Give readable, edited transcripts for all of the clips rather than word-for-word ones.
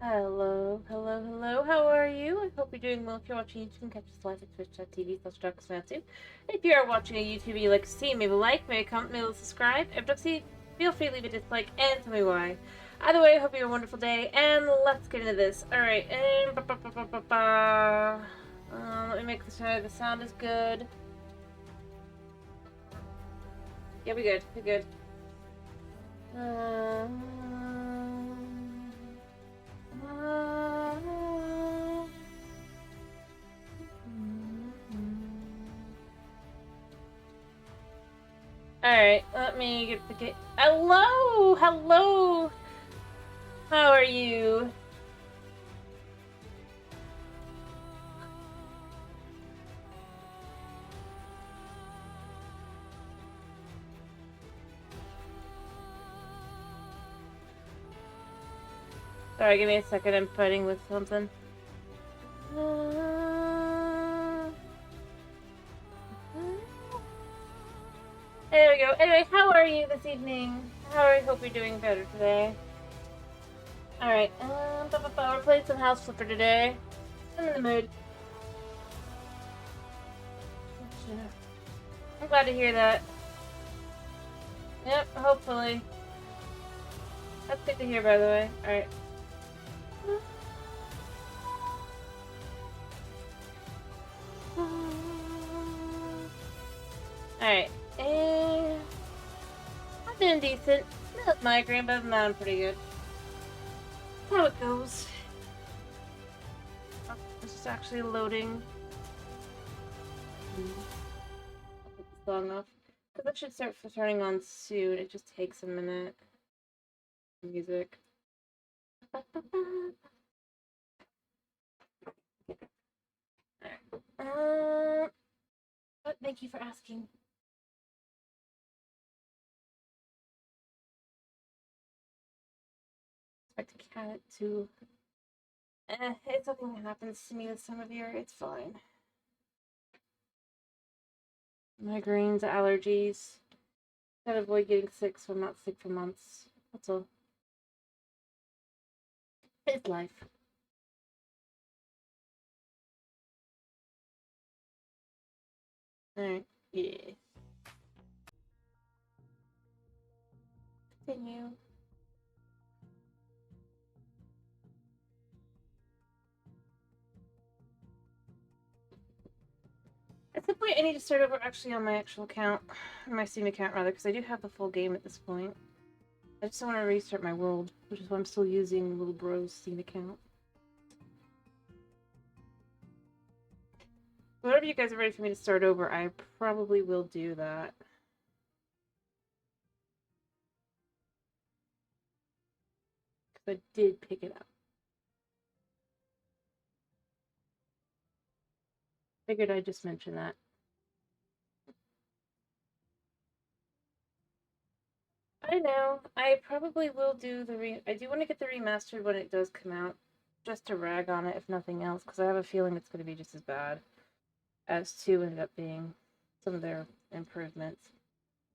Hello, hello, hello. How are you? I hope you're doing well. If you're watching YouTube, catch us live at twitch.tv/DarkSmanTube. If you are watching a YouTube you like to see, maybe like, maybe comment, maybe subscribe. If you see, feel free to leave a dislike and tell me why. Either way, I hope you have a wonderful day, and let's get into this. Alright, and let me make sure the sound is good. Yeah, we good. We good. Alright, let me get the game. Hello! Hello! How are you? Sorry, give me a second. I'm fighting with something. There we go. Anyway, how are you this evening? I hope you're doing better today. Alright, we're playing some House Flipper today. I'm in the mood. I'm glad to hear that. Yep, hopefully. That's good to hear, by the way. Alright. Alright, and I'm doing decent. Not migraine, but I'm pretty good. That's how it goes. Oh, this is actually loading. I'll put the song off. Because it should start turning on soon. It just takes a minute. Music. But thank you for asking. Expect a cat to. It's something that happens to me this time of year. It's fine. Migraines, allergies. Gotta avoid getting sick so I'm not sick for months. That's all. It's life. Alright, yeah. Continue. At some point, I need to start over actually on my actual account, my Steam account rather, because I do have the full game at this point. I just want to restart my world, which is why I'm still using Little Bro's Steam account. Whenever you guys are ready for me to start over, I probably will do that. Because I did pick it up. Figured I'd just mention that. I know. I probably will do the I do want to get the remastered when it does come out, just to rag on it if nothing else, because I have a feeling it's going to be just as bad as 2 ended up being. Some of their improvements.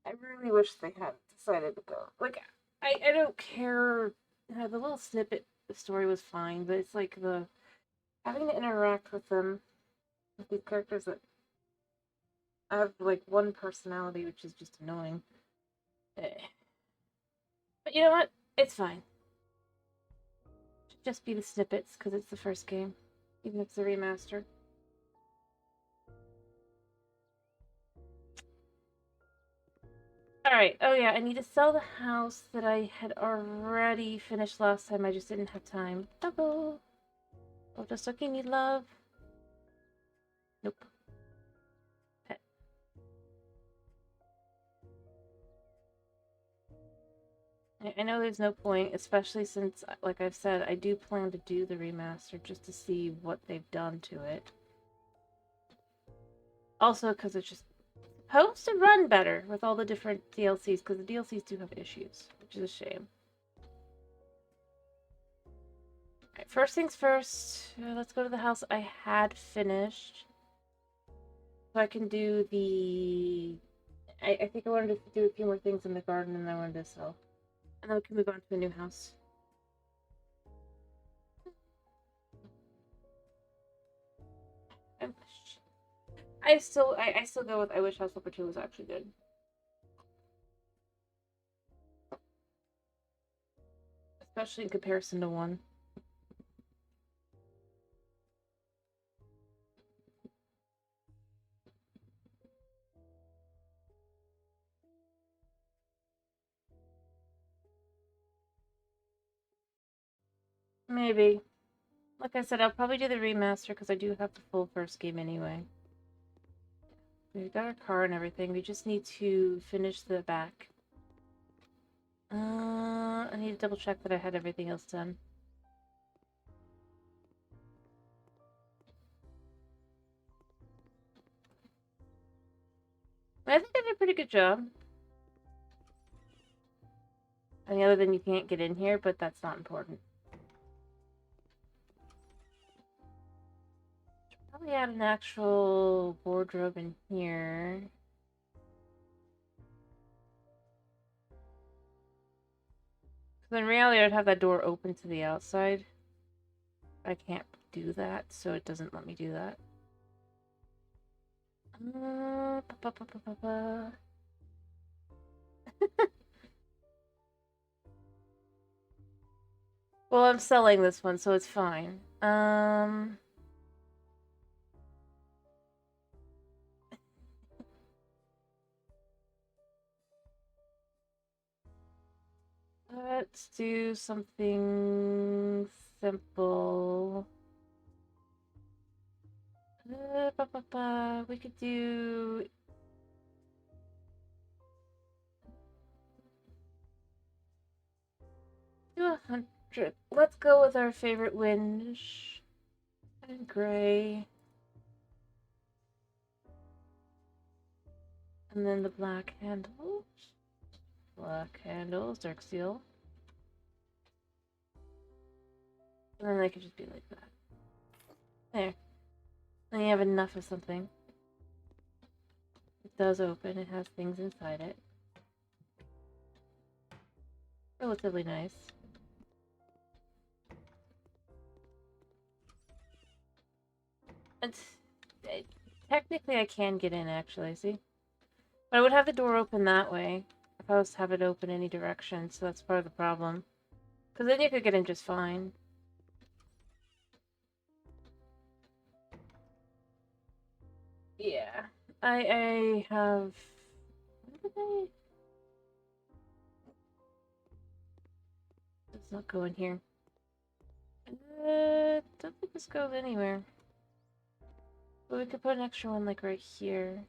I really wish they had decided to go. Like, I don't care. The little snippet the story was fine, but it's like the having to interact with them, with these characters that have like one personality, which is just annoying. But you know what? It's fine. Should just be the snippets because it's the first game, even if it's a remaster. Alright, oh yeah, I need to sell the house that I had already finished last time. I just didn't have time. Double. Oh, just looking, need love. Nope. Pet. I know there's no point, especially since, like I've said, I do plan to do the remaster just to see what they've done to it. Also, because it's just supposed to run better with all the different DLCs, because the DLCs do have issues, which is a shame. Alright, first things first, let's go to the house I had finished. So I can do the... I think I wanted to do a few more things in the garden and then I wanted to sell. And then we can move on to a new house. I still go with I wish House Flipper 2 was actually good. Especially in comparison to 1. Maybe. Like I said, I'll probably do the remaster because I do have the full first game anyway. We've got our car and everything. We just need to finish the back. I need to double check that I had everything else done. I think I did a pretty good job. I mean, other than you can't get in here, but that's not important. Probably add an actual wardrobe in here. Because in reality, I'd have that door open to the outside. I can't do that, so it doesn't let me do that. Well, I'm selling this one, so it's fine. Let's do something simple. We could do... do 100. Let's go with our favorite winch. And gray. And then the black handles. Black handles, dark steel. And then they could just be like that. There. Then you have enough of something. It does open, it has things inside it. Relatively nice. Technically I can get in, actually, see? But I would have the door open that way. If I was to have it open any direction, so that's part of the problem. Because then you could get in just fine. Yeah. I have... What did I... Does not go in here. Don't think this goes anywhere. But we could put an extra one, like, right here.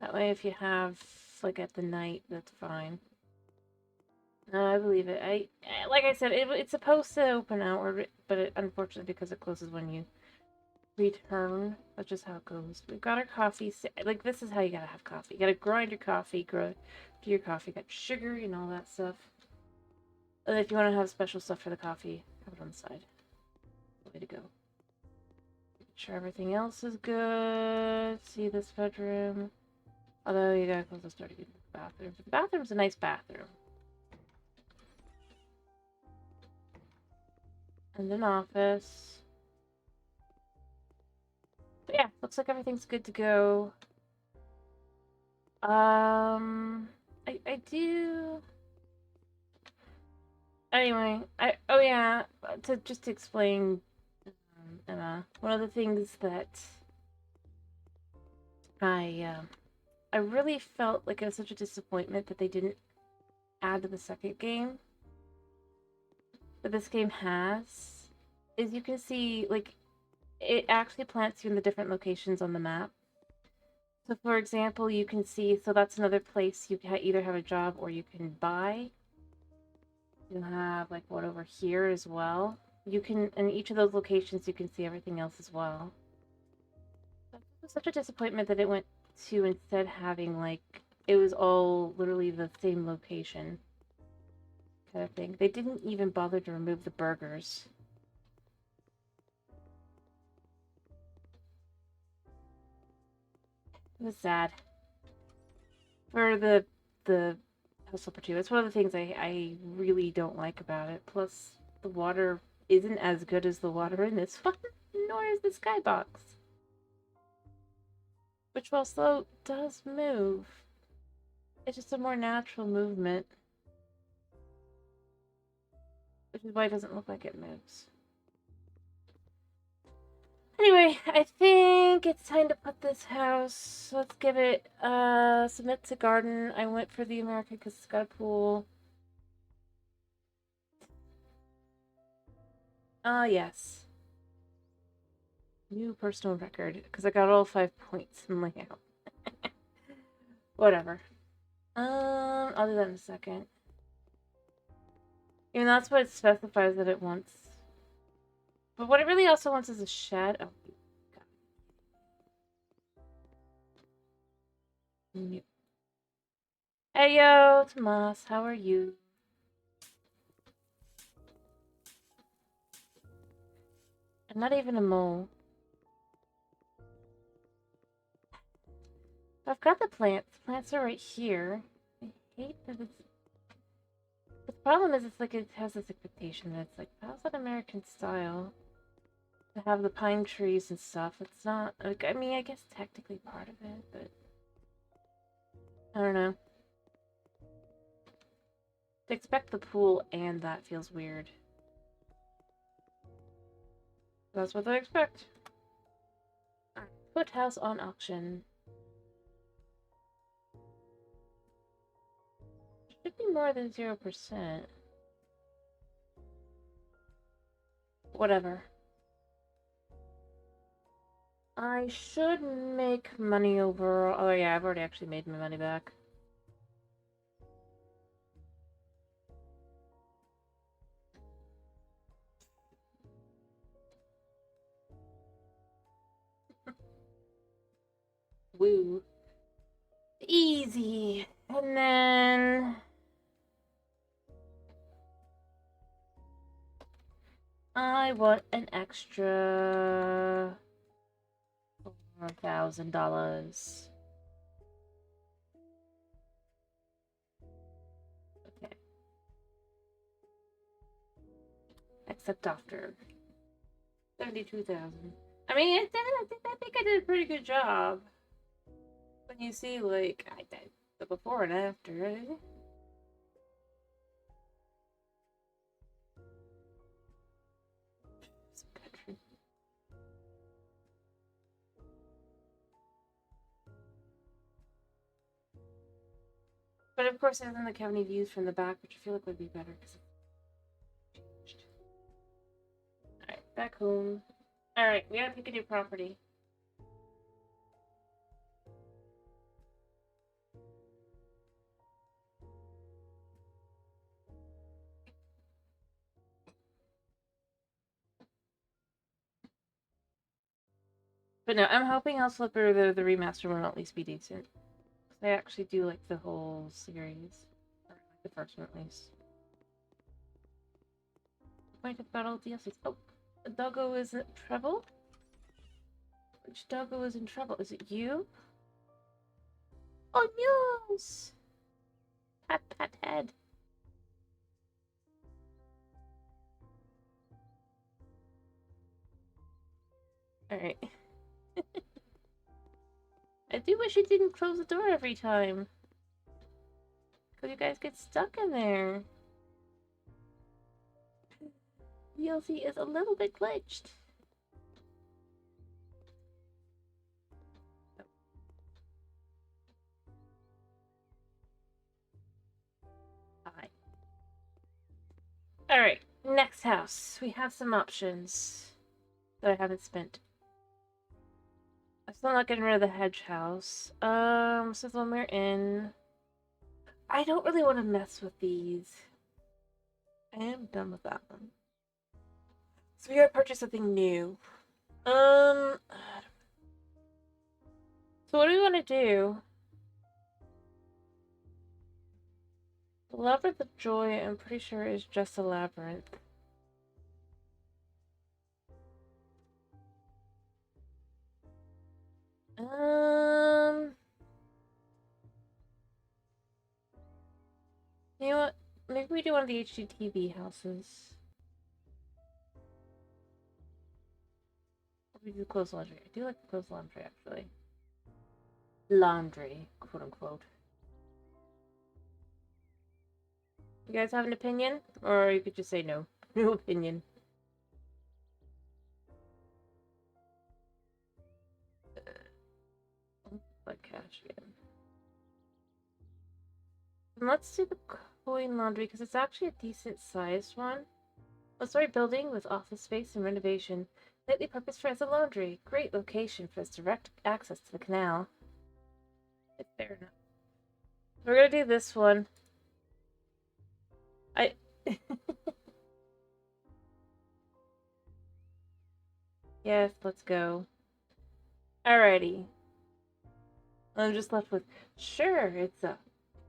That way, if you have, like, at the night, that's fine. No, I believe it. Like I said, it's supposed to open outward, but unfortunately, because it closes when you return, that's just how it goes. We've got our coffee. Like, this is how you gotta have coffee. You gotta grind your coffee, do your coffee, got sugar and all that stuff. And if you want to have special stuff for the coffee, have it on the side. Way to go. Make sure everything else is good. See this bedroom. Although you gotta close the door to get to the bathroom. The bathroom's a nice bathroom. And an office. But yeah, looks like everything's good to go. I do... Anyway, oh yeah, just to explain, Emma, one of the things that I really felt like it was such a disappointment that they didn't add to the second game, that this game has, is you can see, like, it actually plants you in the different locations on the map. So, for example, you can see, so that's another place you can either have a job or you can buy. You have, like, one over here as well. You can, in each of those locations, you can see everything else as well. It was such a disappointment that it went to instead having, like, it was all literally the same location kind of thing. They didn't even bother to remove the burgers. It was sad. For the House Flipper 2. It's one of the things I really don't like about it. Plus, the water isn't as good as the water in this one. nor is the skybox. Which, while slow, does move. It's just a more natural movement. Which is why it doesn't look like it moves. Anyway, I think it's time to put this house. Let's give it submit to garden. I went for the America because it's got a pool. Yes. New personal record because I got all 5 points in layout. Whatever. I'll do that in a second. Even that's what it specifies that it wants. But what it really also wants is a shed. Oh, God. Hey yo, Tomas, how are you? I'm not even a mole. I've got the plants. The plants are right here. I hate that it's... The problem is it's like it has this expectation that it's like, how's that American style? To have the pine trees and stuff. It's not... Like, I mean, I guess technically part of it, but... I don't know. To expect the pool and that feels weird. That's what I expect. Put house on auction. Should be more than 0%. Whatever. I should make money overall. Oh yeah, I've already actually made my money back. Woo. Easy. And then... I want an extra... $4,000. Okay. Except after 72,000. I mean, I think I did a pretty good job. When you see, like, I did the before and after. But of course, it doesn't have any views from the back, which I feel like would be better because it's changed. Alright, back home. Alright, we gotta pick a new property. But no, I'm hoping I'll flip or the remaster will at least be decent. I actually do like the whole series. Or like the first one at least. Point of battle DLCs. Oh, Doggo is in trouble? Which Doggo is in trouble? Is it you? Oh, news! Pat, pat, head. Alright. I do wish it didn't close the door every time. Because you guys get stuck in there. DLC is a little bit glitched. Hi. Alright, next house. We have some options that I haven't spent. I'm still not getting rid of the hedge house. Since when we're in... I don't really want to mess with these. I am done with that one. So we gotta purchase something new. So what do we want to do? The Labyrinth of Joy, I'm pretty sure, is just a labyrinth. You know what? Maybe we do one of the HGTV houses. We do clothes laundry. I do like the clothes laundry, actually. Laundry, quote unquote. You guys have an opinion? Or you could just say no. No opinion. Like cash again. And let's do the coin laundry because it's actually a decent sized one. A story building with office space and renovation. Lately purposed for as a laundry. Great location for its direct access to the canal. It's fair enough. We're gonna do this one. Yes, let's go. Alrighty. I'm just left with, sure, it's a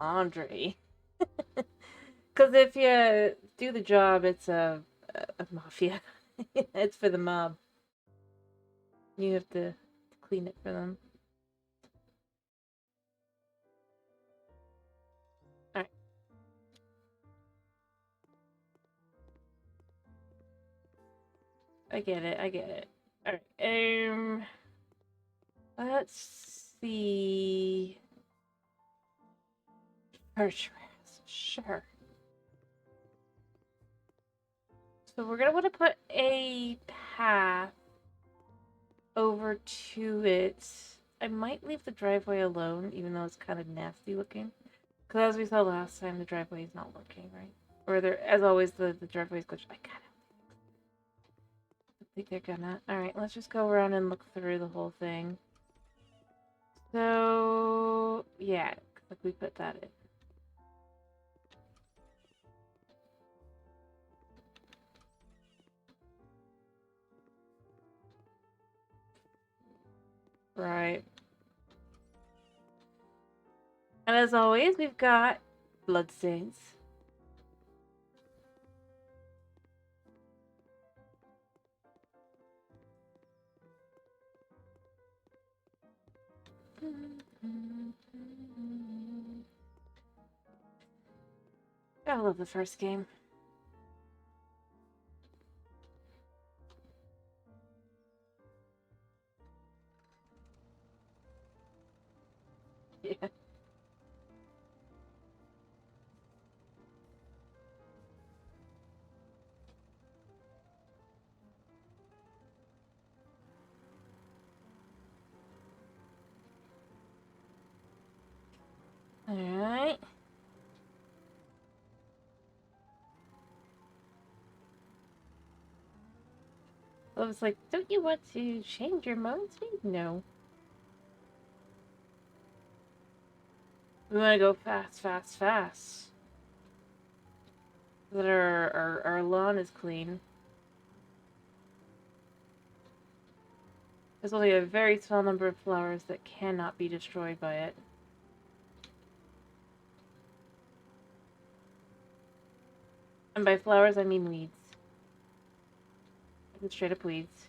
laundry. Because if you do the job, it's a mafia. It's for the mob. You have to clean it for them. Alright. I get it, I get it. Alright, let's see. Sure. So we're gonna want to put a path over to it. I might leave the driveway alone, even though it's kind of nasty looking. Because as we saw last time, the driveway is not working, right? Or there, as always, the driveway is glitched. I kind of think they're gonna. Alright, let's just go around and look through the whole thing. So, yeah, like we put that in. Right. And as always, we've got bloodstains. I love the first game. Yeah. Alright. I was like, don't you want to change your mode speed? No. We want to go fast, fast, fast. So that our lawn is clean. There's only a very small number of flowers that cannot be destroyed by it. And by flowers, I mean weeds. Like straight up weeds.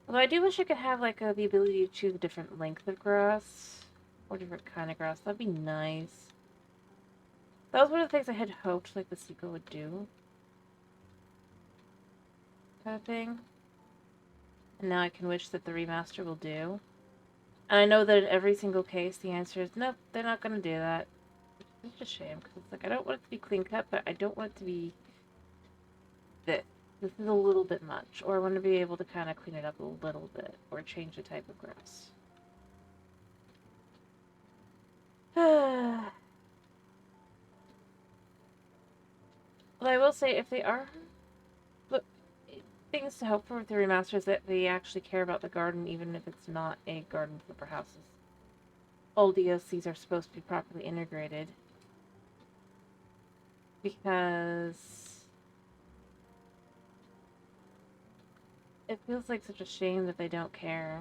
Although I do wish I could have like the ability to choose a different length of grass. Or different kind of grass. That'd be nice. That was one of the things I had hoped like the sequel would do. Kind of thing. And now I can wish that the remaster will do. And I know that in every single case the answer is nope, they're not gonna do that. It's a shame, because it's like I don't want it to be clean cut, but I don't want it to be this. This is a little bit much. Or I want to be able to kind of clean it up a little bit. Or change the type of grass. Well, I will say, if they are... Look, things to hope for with the remaster is that they actually care about the garden, even if it's not a garden flipper houses. All DLCs are supposed to be properly integrated. Because... it feels like such a shame that they don't care.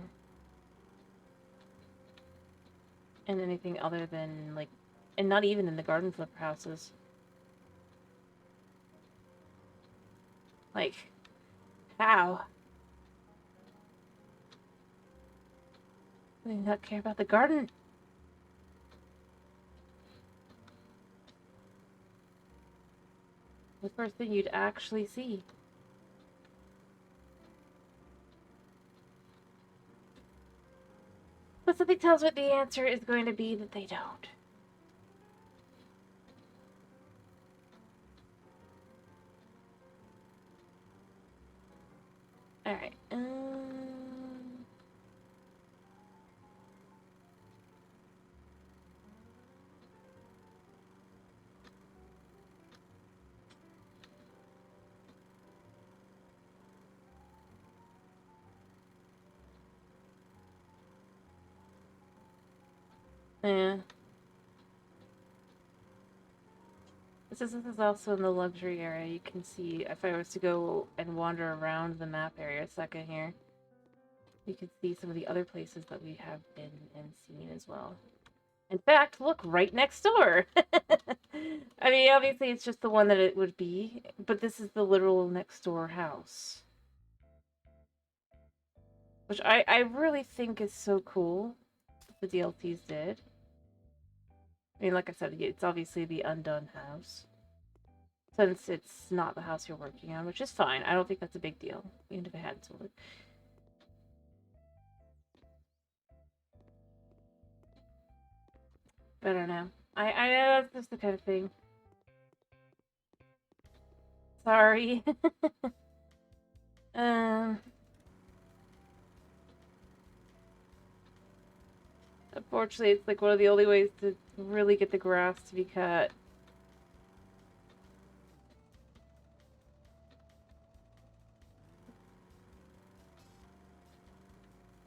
In anything other than, like... and not even in the garden flipper houses. Like... how? They do not care about the garden. The first thing you'd actually see. But something tells me the answer is going to be that they don't. Alright, yeah. This is also in the luxury area. You can see, if I was to go and wander around the map area a second here, you can see some of the other places that we have been and seen as well. In fact, look, right next door! I mean, obviously it's just the one that it would be, but this is the literal next door house. Which I really think is so cool, the DLCs did. I mean, like I said, it's obviously the undone house. Since it's not the house you're working on, which is fine. I don't think that's a big deal, even if it had to look. I don't know. I know that's just the kind of thing. Sorry. Unfortunately, it's like one of the only ways to really get the grass to be cut.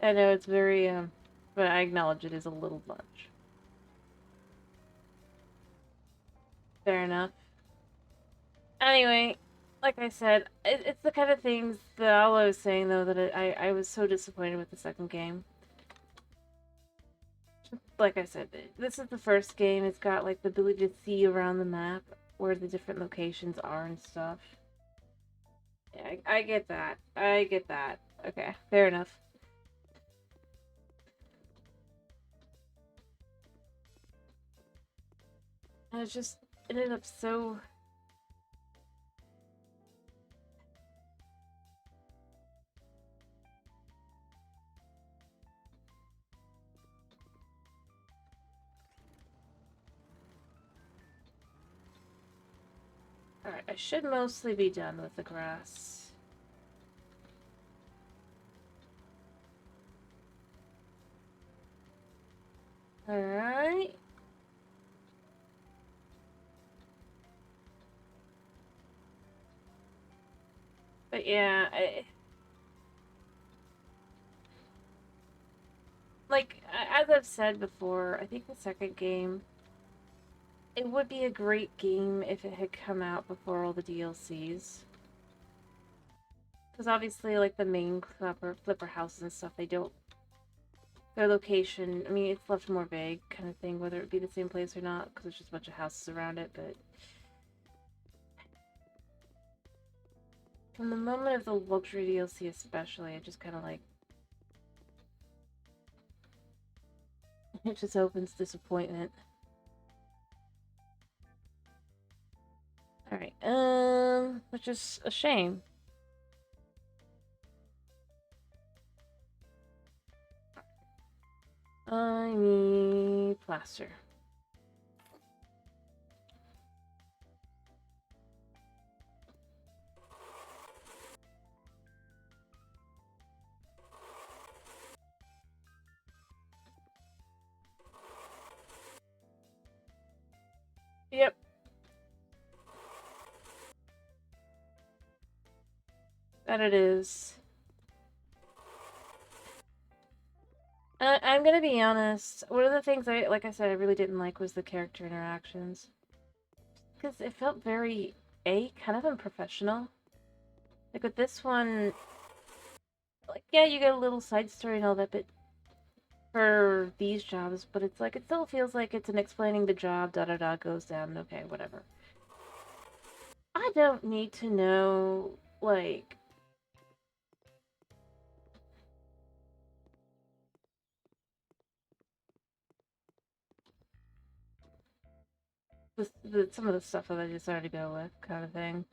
I know it's very, but I acknowledge it is a little much. Fair enough. Anyway, like I said, it's the kind of things that all I was saying, though, that I was so disappointed with the second game. Like I said, this is the first game. It's got, like, the ability to see around the map where the different locations are and stuff. Yeah, I get that. I get that. Okay, fair enough. And it just ended up so... Alright, I should mostly be done with the grass. Alright. But yeah, like, as I've said before, I think the second game, it would be a great game if it had come out before all the DLCs. Because obviously, like, the main flipper houses and stuff, they don't... Their location, I mean, it's left more vague kind of thing, whether it be the same place or not, because there's just a bunch of houses around it, but... From the moment of the luxury DLC especially, it just kind of like... It just opens disappointment. Alright, which is a shame. I need plaster. Yep. That it is. I'm gonna be honest. One of the things like I said, I really didn't like was the character interactions. Because it felt very, kind of unprofessional. Like with this one, like, yeah, you get a little side story and all that, but for these jobs, but it's like, it still feels like it's an explaining the job, da-da-da, goes down, okay, whatever. I don't need to know, like... some of the stuff that I decided to go with, kind of thing.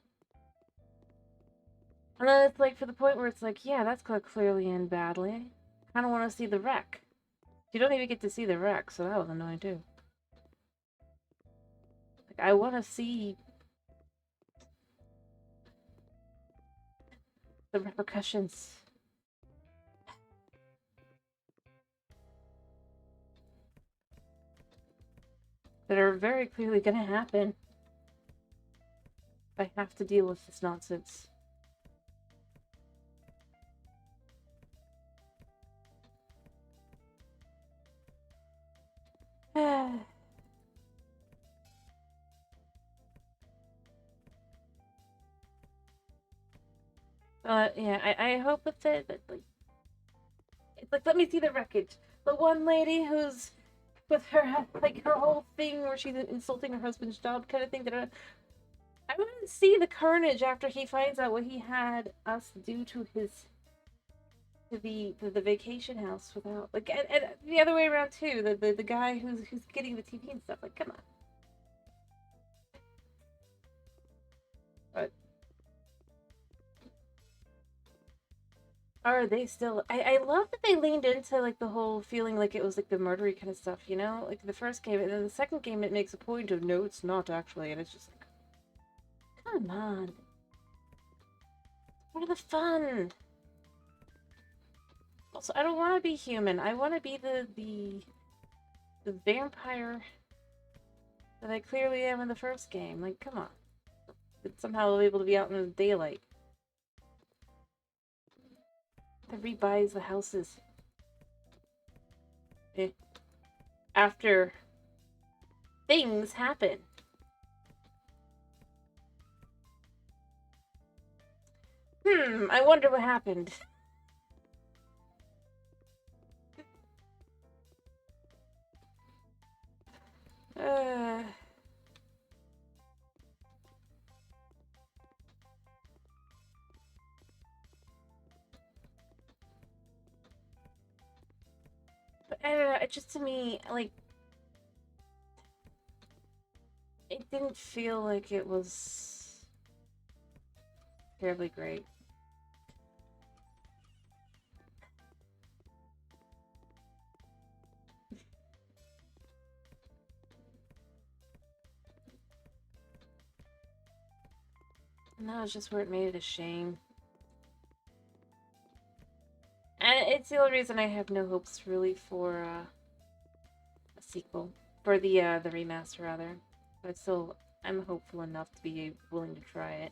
And then it's like, for the point where it's like, yeah, that's gonna clearly end badly. I kind of want to see the wreck. You don't even get to see the wreck, so that was annoying too. Like, I want to see the repercussions. That are very clearly gonna happen. I have to deal with this nonsense. Yeah, I hope it's it, but like, it's like, let me see the wreckage. The one lady who's with her, like, her whole thing where she's insulting her husband's job kind of thing. That I want to see the carnage after he finds out what he had us do to his the vacation house without, like, and the other way around too. The guy who's getting the TV and stuff. Like, come on. But are they still? I love that they leaned into, like, the whole feeling like it was like the murdery kind of stuff, you know, like the first game, and then the second game it makes a point of, no, it's not actually, and it's just like, come on, what are the fun? Also, I don't want to be human. I want to be the vampire that I clearly am in the first game. Like, come on. But somehow I'll be able to be out in the daylight. That rebuys the houses. After things happen. I wonder what happened. uh... But I don't know, it just, to me, like, it didn't feel like it was terribly great. And that was just where it made it a shame. And it's the only reason I have no hopes, really, for a sequel. For the remaster, rather. But still, I'm hopeful enough to be willing to try it.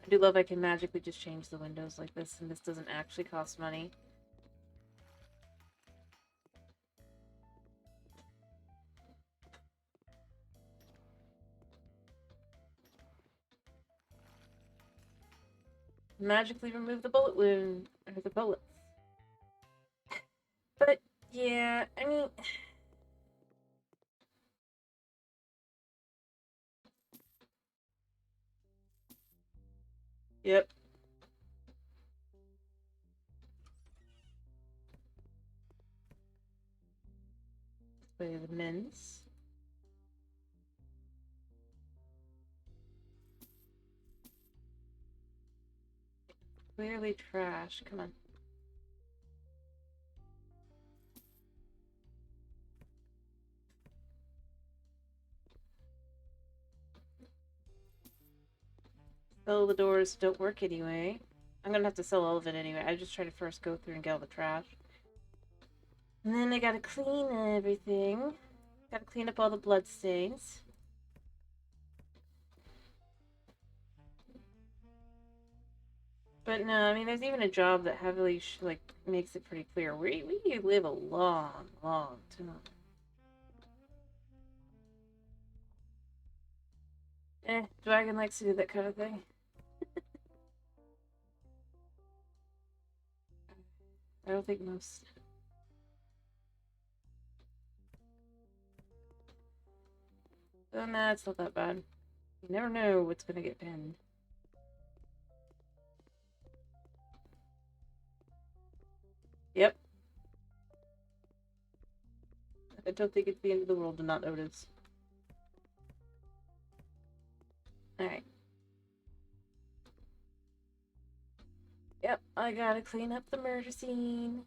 I do love I can magically just change the windows like this, and this doesn't actually cost money. Magically remove the bullet wound, or the bullets. But, yeah, I mean... Yep. Display the men's. Clearly trash. Come on. Sell the doors don't work anyway. I'm gonna have to sell all of it anyway. I just try to first go through and get all the trash. And then I gotta clean everything. Gotta clean up all the blood stains. But no, I mean, there's even a job that heavily, like, makes it pretty clear. We live a long, long time. Dragon likes to do that kind of thing. I don't think most. Oh, nah, it's not that bad. You never know what's gonna get pinned. Yep. I don't think it's the end of the world to not notice. Alright. Yep, I gotta clean up the murder scene.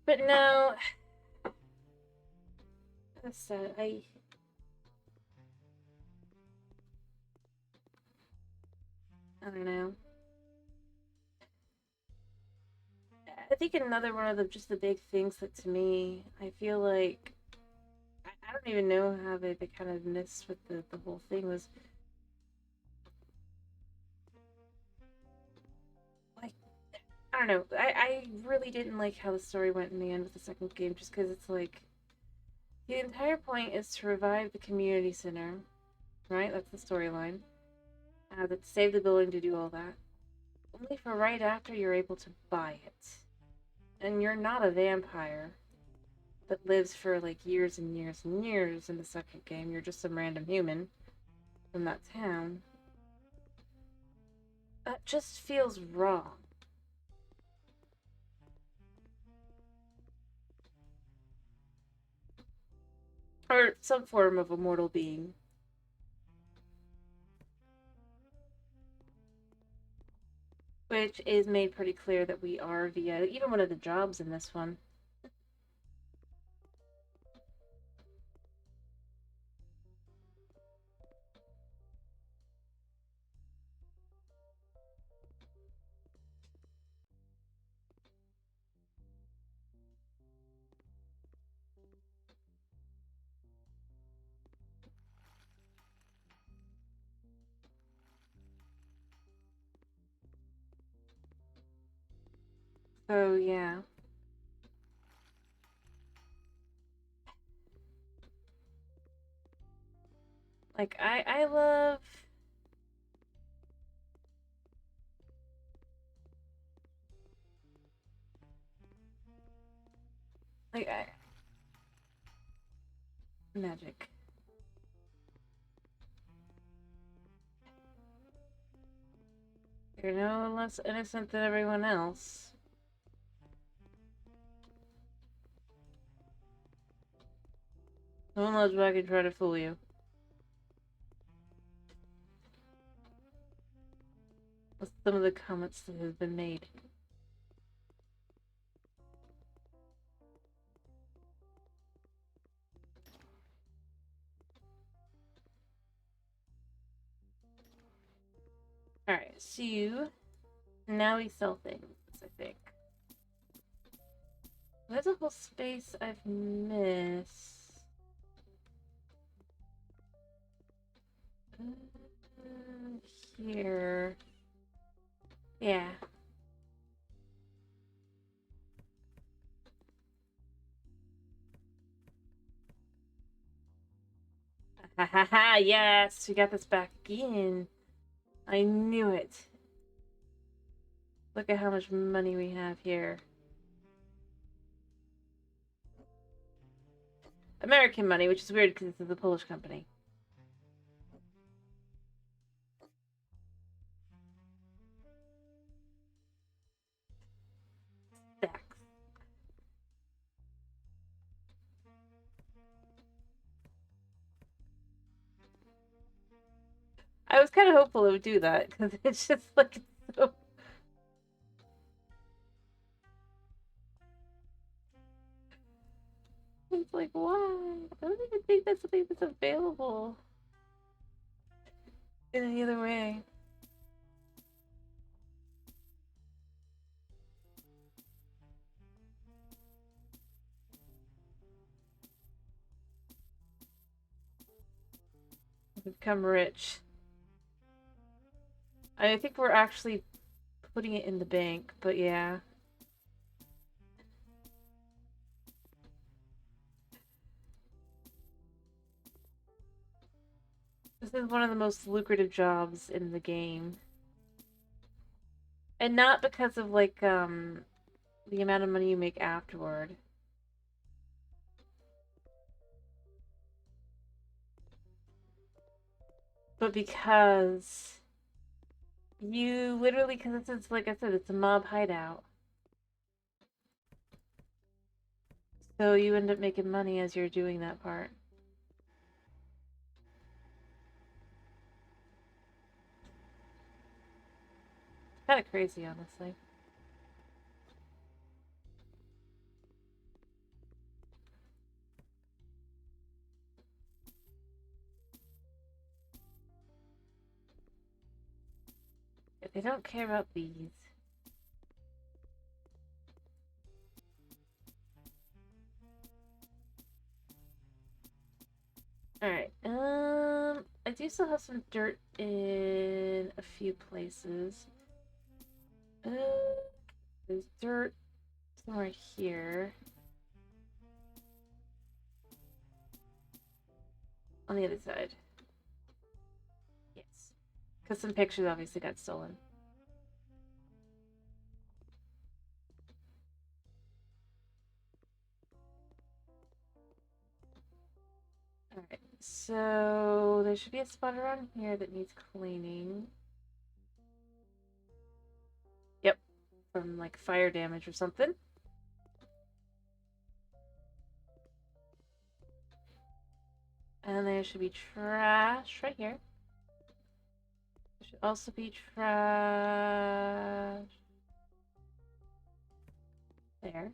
But no, that's sad. I don't know. I think another one of the big things that to me, I feel like I don't even know how they kind of missed with the whole thing was like I don't know. I really didn't like how the story went in the end with the second game just because it's like the entire point is to revive the community center, right? That's the storyline. That save the building to do all that. Only for right after you're able to buy it. And you're not a vampire that lives for like years and years and years in the second game. You're just some random human from that town. That just feels wrong. Or some form of immortal being. Which is made pretty clear that we are via even one of the jobs in this one. So yeah. Like I love like I magic. You're no less innocent than everyone else. Someone loves back and try to fool you. That's some of the comments that have been made. Alright, so now we sell things, I think. There's a whole space I've missed. Here. Yeah. Ha ha ha, yes, we got this back again. I knew it. Look at how much money we have here. American money, which is weird because this is a Polish company. Stacks. I was kind of hopeful it would do that because it's just like so. It's like, why? I don't even think that's something that's available in any other way. Become rich. I think we're actually putting it in the bank, but yeah. This is one of the most lucrative jobs in the game. And not because of, like, the amount of money you make afterward. But because you literally, because it's, like I said, it's a mob hideout. So you end up making money as you're doing that part. Kind of crazy, honestly. They don't care about these. Alright, I do still have some dirt in a few places. There's dirt somewhere here. On the other side. Yes. Because some pictures obviously got stolen. Alright, so there should be a spot around here that needs cleaning. Yep, from like fire damage or something. And there should be trash right here. There should also be trash there.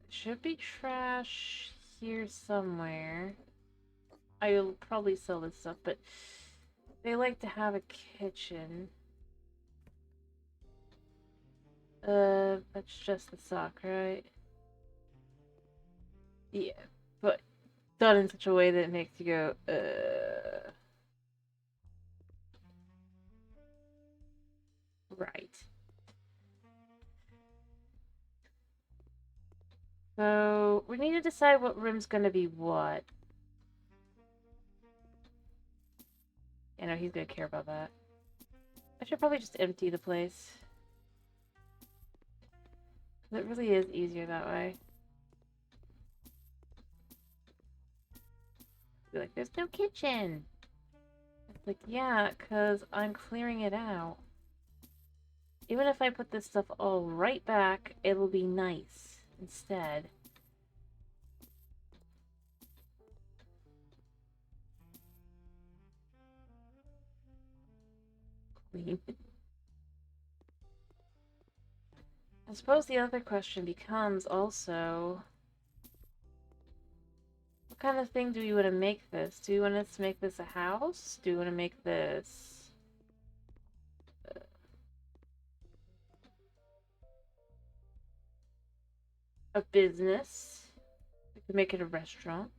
Should be trash here somewhere. I'll probably sell this stuff, but they like to have a kitchen. That's just the sock, right? Yeah, but done in such a way that it makes you go, right. So, we need to decide what room's gonna be what. I know he's gonna care about that. I should probably just empty the place. It really is easier that way. Be like, there's no kitchen! It's like, yeah, because I'm clearing it out. Even if I put this stuff all right back, it'll be nice instead. Clean. I suppose the other question becomes also, what kind of thing do we want to make this? Do we want us to make this a house? Do we want to make this a business? We could make it a restaurant.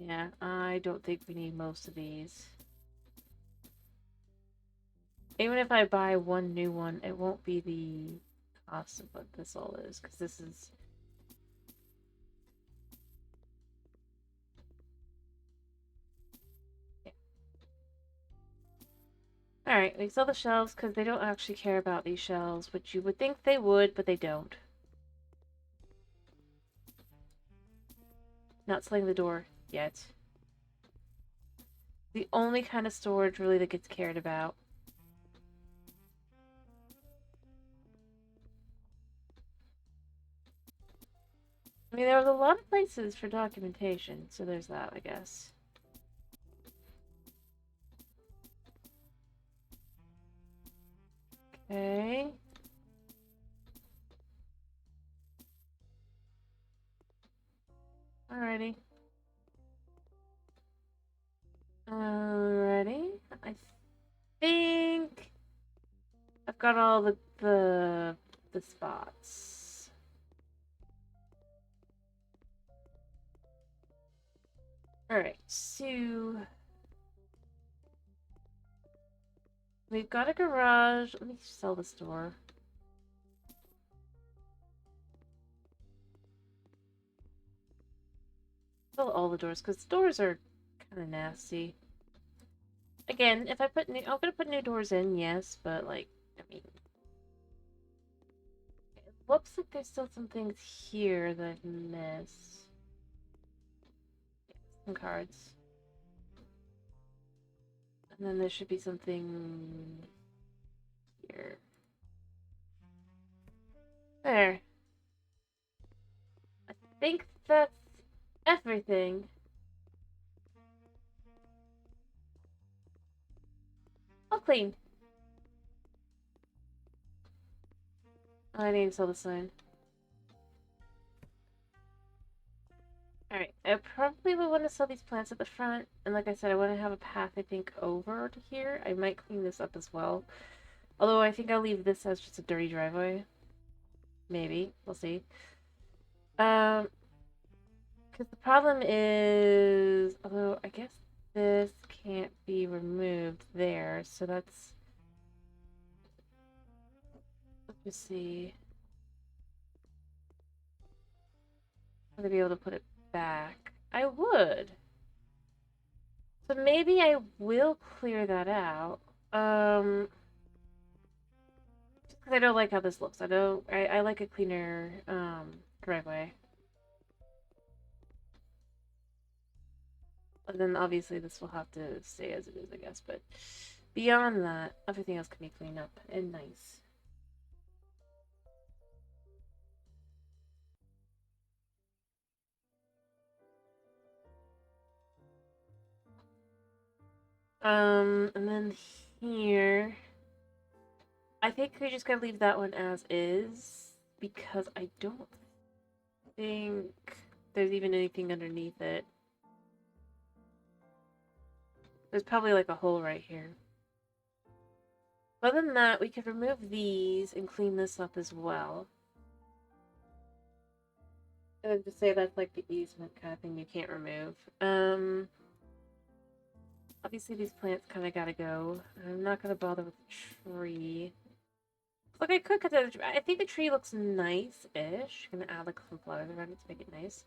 Yeah, I don't think we need most of these. Even if I buy one new one, it won't be the cost of what this all is, because this is... Yeah. Alright, we sell the shelves because they don't actually care about these shelves, which you would think they would, but they don't. Not selling the door yet. The only kind of storage really that gets cared about. I mean, there was a lot of places for documentation, so there's that, I guess. Okay. Alrighty. Alrighty. I think I've got all the spots. Alright, so we've got a garage. Let me sell this door. Fill all the doors, because doors are kind of nasty. Again, if I put new, I'm gonna put new doors in, yes, but like, I mean, it looks like there's still some things here that I've missed. Yeah, some cards. And then there should be something here. There. I think that's everything. All clean. Oh, I need to sell the sign. Alright, I probably will want to sell these plants at the front. And like I said, I want to have a path, I think, over to here. I might clean this up as well. Although I think I'll leave this as just a dirty driveway. Maybe. We'll see. Because the problem is... Although, I guess this can't be removed there. So that's... Let's just see. I'm going to be able to put it back. I would. So maybe I will clear that out. Just because I don't like how this looks. I like a cleaner driveway. And then obviously this will have to stay as it is, I guess. But beyond that, everything else can be cleaned up and nice. And then here, I think we just gotta leave that one as is because I don't think there's even anything underneath it. There's probably like a hole right here. Other than that, we could remove these and clean this up as well. And then just say that's like the easement kind of thing you can't remove. Obviously these plants kind of gotta go. I'm not gonna bother with the tree. Look, I could cut the other tree. I think the tree looks nice-ish. Gonna add like some flowers around it to make it nice.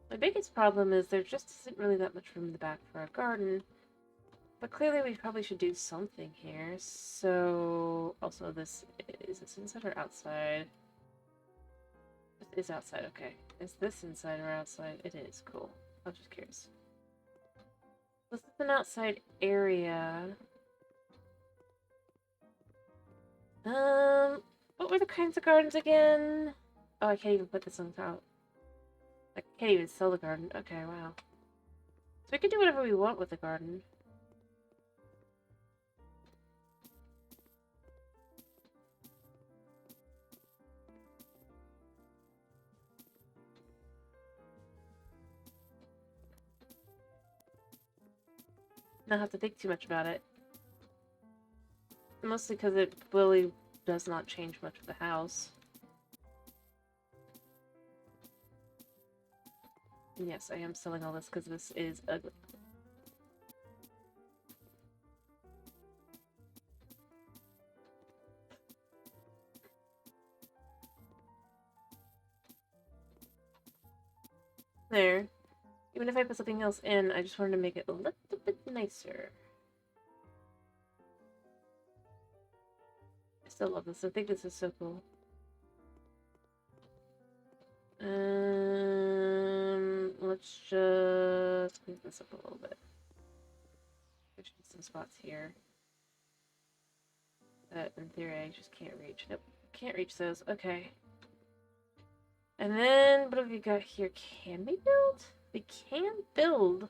My biggest problem is there just isn't really that much room in the back for a garden. But clearly we probably should do something here. So, also this, is this inside or outside? It is outside, okay. Is this inside or outside? It is, cool. I was just curious. This is an outside area. What were the kinds of gardens again? Oh, I can't even put this on top. I can't even sell the garden. Okay, wow. So we can do whatever we want with the garden. Not have to think too much about it. Mostly because it really does not change much of the house. And yes, I am selling all this because this is ugly. There. Even if I put something else in, I just wanted to make it a little bit nicer. I still love this. I think this is so cool. Let's just clean this up a little bit. There's some spots here that, in theory, I just can't reach. Nope, can't reach those. Okay. And then, what have we got here? Can we build? We can build.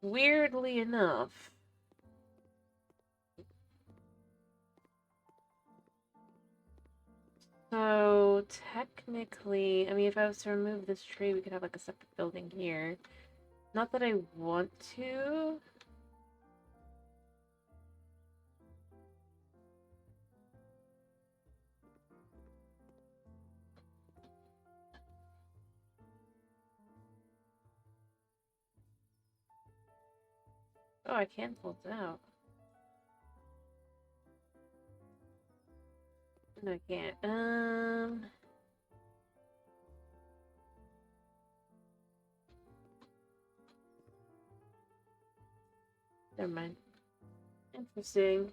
Weirdly enough. So, technically, I mean, if I was to remove this tree, we could have like a separate building here. Not that I want to. Oh, I can pull it out. No, I can't. Never mind. Interesting.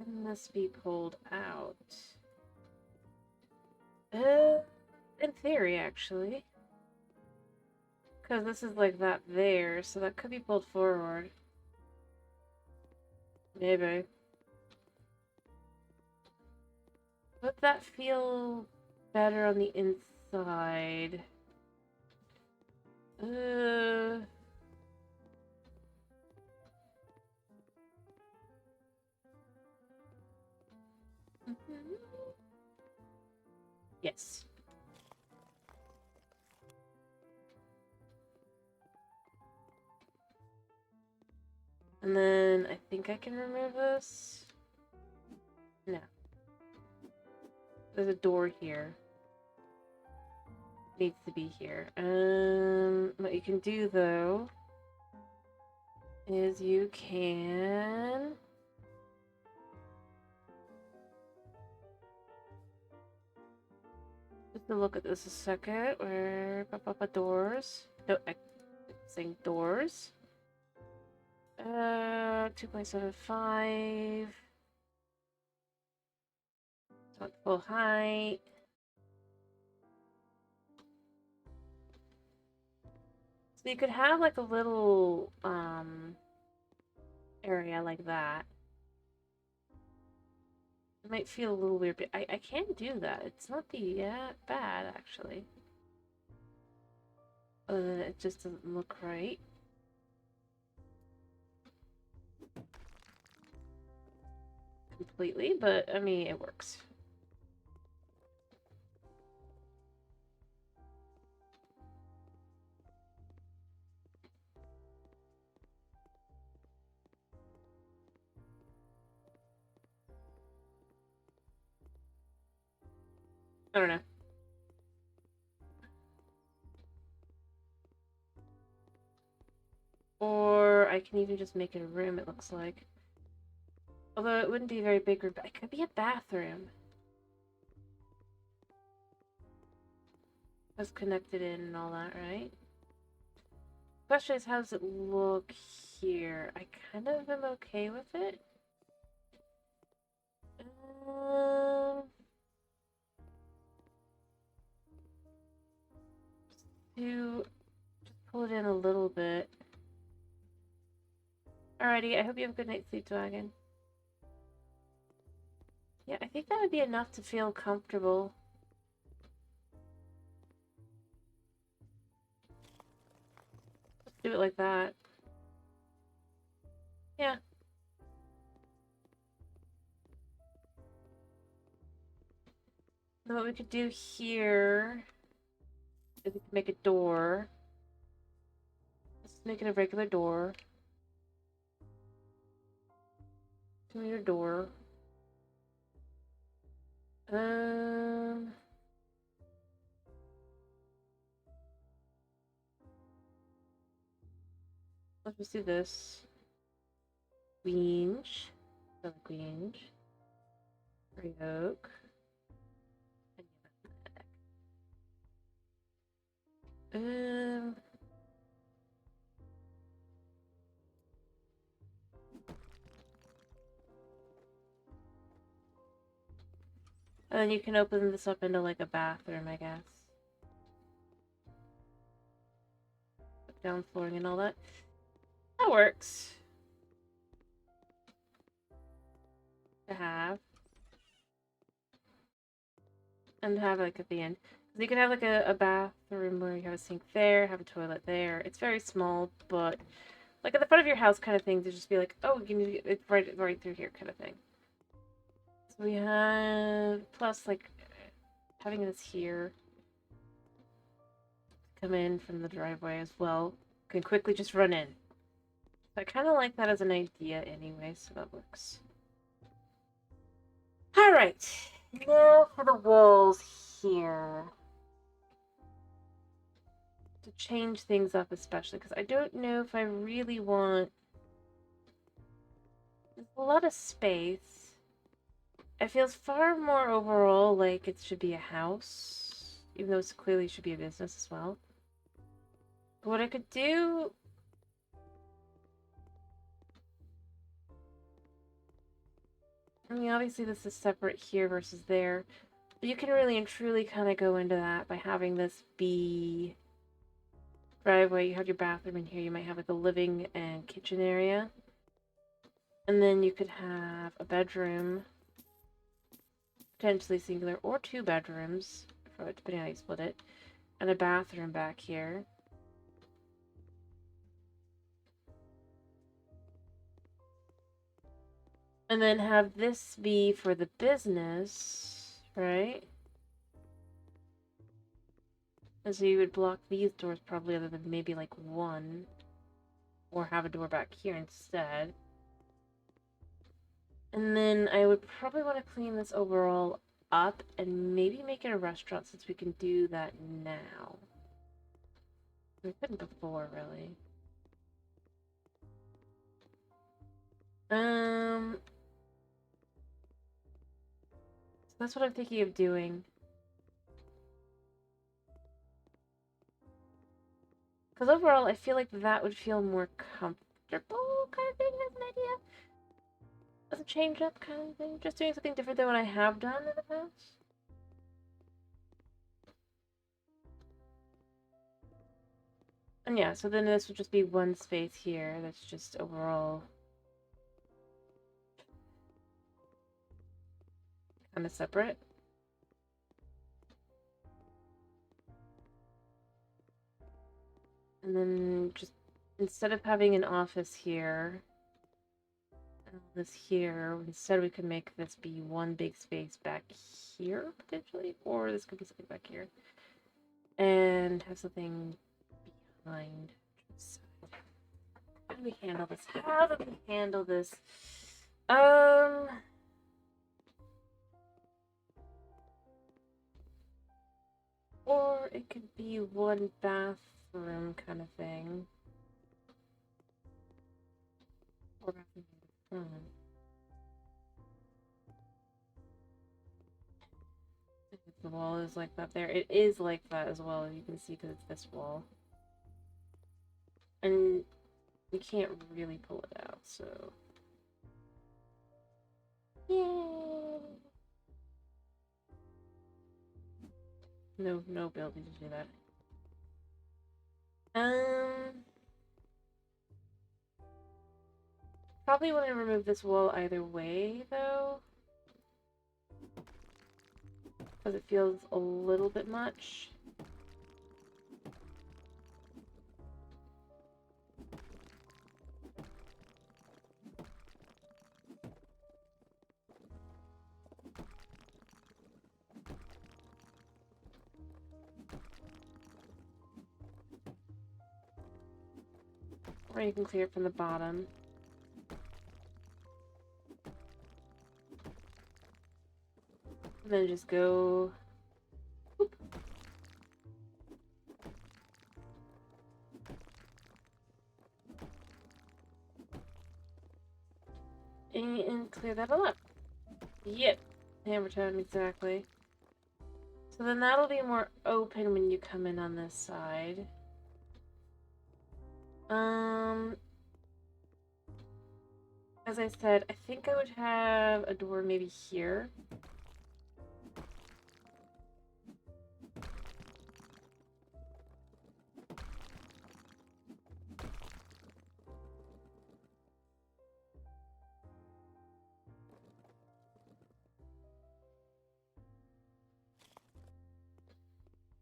It must be pulled out. In theory, actually. Because this is like that there, so that could be pulled forward. Maybe. Would that feel better on the inside? Yes. And then I think I can remove this. No. There's a door here. Needs to be here. What you can do though is you can just look at this a second. Where doors? No, I'm saying doors. 2.75. Not full height. So you could have like a little area like that. It might feel a little weird, but I can do that. It's not bad actually. It just doesn't look right. Completely, but I mean it works. I don't know. Or I can even just make it a room, it looks like. Although it wouldn't be a very big room, but it could be a bathroom. That's connected in and all that, right? Question is, how does it look here? I kind of am okay with it. To just pull it in a little bit. Alrighty, I hope you have a good night's sleep, Dragon. Yeah, I think that would be enough to feel comfortable. Let's do it like that. Yeah. Then what we could do here is we could make a door. Let's make it a regular door. 2-meter door. Let's just do this. Queench. Another queench. Gray oak. Um. And then you can open this up into like a bathroom, I guess. Put down flooring and all that. That works. To have. And have like at the end. So you can have like a bathroom where you have a sink there, have a toilet there. It's very small, but like at the front of your house kind of thing to just be like, oh, you need it's right through here kind of thing. So we have plus like having this here. Come in from the driveway as well. Can quickly just run in. So I kind of like that as an idea anyway, so that works. Alright, now for the walls here. to change things up, especially because I don't know if I really want. There's a lot of space. It feels far more overall like it should be a house, even though it clearly should be a business as well. But what I could do. I mean, obviously this is separate here versus there. But you can really and truly kind of go into that by having this be driveway. You have your bathroom in here. You might have like a living and kitchen area. And then you could have a bedroom, potentially singular, or 2 bedrooms, depending on how you split it, and a bathroom back here. And then have this be for the business, right? And so you would block these doors probably, other than maybe like one, or have a door back here instead. And then I would probably want to clean this overall up and maybe make it a restaurant, since we can do that now. We couldn't before, really. So that's what I'm thinking of doing. Because overall, I feel like that would feel more comfortable, kind of thing, as an idea. As a change up kind of thing. Just doing something different than what I have done in the past. And yeah, so then this would just be one space here that's just overall kind of separate. And then just instead of having an office here and this here, instead we could make this be one big space back here, potentially. Or this could be something back here. And have something behind. How do we handle this? How do we handle this? Or it could be one bathroom kind of thing. Or bathroom in the front. If the wall is like that there. It is like that as well, as you can see, because it's this wall. And you can't really pull it out, so. Yay! No ability to do that. Probably want to remove this wall either way, though. Because it feels a little bit much. Or you can clear it from the bottom. And then just go. Whoop. And clear that all up. Yep. Hammer time, exactly. So then that'll be more open when you come in on this side. As I said, I think I would have a door maybe here.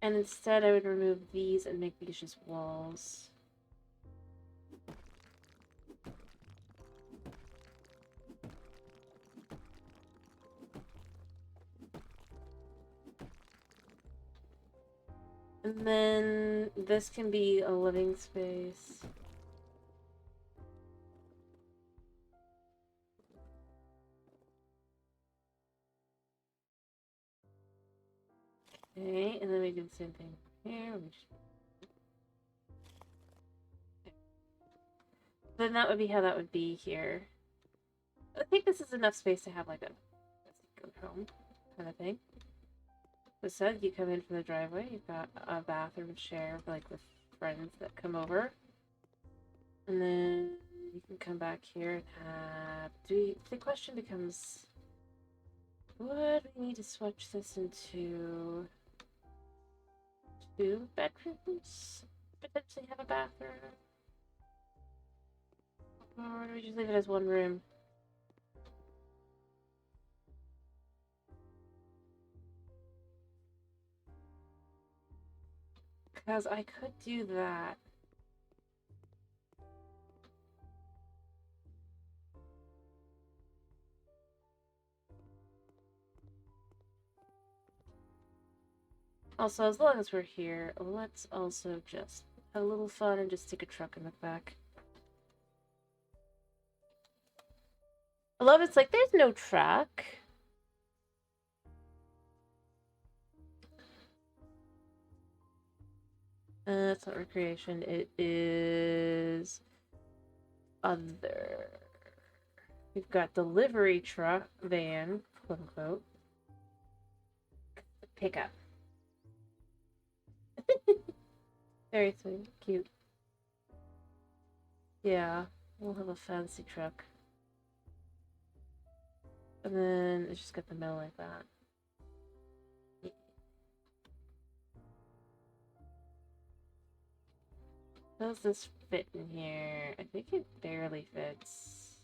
And instead I would remove these and make these just walls. And then this can be a living space. Okay, and then we do the same thing here. Then that would be how that would be here. I think this is enough space to have like a go home kind of thing. This said, you come in from the driveway, you've got a bathroom share like with friends that come over. And then you can come back here and have... the question becomes, would we need to switch this into 2 bedrooms? Potentially have a bathroom? Or do we just leave it as 1 room? Because I could do that. Also, as long as we're here, let's also just have a little fun and just stick a truck in the back. I love it's like, there's no truck. It's not recreation, it is other. We've got delivery truck, van, quote unquote. Pickup. Very sweet, cute. Yeah, we'll have a fancy truck. And then it's just got the middle like that. Yeah. Does this fit in here? I think it barely fits.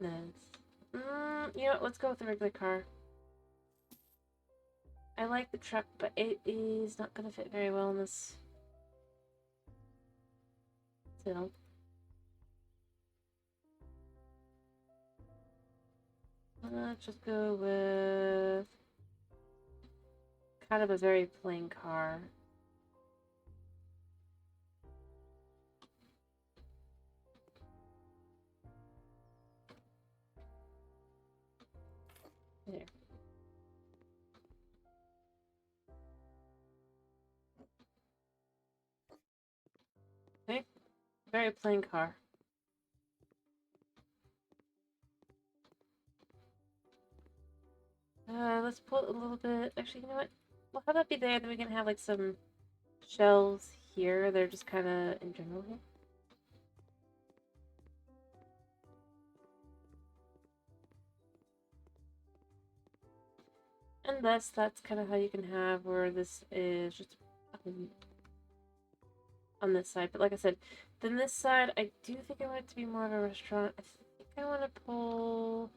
Nice. You know what? Let's go with the regular car. I like the truck, but it is not going to fit very well in this. So. Let's just go with kind of a very plain car. There. Okay. Very plain car. Let's put a little bit. Actually, you know what? We'll have that be there, then we can have like some shelves here. They're just kind of in general here. And that's kind of how you can have where this is just on this side. But like I said, then this side, I do think I want it to be more of a restaurant. I think I want to pull...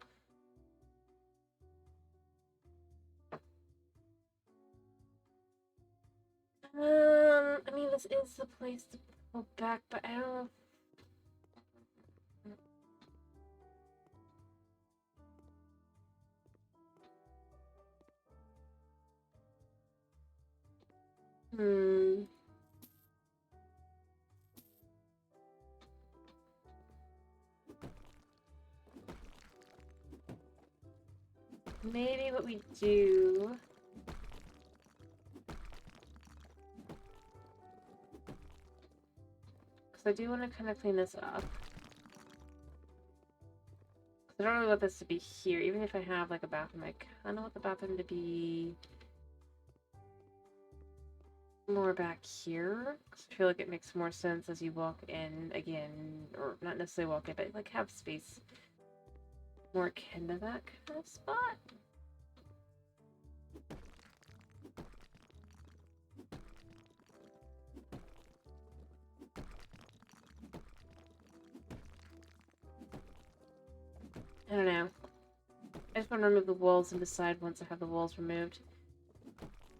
I mean, this is the place to pull back, but I don't know. Maybe what we do... Because I do want to kind of clean this up. I don't really want this to be here. Even if I have like a bathroom, I kind of want the bathroom to be more back here. Because I feel like it makes more sense as you walk in again, or not necessarily walk in, but like have space more akin to that kind of spot. I don't know. I just want to remove the walls and decide once I have the walls removed.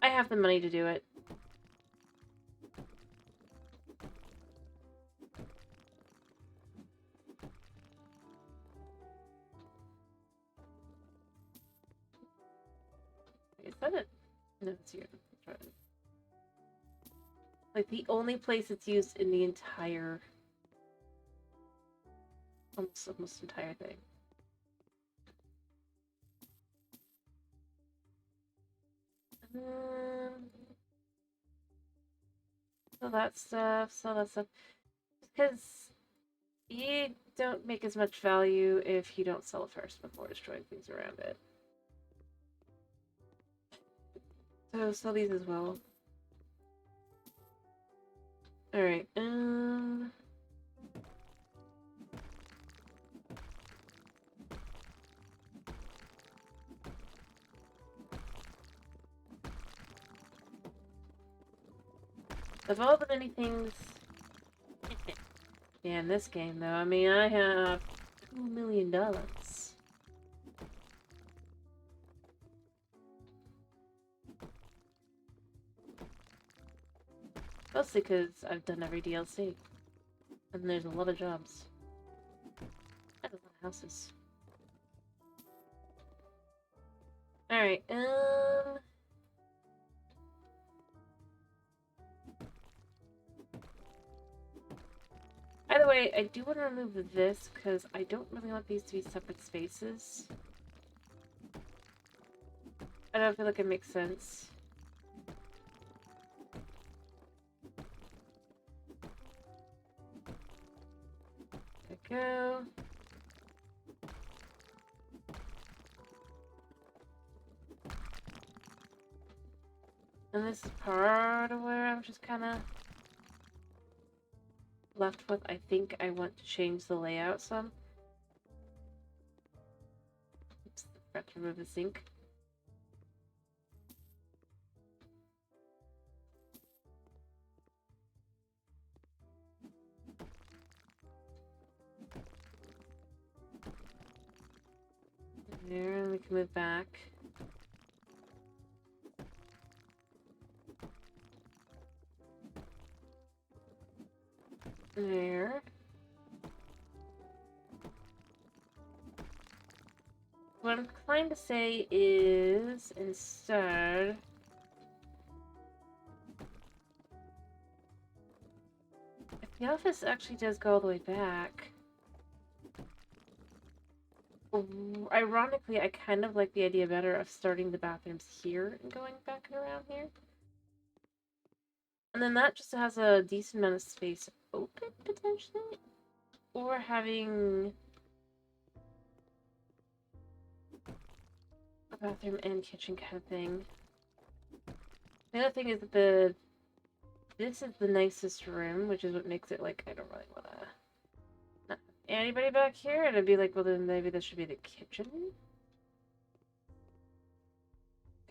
I have the money to do it. Is that it? No, it's here. Like the only place it's used in the entire... almost entire thing. Sell that stuff, sell that stuff. Because you don't make as much value if you don't sell first before destroying things around it. So sell these as well. Alright, of all the many things... Yeah, in this game, though, I mean, I have $2 million. Mostly because I've done every DLC. And there's a lot of jobs. And a lot of houses. Alright, by the way, I do want to remove this because I don't really want these to be separate spaces. I don't feel like it makes sense. There we go. And this is part of where I'm just kind of left with. I think I want to change the layout some. Oops, I forgot to remove the sink. There, and we can move back. There. What I'm trying to say is, instead... If the office actually does go all the way back... Ironically, I kind of like the idea better of starting the bathrooms here and going back and around here. And then that just has a decent amount of space open, potentially? Or having a bathroom and kitchen kind of thing. The other thing is that this is the nicest room, which is what makes it like, I don't really want to... Anybody back here? And I'd be like, well then maybe this should be the kitchen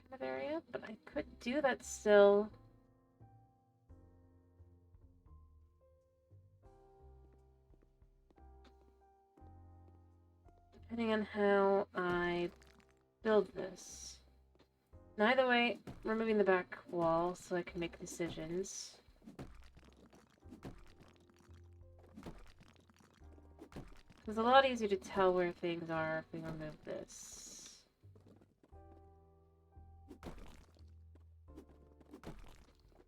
kind of area, but I could do that still. Depending on how I build this. Now, either way, removing the back wall so I can make decisions. It's a lot easier to tell where things are if we remove this.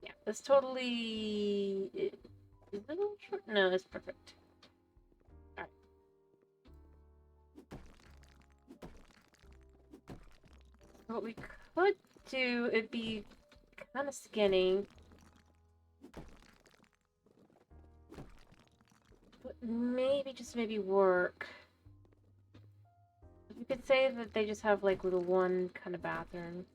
Yeah, this totally... Is it a little short? No, it's perfect. Alright. So what we could do, it'd be kind of skinny. But maybe, just maybe work. You could say that they just have like the one kind of bathroom.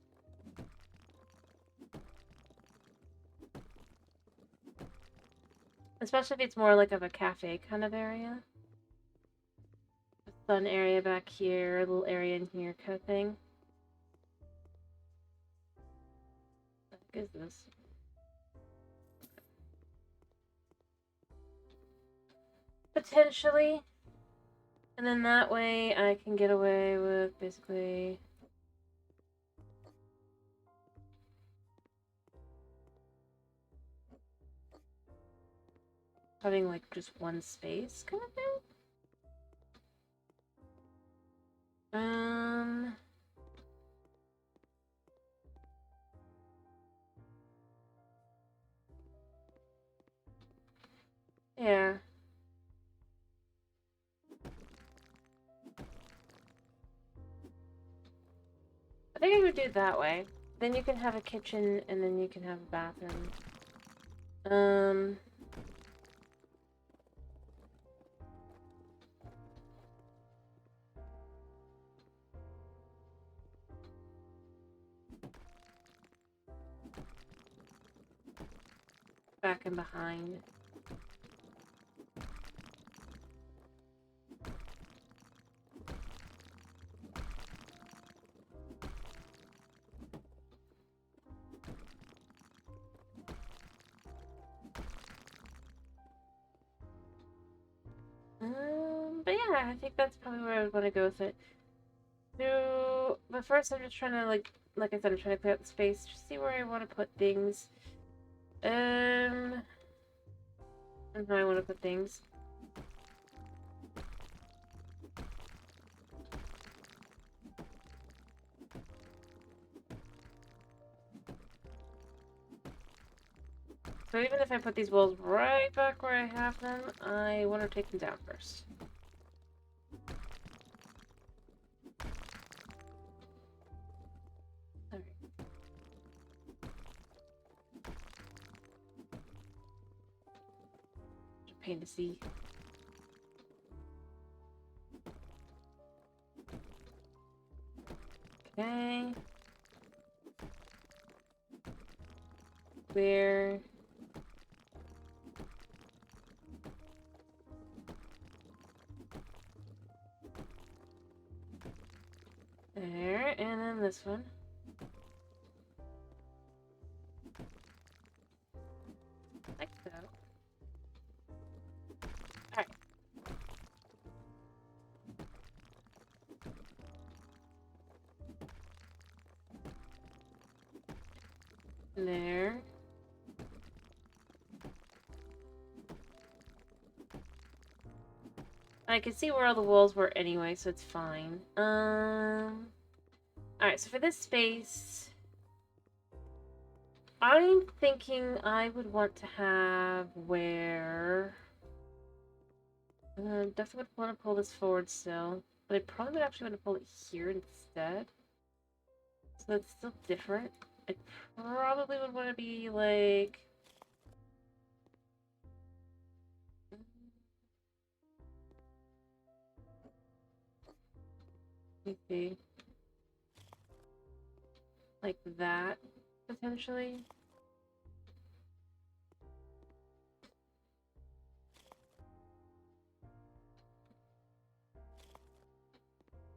Especially if it's more like of a cafe kind of area. A sun area back here, a little area in here kind of thing. What the heck is this? Potentially. And then that way I can get away with basically... having like just one space kind of thing. Yeah. I think I would do it that way. then you can have a kitchen, and then you can have a bathroom. Back and behind. But yeah, I think that's probably where I would want to go with it. So, but first I'm just trying to, like I said, I'm trying to clear out the space, just see where I want to put things. And how I want to put things. So even if I put these walls right back where I have them, I want to take them down first. Alright. Pain to see. Okay. Where? There, and then this one. Like so. Alright. There. I can see where all the walls were anyway, so it's fine. Alright, so for this space, I'm thinking I would want to have where... definitely would want to pull this forward still, but I probably would actually want to pull it here instead. So that's still different. I probably would want to be like... Let me see. Like that, potentially.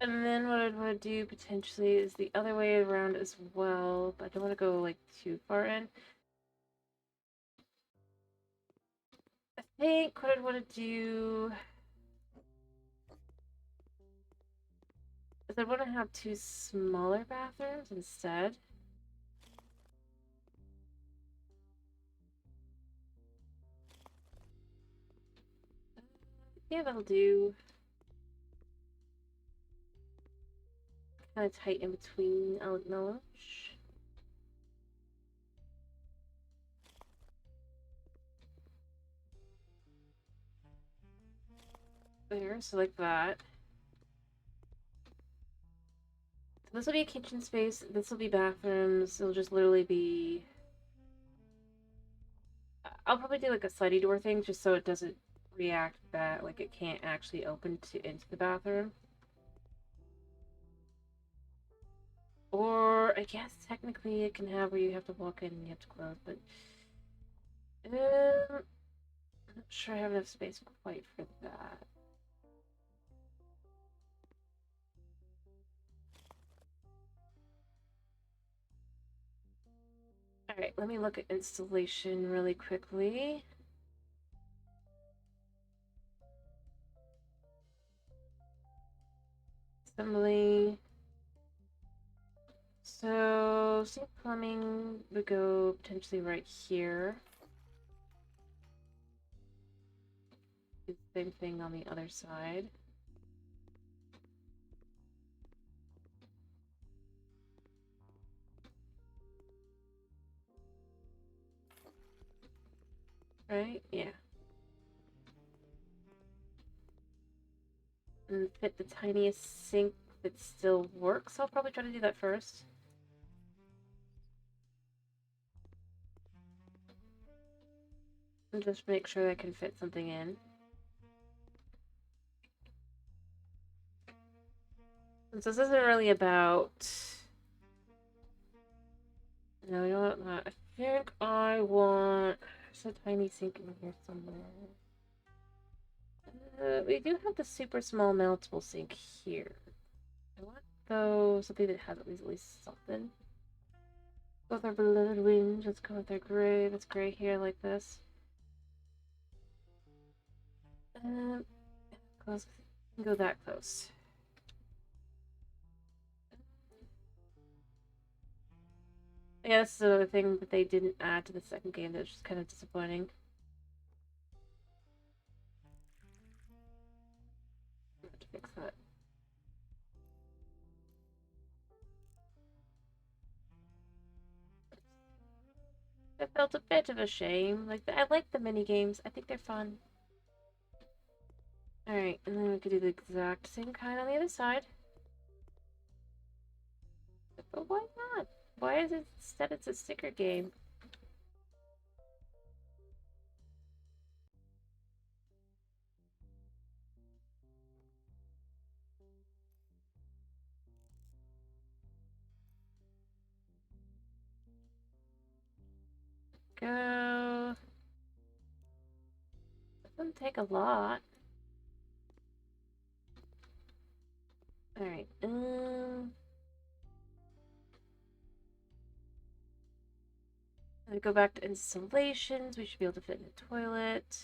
And then what I'd want to do potentially is the other way around as well, but I don't want to go like too far in. I think what I'd want to do is I'd want to have two smaller bathrooms instead. Yeah, that'll do. Kind of tight in between, I'll acknowledge. There, so like that. So this will be a kitchen space, this will be bathrooms, it'll just literally be... I'll probably do like a slidey door thing just so it doesn't react that, like it can't actually open into the bathroom. Or I guess technically it can have where you have to walk in and you have to close, but I'm not sure I have enough space quite for that. Alright, let me look at installation really quickly. Assembly. So, sink plumbing would go potentially right here. Do the same thing on the other side. Right? Yeah. And fit the tiniest sink that still works. I'll probably try to do that first. And just make sure I can fit something in. Since this isn't really about... No, you know what? I think I want... There's a tiny sink in here somewhere. We do have the super small meltable sink here. I want, though, something that has at least something. Go with our beloved wind. Let's go with our gray. That's gray here, like this. Close. Go that close. Yeah, this is another thing that they didn't add to the second game that's just kind of disappointing. I have to fix that. It felt a bit of a shame. Like, I like the mini games. I think they're fun. Alright, and then we could do the exact same kind on the other side. But why not? Why is it instead it's a sticker game? Go. Doesn't take a lot. Alright, and go back to installations. We should be able to fit in a toilet.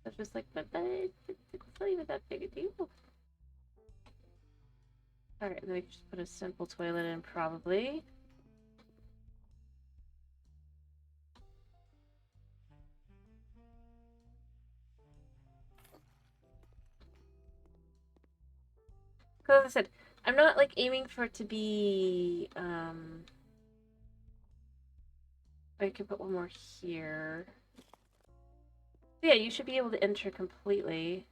That's just like, but it's not even that big a deal. Alright, then we can just put a simple toilet in, probably. Because as I said, I'm not like aiming for it to be, I could put one more here. Yeah, you should be able to enter completely.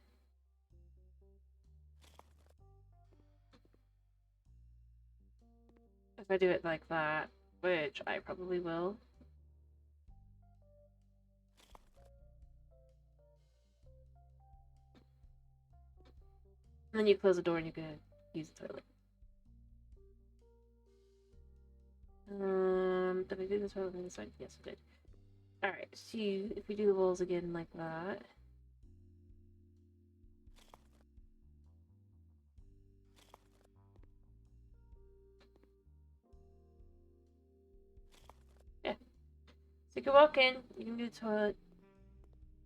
If I do it like that, which I probably will. And then you close the door and you can use the toilet. Did I do this toilet on this side? Yes, I did. Alright, so if we do the walls again like that. Yeah. So you can walk in, you can do the toilet.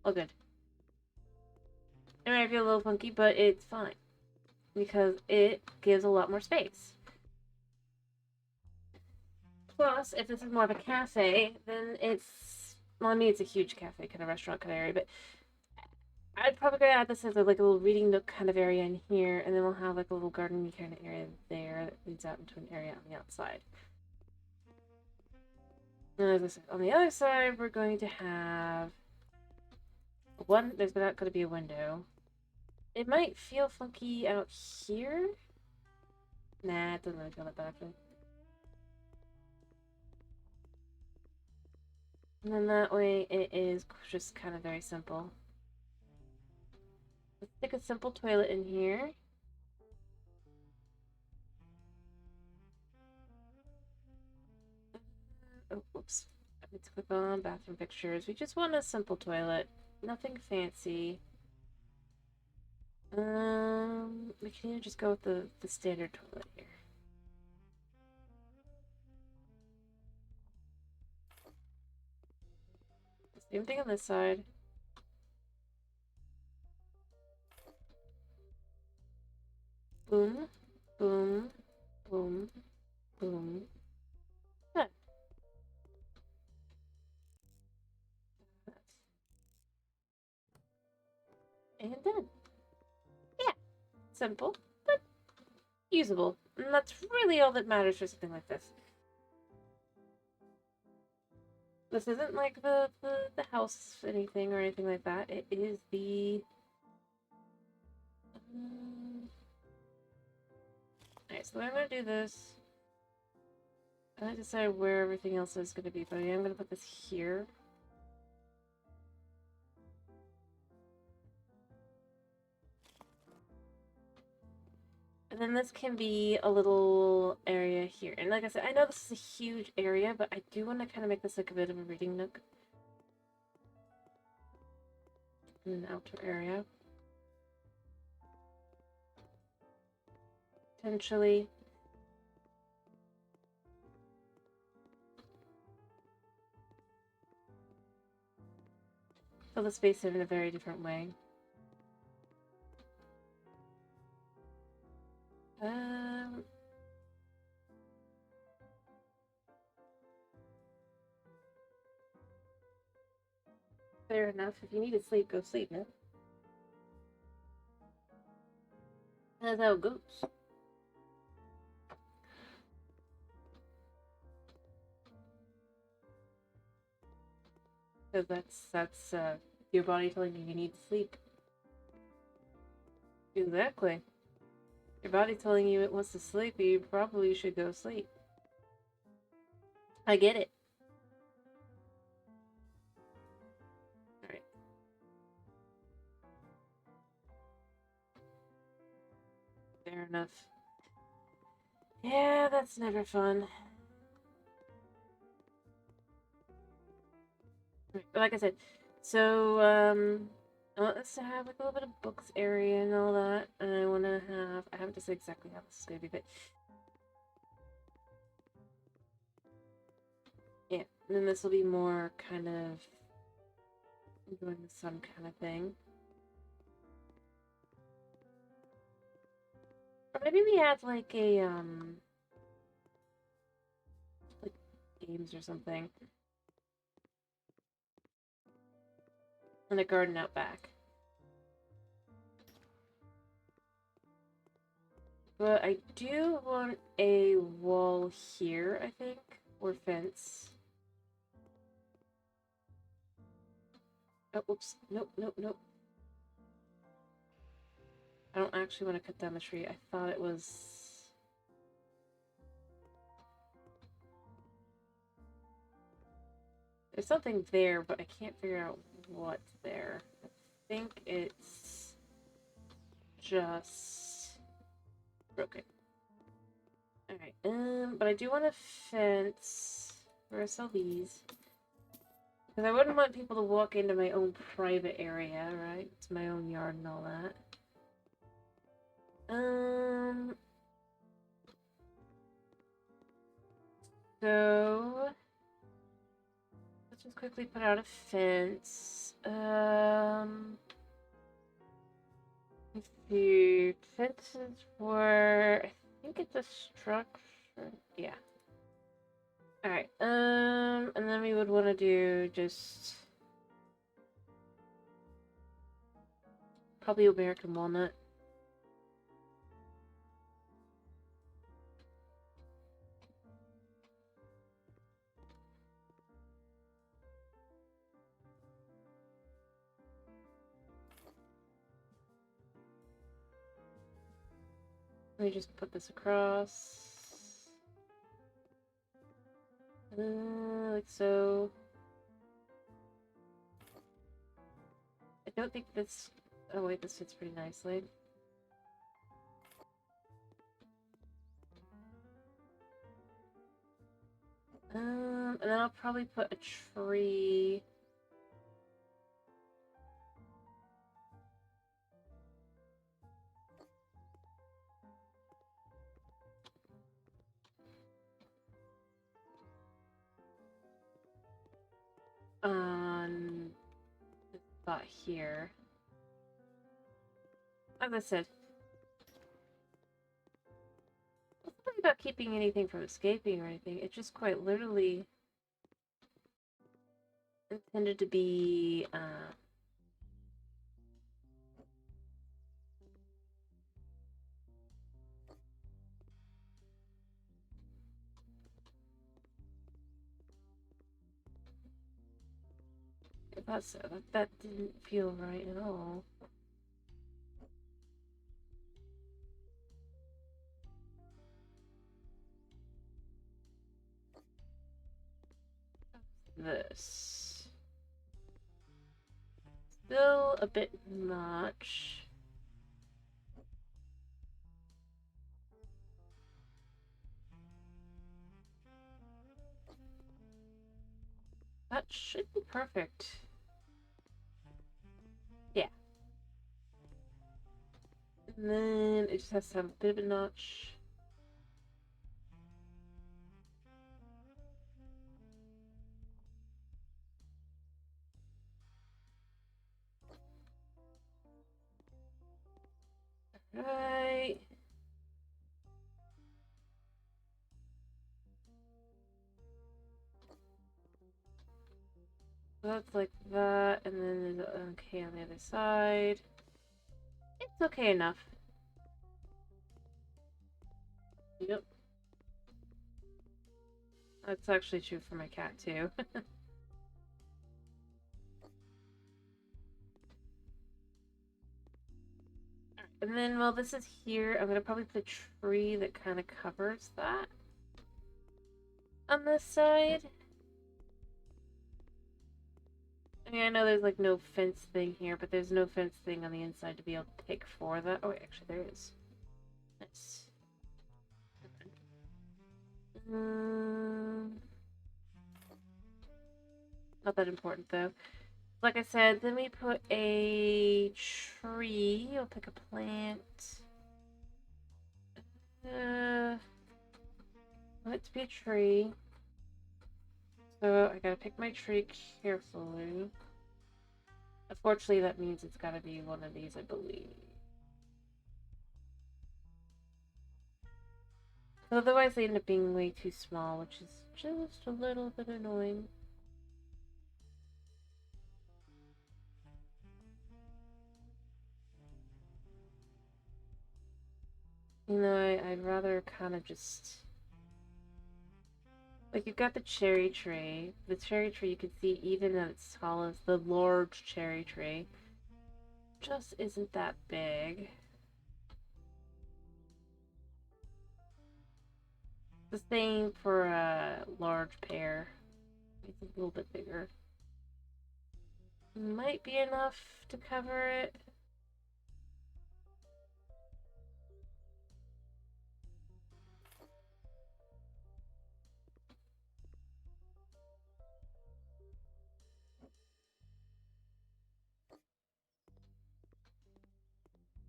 All good. It might feel a little funky, but it's fine. Because it gives a lot more space. Plus, if this is more of a cafe, then it's... Well, I mean, it's a huge cafe, kind of restaurant kind of area, but I'd probably gonna add this as like a little reading nook kind of area in here, and then we'll have like a little garden kind of area there that leads out into an area on the outside. And as I said, on the other side, we're going to have one. There's not going to be a window. It might feel funky out here. Nah, it doesn't really feel that bad. And then that way, it is just kind of very simple. Let's stick a simple toilet in here. Oh, whoops. I need to click on bathroom pictures. We just want a simple toilet. Nothing fancy. We can either just go with the standard toilet here. Same thing on this side. Boom, boom, boom, boom. Done. And done. Yeah, simple, but usable. And that's really all that matters for something like this. This isn't like the house anything or anything like that. It is the... Alright, so I'm gonna do this. I haven't decided where everything else is going to be, but I am going to put this here. And then this can be a little area here. And like I said, I know this is a huge area, but I do want to kind of make this like a bit of a reading nook. In an outdoor area. Potentially. Fill the space in a very different way. Fair enough. If you need to sleep, go sleep, man. That's how it goes. Because that's your body telling you need to sleep. Exactly. Your body telling you it wants to sleep, you probably should go sleep. I get it. Alright. Fair enough. Yeah, that's never fun. Like I said, so, I want this to have like a little bit of books area and all that, and I want to have, I haven't decided exactly how this is going to be, but yeah, and then this will be more kind of enjoying the sun kind of thing. Or maybe we add like a, like games or something. And a garden out back. But I do want a wall here, I think, or fence. Oh, whoops. Nope, nope, nope. I don't actually want to cut down the tree. I thought it was... There's something there, but I can't figure out what's there. I think it's just broken. Alright, but I do want a fence. Where I sell these. Because I wouldn't want people to walk into my own private area, right? It's my own yard and all that. So let's just quickly put out a fence. Let's see. Fences were, I think it's a structure. Yeah. Alright, and then we would want to do just probably American walnut. Let me just put this across. Like so. I don't think this... Oh wait, this fits pretty nicely. And then I'll probably put a tree... on the spot here. As I said, it's not about keeping anything from escaping or anything. It's just quite literally intended to be, that didn't feel right at all. this. Still a bit much. That should be perfect. Yeah. And then it just has to have a bit of a notch. Right. So that's like that, and then there's okay on the other side. It's okay enough. Yep. That's actually true for my cat too. And then while this is here, I'm gonna probably put a tree that kind of covers that on this side. I mean, I know there's like no fence thing here, but there's no fence thing on the inside to be able to pick for that. Oh, wait, actually, there is. Nice. Not that important though. Like I said, then we put a tree. I'll pick a plant. Want it to be a tree. So I gotta pick my tree carefully. Unfortunately, that means it's gotta be one of these, I believe. Otherwise, they end up being way too small, which is just a little bit annoying. You know, I'd rather kind of just... Like, you've got the cherry tree. The cherry tree, you can see even at its tallest, the large cherry tree just isn't that big. The same for a large pear. It's a little bit bigger. Might be enough to cover it.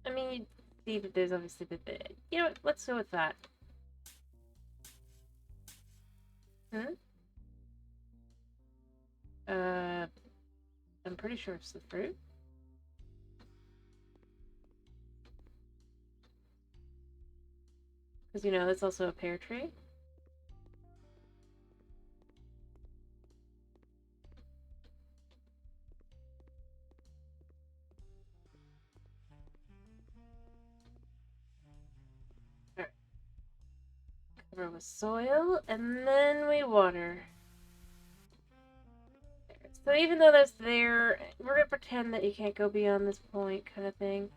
I mean, you see that there's obviously the bit. You know what? Let's go with that. Hmm? I'm pretty sure it's the fruit. Because, you know, that's also a pear tree. Alright. Cover with soil, and then we water. So even though that's there, we're gonna pretend that you can't go beyond this point, kind of thing.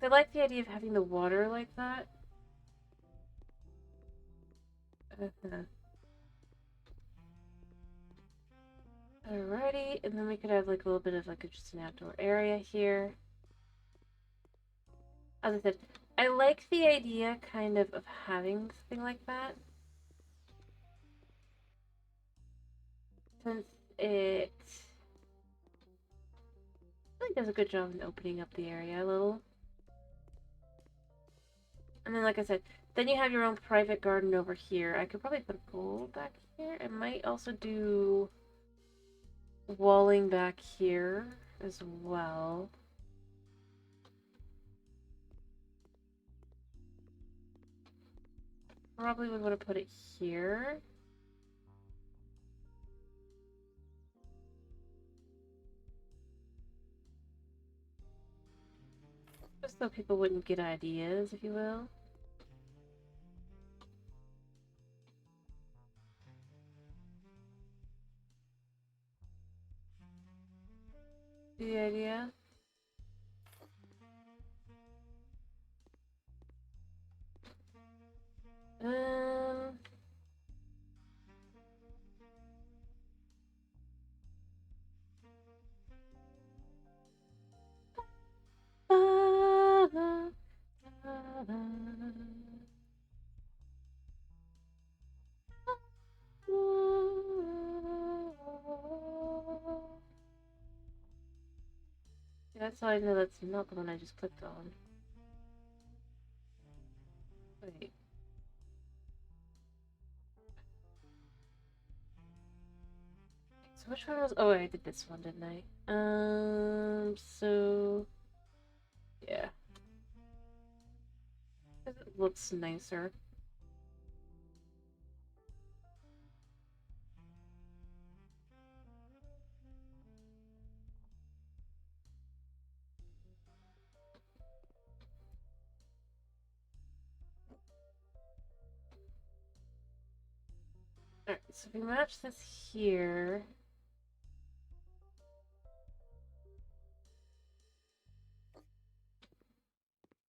I like the idea of having the water like that. Alrighty, and then we could have like a little bit of like just an outdoor area here. As I said, I like the idea kind of having something like that. Since it I think does a good job in opening up the area a little. And then like I said, then you have your own private garden over here. I could probably put a pool back here. I might also do walling back here as well. Probably would want to put it here. Just so people wouldn't get ideas, if you will. The idea. Um, That's how I know that's not the one I just clicked on. Wait. So which one was... Oh, I did this one, didn't I? So... Yeah. It looks nicer. Alright, so if we match this here...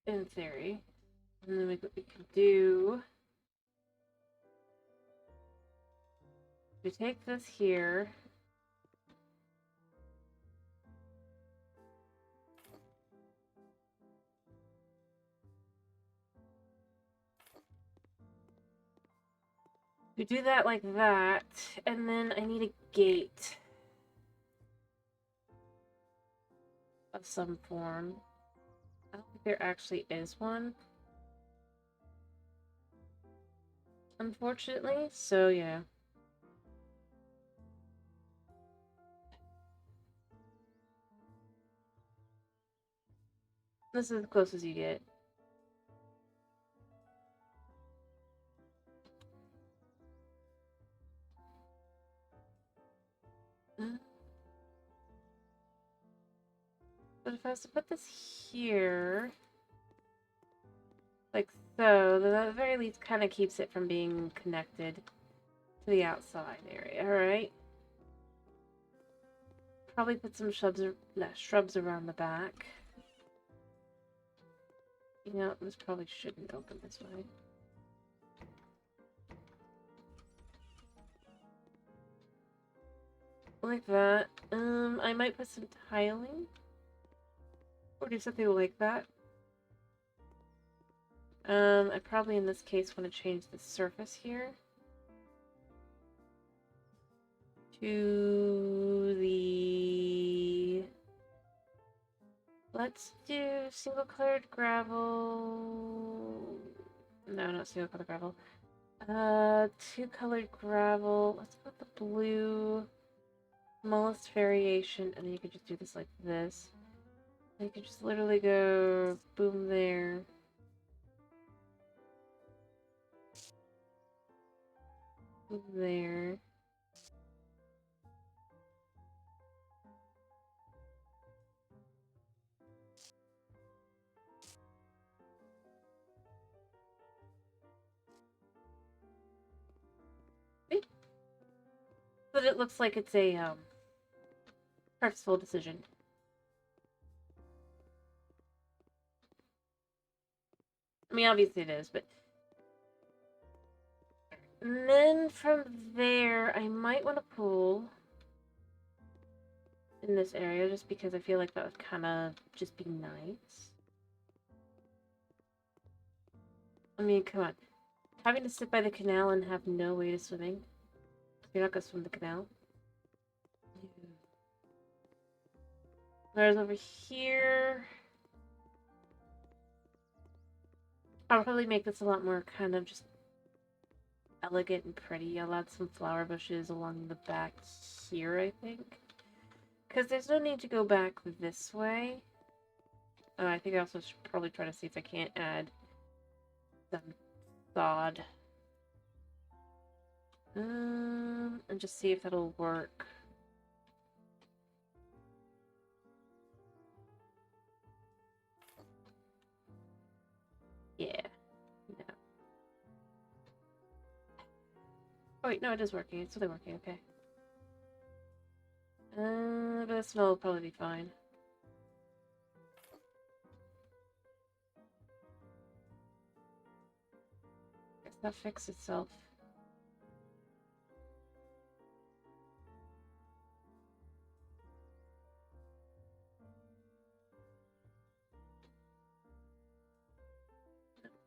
In theory. And then we can do... We take this here... We do that like that, and then I need a gate of some form. I don't think there actually is one, unfortunately, so yeah. This is as close as you get. But if I was to put this here, like so, then at the very least kind of keeps it from being connected to the outside area, alright? Probably put some shrubs around the back. You know, this probably shouldn't open this way. Like that. I might put some tiling. Or do something like that. I probably in this case want to change the surface here to the... Let's do single colored gravel. No, not single colored gravel. Two colored gravel. Let's put the blue smallest variation, and then you could just do this like this. You could just literally go boom there. Boom there. But it looks like it's a purposeful decision. I mean, obviously it is, but... And then from there, I might want to pull in this area, just because I feel like that would kind of just be nice. I mean, come on. Having to sit by the canal and have no way to swimming. You're not going to swim the canal. Whereas over here... I'll probably make this a lot more kind of just elegant and pretty. I'll add some flower bushes along the back here, I think. Because there's no need to go back this way. I think I also should probably try to see if I can't add some sod. And just see if that'll work. Yeah. No. Oh wait, no, it is working. It's really working, okay. But the smell will probably be fine. Guess that fixed itself.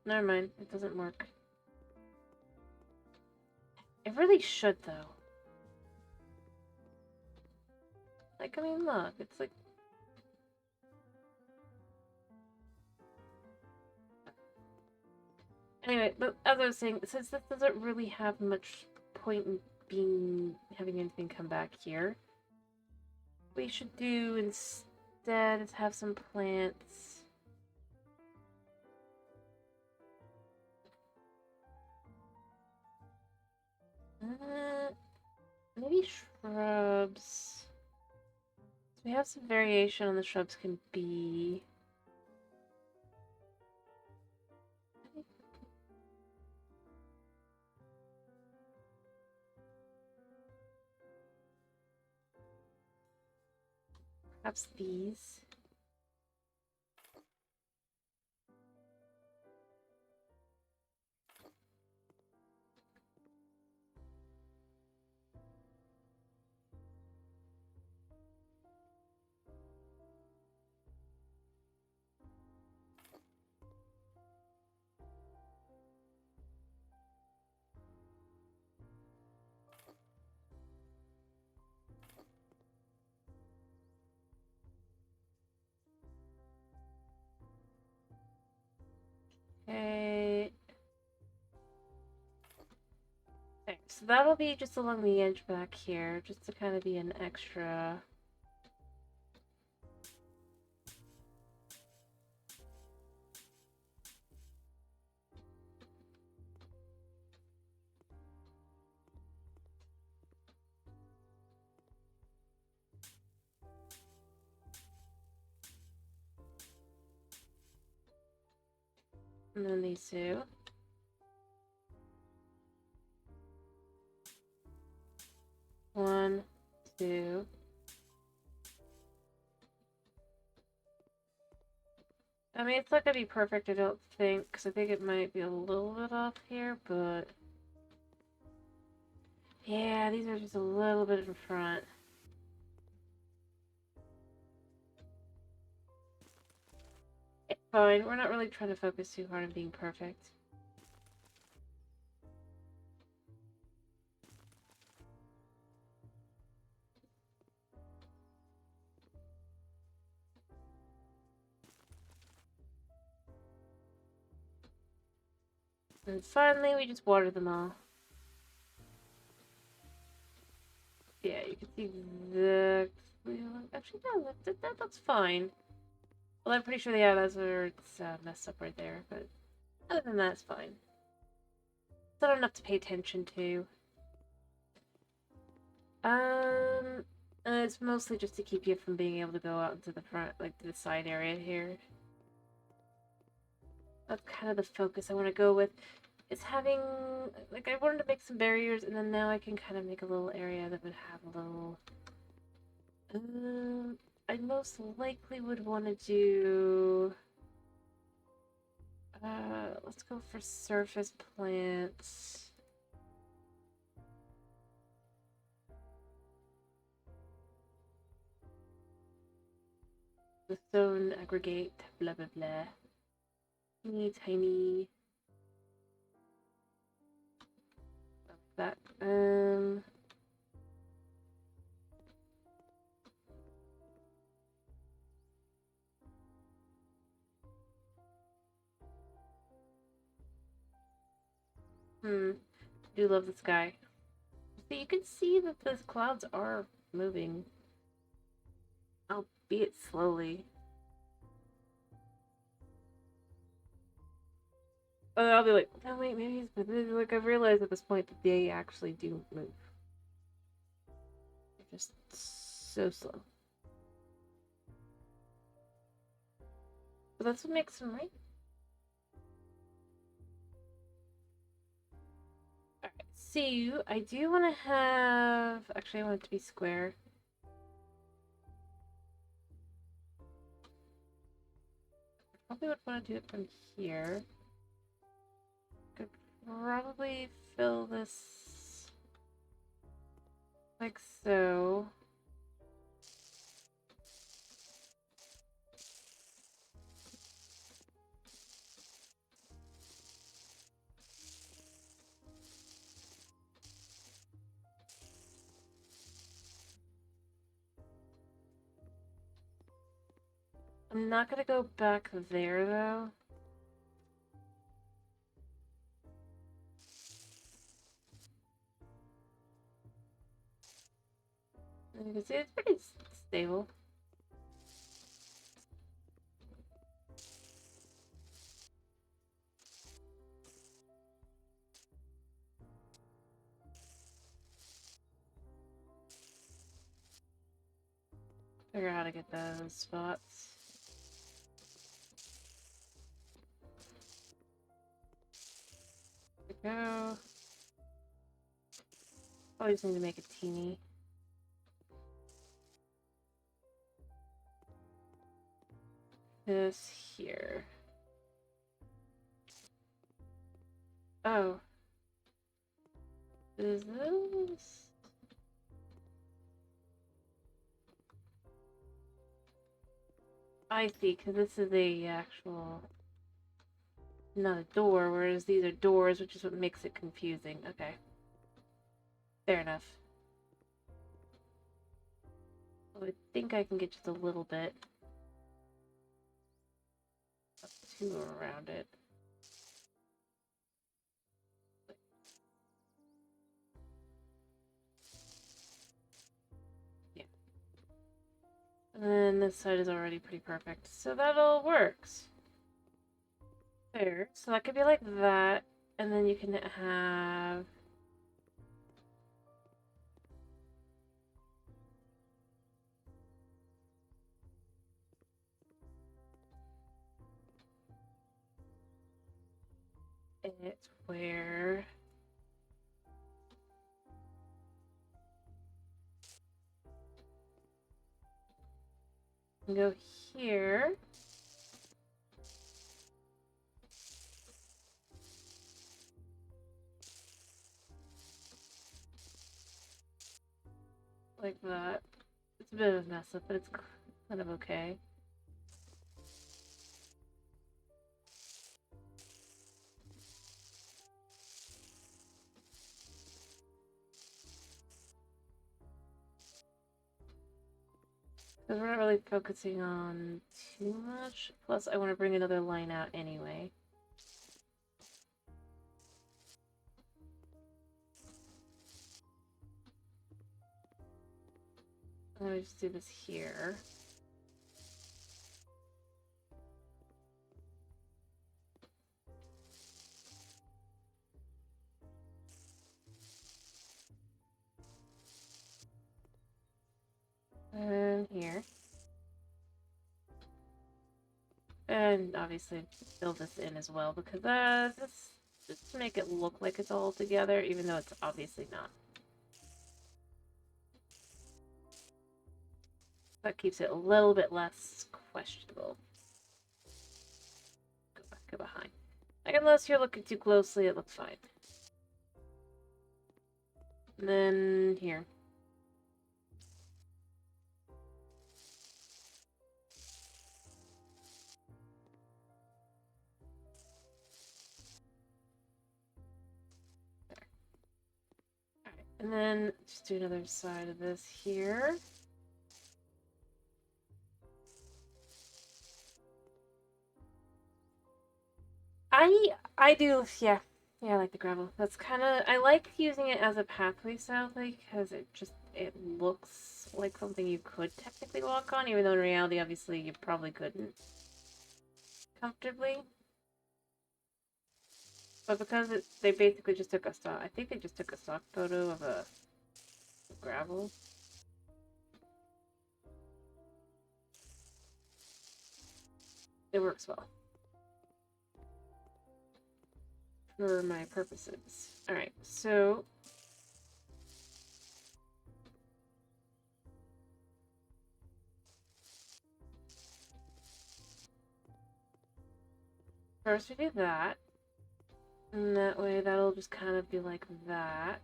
Never mind, it doesn't work. It really should, though. Like, I mean, look, it's like... Anyway, but as I was saying, since this doesn't really have much point in having anything come back here, we should do instead is have some plants. Maybe shrubs. So we have some variation on the shrubs can be. Perhaps these. Okay. Okay, so that'll be just along the edge back here, just to kind of be an extra. And then these two. One, two. I mean, it's not gonna be perfect, I don't think, because I think it might be a little bit off here, but... Yeah, these are just a little bit in front. It's fine, we're not really trying to focus too hard on being perfect. And finally, we just water them all. Yeah, you can see the... Actually, no, that's fine. Well, I'm pretty sure, yeah, that's where it's messed up right there, but other than that, it's fine. It's not enough to pay attention to. It's mostly just to keep you from being able to go out into the front, like the side area here. That's kind of the focus I want to go with. Is having, like, I wanted to make some barriers, and then now I can kind of make a little area that would have a little... I most likely would want to do... let's go for surface plants. The stone aggregate, blah blah blah. Teeny tiny. That. Do love the sky. So you can see that the clouds are moving, albeit slowly. I'll be like, no, wait, maybe it's like I've realized at this point that they actually do move. They're just so slow. But that's what makes them right. Alright, so I do want to have. Actually, I want it to be square. Probably would want to do it from here. Could probably fill this like so. I'm not gonna go back there though. And you can see it's pretty stable. Figure out how to get those spots. There we go. Probably just need to make it teeny. This here. Oh. Is this? I see, because this is a actual, not a door, whereas these are doors, which is what makes it confusing. Okay. Fair enough. Well, I think I can get just a little bit up to around it. Yeah. And then this side is already pretty perfect. So that all works. There. So that could be like that. And then you can have... it where... you can go here. Like that. It's a bit of a mess up, but it's kind of okay. Because we're not really focusing on too much. Plus, I want to bring another line out anyway. Let me just do this here. And here. And obviously fill this in as well, because this just to make it look like it's all together, even though it's obviously not. That keeps it a little bit less questionable. Go back, go behind. Like, unless you're looking too closely, it looks fine. And then here. Alright, and then just do another side of this here. I do, yeah. Yeah, I like the gravel. That's kind of, I like using it as a pathway sadly, because it looks like something you could technically walk on, even though in reality, obviously, you probably couldn't comfortably. But because they basically just took a stock, I think they just took a stock photo of a gravel. It works well. For my purposes. Alright, so... first we do that. And that way that'll just kind of be like that.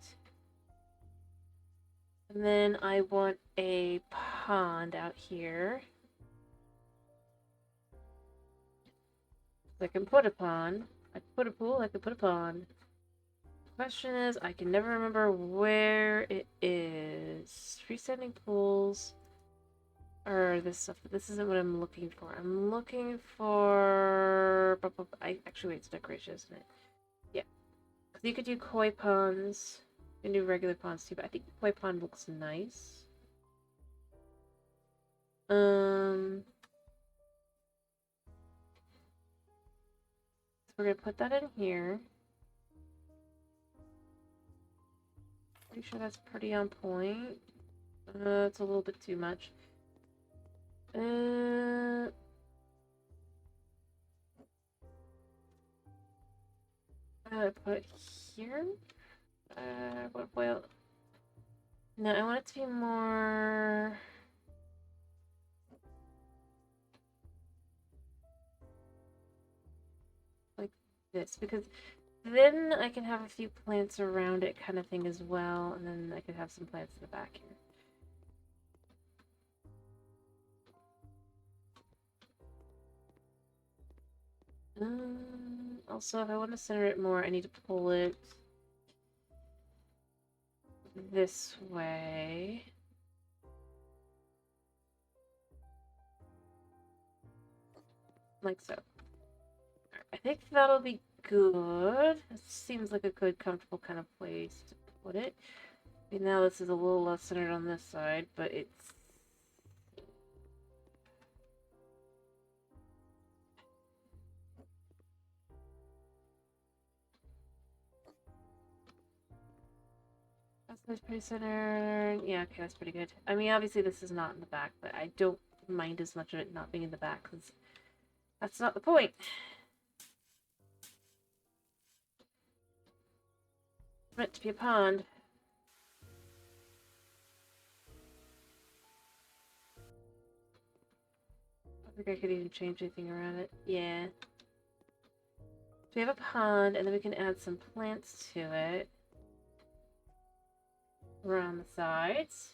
And then I want a pond out here. I can put a pond. I can put a pool, I can put a pond. The question is, I can never remember where it is. Freestanding pools. Or this stuff. This isn't what I'm looking for. I'm looking for... Actually, wait, it's decoration, isn't it? Yeah. Because you could do koi ponds. You can do regular ponds too, but I think the koi pond looks nice. So we're gonna put that in here. Pretty sure that's pretty on point. It's a little bit too much. Put it here. Well, no, I want it to be more like this, because then I can have a few plants around it kind of thing as well, and then I could have some plants in the back here. Also, if I want to center it more, I need to pull it this way. Like so. I think that'll be good. It seems like a good, comfortable kind of place to put it. And now this is a little less centered on this side, but it's... That's pretty centered. Yeah, okay, that's pretty good. I mean, obviously this is not in the back, but I don't mind as much of it not being in the back, because that's not the point. It's meant to be a pond. I think I could even change anything around it. Yeah. So we have a pond, and then we can add some plants to it. Around the sides.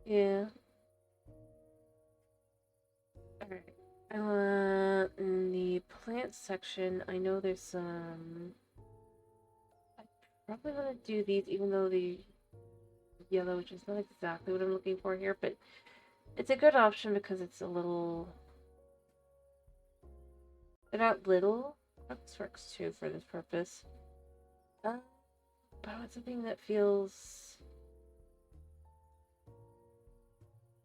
Yeah. Alright. I want in the plant section, I know there's some... I probably want to do these, even though the yellow, which is not exactly what I'm looking for here, but it's a good option because it's a little... They're not little. This works too for this purpose. But I want something that feels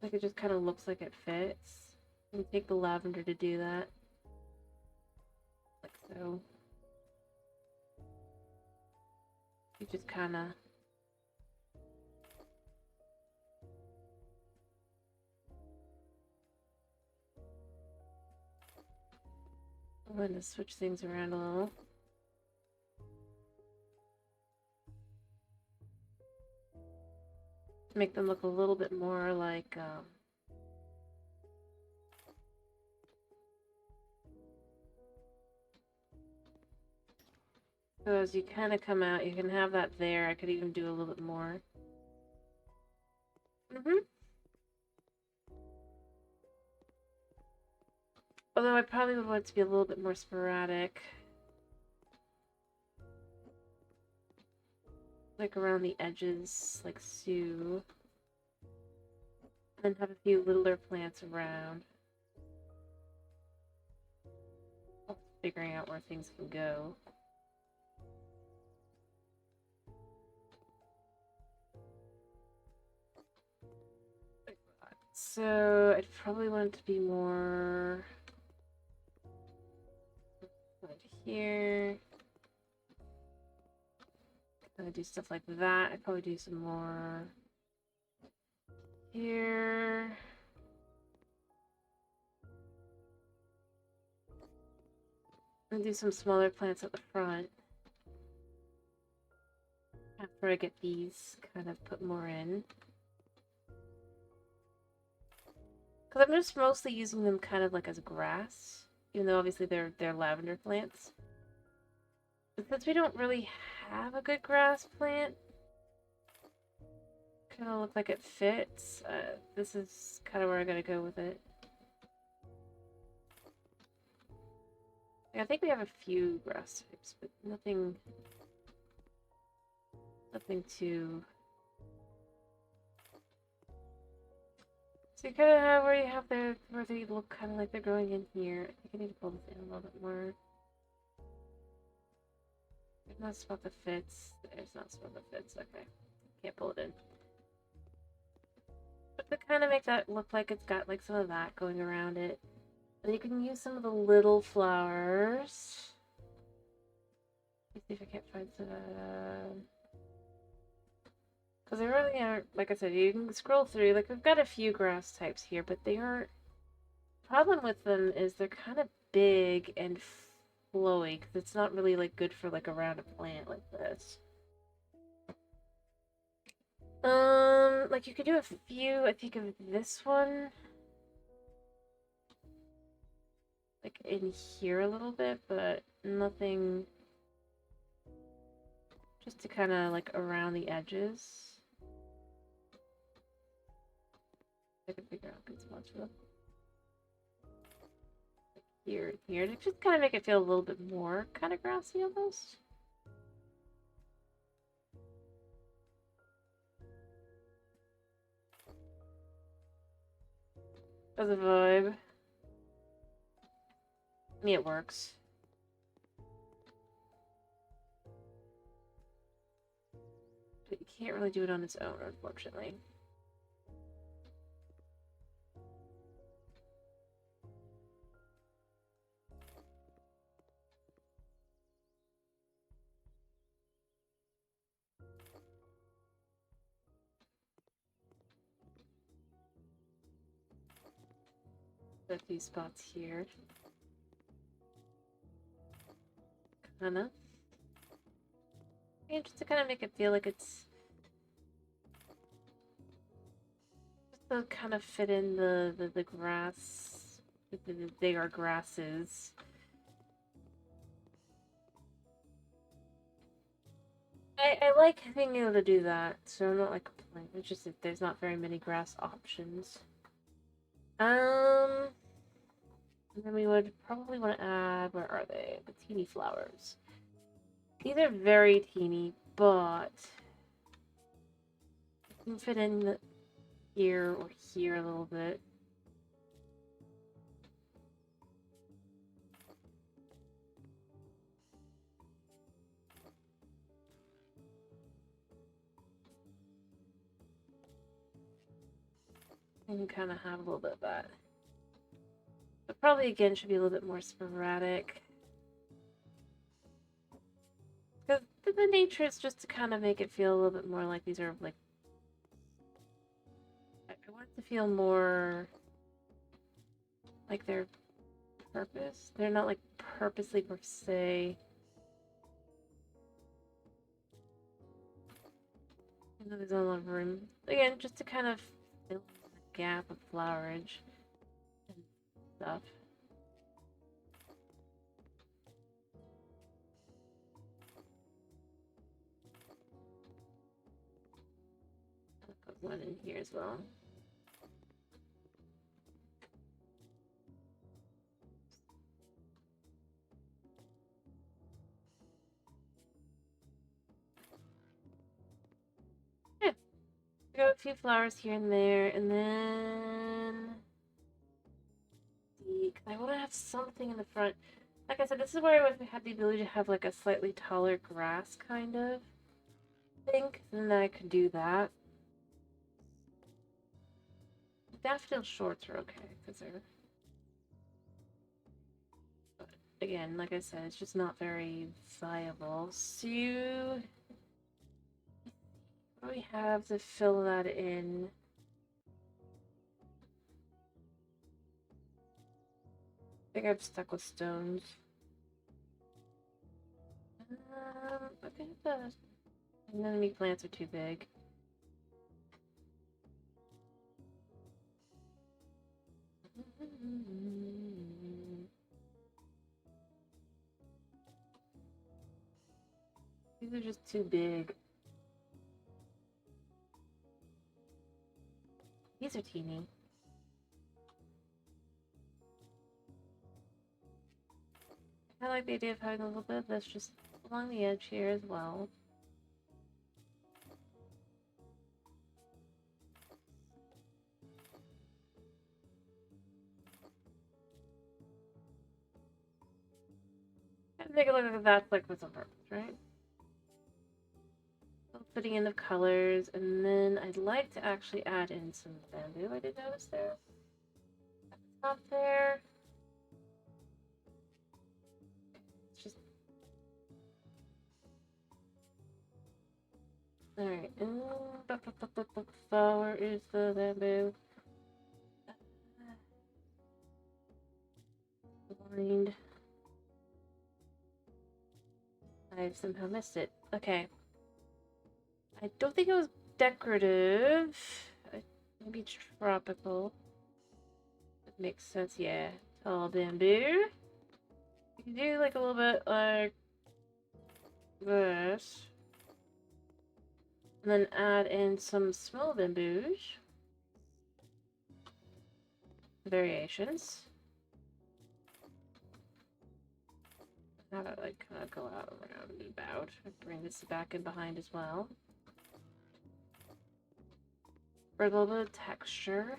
like it just kind of looks like it fits. And take the lavender to do that. Like so. You just kind of... I'm going to switch things around a little. Make them look a little bit more like, so as you kind of come out, you can have that there. I could even do a little bit more. Although I probably would want it to be a little bit more sporadic. Like around the edges, like so. And then have a few littler plants around. Figuring out where things can go. So I'd probably want it to be more right here. Gonna do stuff like that. I'd probably do some more here. And do some smaller plants at the front. After I get these kind of put more in. Because I'm just mostly using them kind of like as grass. Even though obviously they're lavender plants. But since we don't really have a good grass plant, kind of look like it fits. This is kind of where I gotta go with it. I think we have a few grass types, but nothing too... So you kind of have where you have where they look kind of like they're growing in here. I think I need to pull this in a little bit more. not a spot that fits. There's not a spot that fits. Okay. Can't pull it in. But to kind of make that look like it's got like some of that going around it. And you can use some of the little flowers. Let's see if I can't find some. Because they really aren't, like I said, you can scroll through. Like, we've got a few grass types here, but they aren't. Problem with them is they're kind of big and flowy, because it's not really like good for like around a plant like this. Like you could do a few, I think of this one. Like in here a little bit, but nothing. Just to kind of like around the edges. I can figure out good spots for them. Like here and here, to just kind of make it feel a little bit more kind of grassy almost. As a vibe. I mean, it works. But you can't really do it on its own, unfortunately. A few spots here. Kinda. And just to kind of make it feel like it's just to kind of fit in the grass, the bigger grasses. I like being able to do that, so I'm not like complaining. It's just that there's not very many grass options. And then we would probably want to add, where are they? The teeny flowers. These are very teeny, but you can fit in here or here a little bit. And kind of have a little bit of that. But probably again should be a little bit more sporadic. Because the nature is just to kind of make it feel a little bit more like these are like. I want it to feel more like their purpose. They're not like purposely per se. I know there's not a lot of room. Again, just to kind of fill in the gap of flowerage and stuff. I'll put one in here as well. Yeah. Got a few flowers here and there, and then I want to have something in the front. Like I said, this is where I would have the ability to have like a slightly taller grass kind of thing, then I could do that. Daffodil shorts are okay because they're. But again, like I said, it's just not very viable. So what do we have to fill that in? I think I'm stuck with stones. I think the anemone plants are too big. These are just too big. These are teeny. I like the idea of having a little bit of this just along the edge here as well. And make it look like that's like what's on purpose, right? putting in the colors, and then I'd like to actually add in some bamboo. I did notice there. Up there. It's just all right. Where is the bamboo? Blind. I've somehow missed it. Okay. I don't think it was decorative. Maybe tropical. It makes sense, yeah. Tall bamboo. You can do like a little bit like this. And then add in some small bamboos. Variations. Have it like kind of go out around and about. Bring this back in behind as well. For a little bit of texture.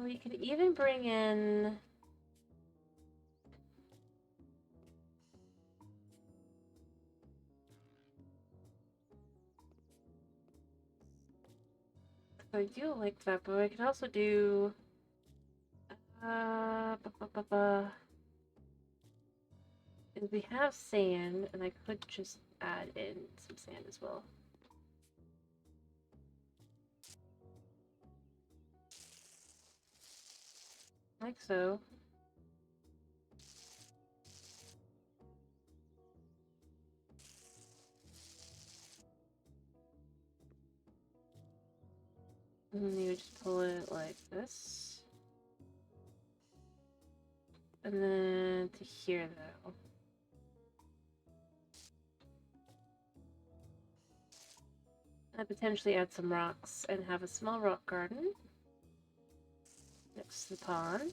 We could even bring in I do like that, but I could also do is we have sand, and I could just add in some sand as well. Like so. And then you just pull it like this. And then to here, though. I potentially add some rocks and have a small rock garden next to the pond.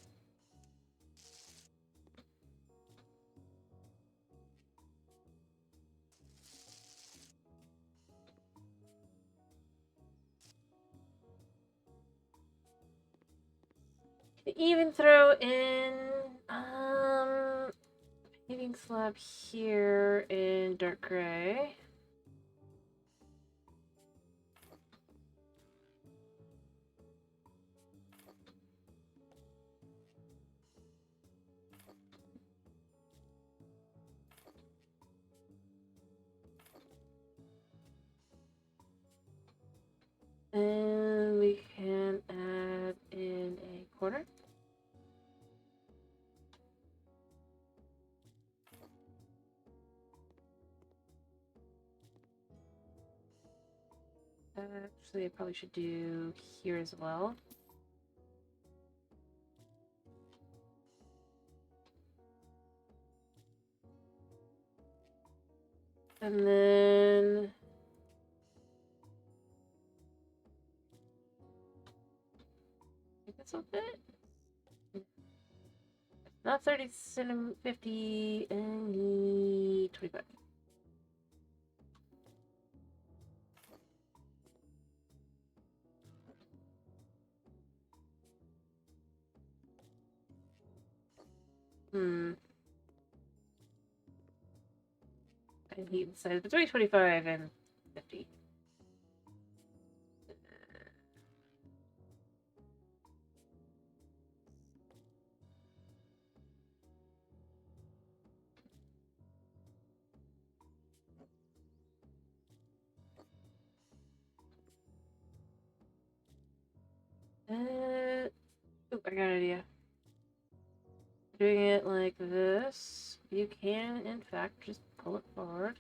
Even throw in paving slab here in dark gray. And we can add in a corner. Actually, I probably should do here as well. And then I think this will fit. Not 30 centimeters, 50 and 25. I need the size between 25 and 50. Oh, I got an idea. Doing it like this, you can, in fact, just pull it forward.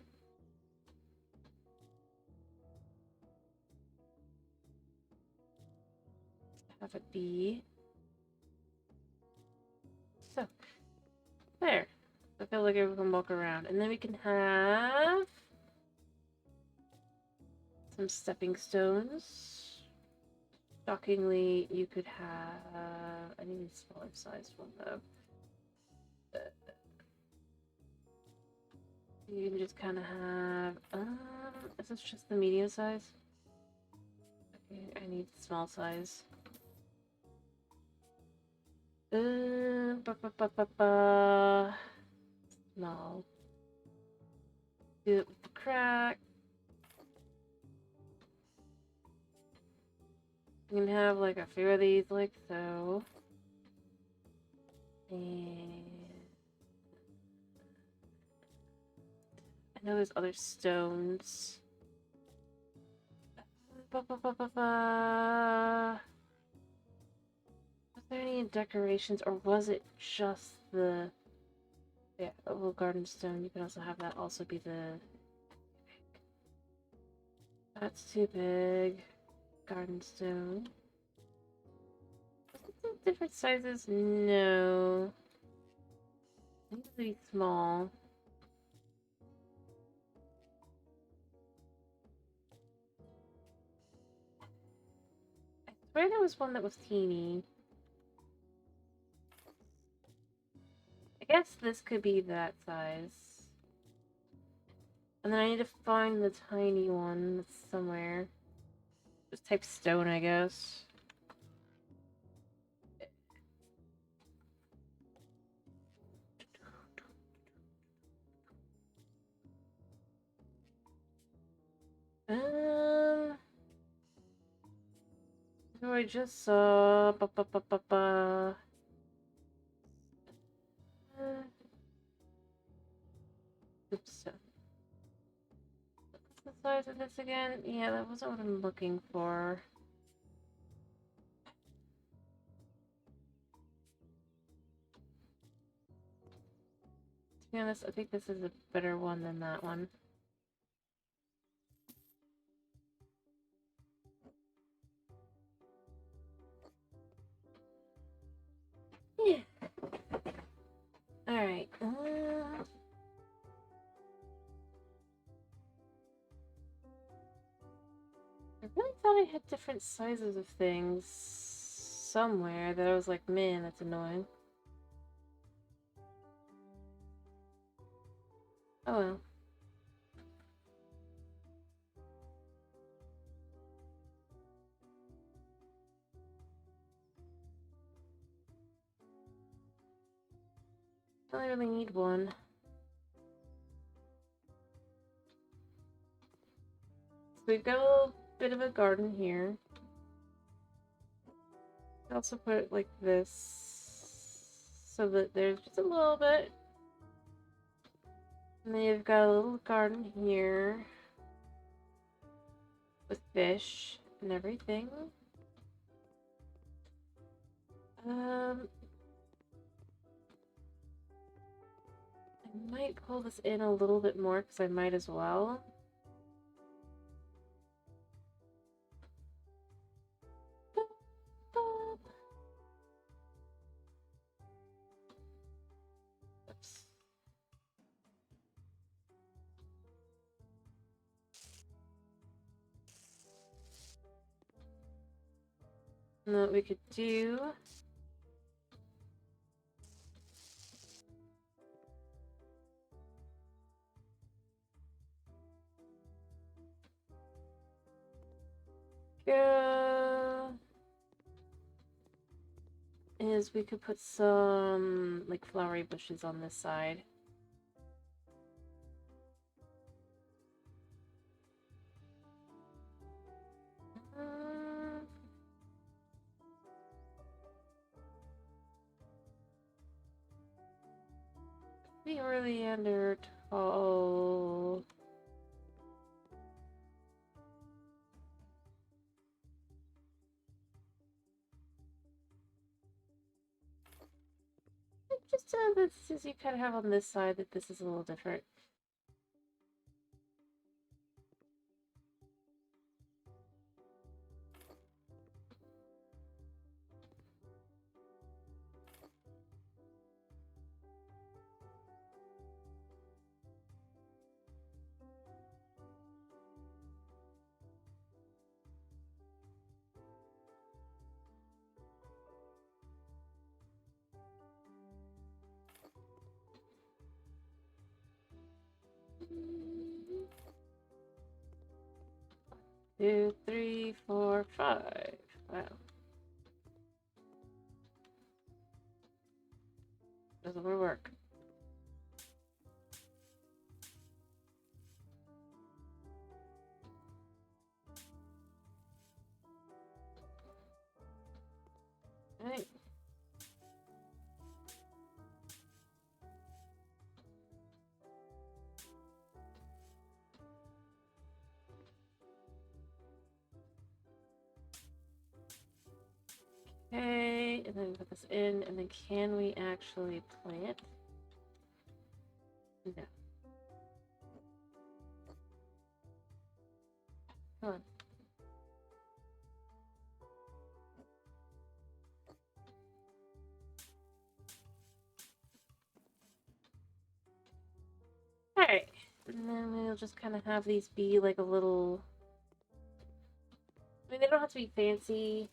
Have it be. So, there. I feel like everyone can walk around. And then we can have some stepping stones. Shockingly, you could have. I need a smaller sized one though. You can just kind of have. Is this just the medium size? Okay, I need small size. Small. Do it with the crack. You can have like a few of these like so. And I know there's other stones. Was there any decorations or was it just the little garden stone? You can also have that also be the that's too big. Garden stone. Different sizes? No. They need to be small. I swear there was one that was teeny. I guess this could be that size. And then I need to find the tiny one that's somewhere. Just type stone, I guess. So I just saw oops. What's the size of this again? Yeah, that wasn't what I'm looking for. To be honest, I think this is a better one than that one. Yeah. Alright. I really thought I had different sizes of things somewhere that I was like, man, that's annoying. Oh well. I only really need one. So we've got a little bit of a garden here. I also put it like this so that there's just a little bit. And then you've got a little garden here with fish and everything. I might pull this in a little bit more because I might as well. Oops. And what we could do is we could put some like flowery bushes on this side. Be really under tall. Just this is you kind of have on this side that this is a little different. Two, three, four, five. Wow. Doesn't work. Okay, and then put this in, and then can we actually plant? No. Come on. Alright. And then we'll just kind of have these be like a little... I mean, they don't have to be fancy.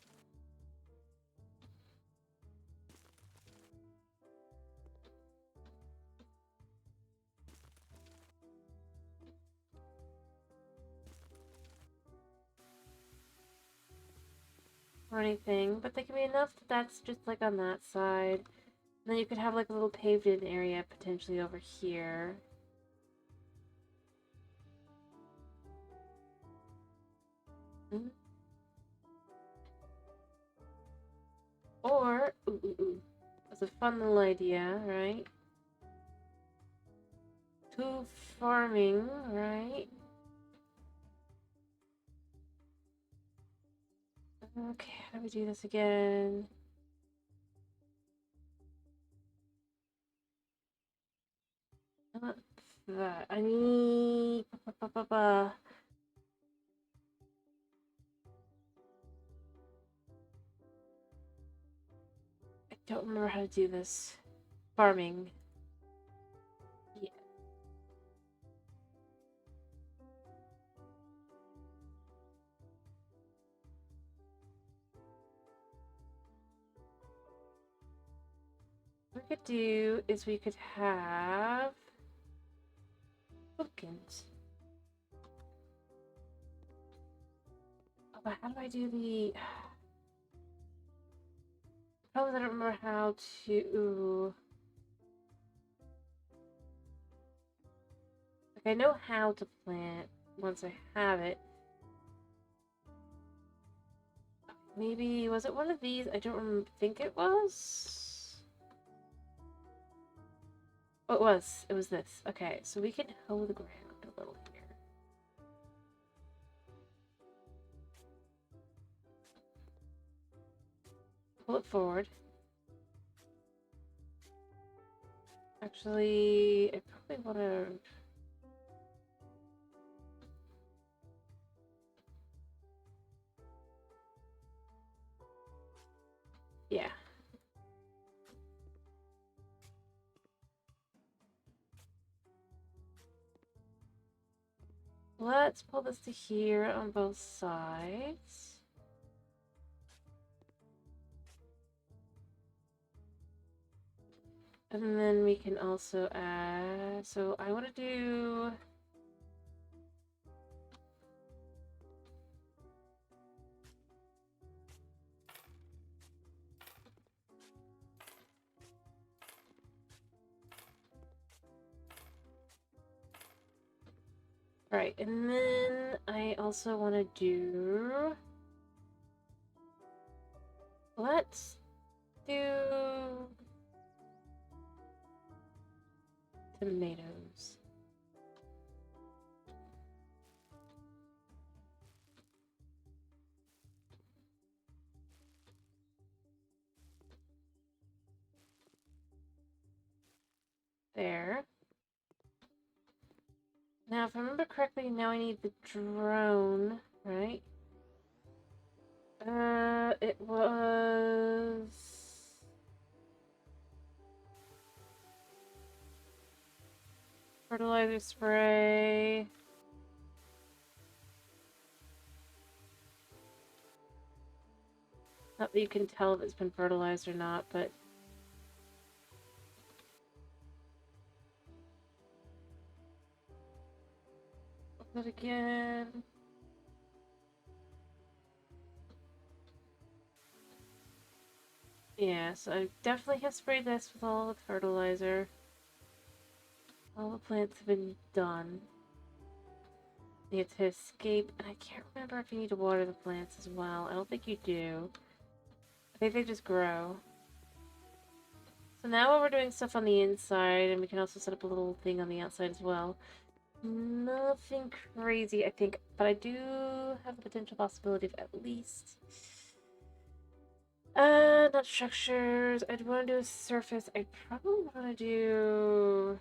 Or anything, but they can be enough that that's just like on that side. And then you could have like a little paved in area potentially over here. Mm-hmm. Or, that's a fun little idea, right? Two farming, right? Okay, how do we do this again? Not that. I need... I don't remember how to do this. Farming. Yeah. What we could do is we could have pumpkins. Oh, but how do I do the... Problem is I don't remember how to... Like, I know how to plant once I have it. Maybe, was it one of these? I don't think it was. Oh, it was. It was this. Okay, so we can hoe the ground a little here. Pull it forward. Actually, I probably want to... Yeah. Let's pull this to here on both sides. And then we can also add... So I want to do... Right, and then I also want to do... Let's do... tomatoes. There. Now, if I remember correctly, now I need the drone, right? It was... fertilizer spray. Not that you can tell if it's been fertilized or not, but... But again... Yeah, so I definitely have sprayed this with all the fertilizer. All the plants have been done. You have to escape, and I can't remember if you need to water the plants as well. I don't think you do. I think they just grow. So now when we're doing stuff on the inside, and we can also set up a little thing on the outside as well. Nothing crazy, I think, but I do have the potential possibility of at least Not structures. I'd want to do a surface. I probably want to do...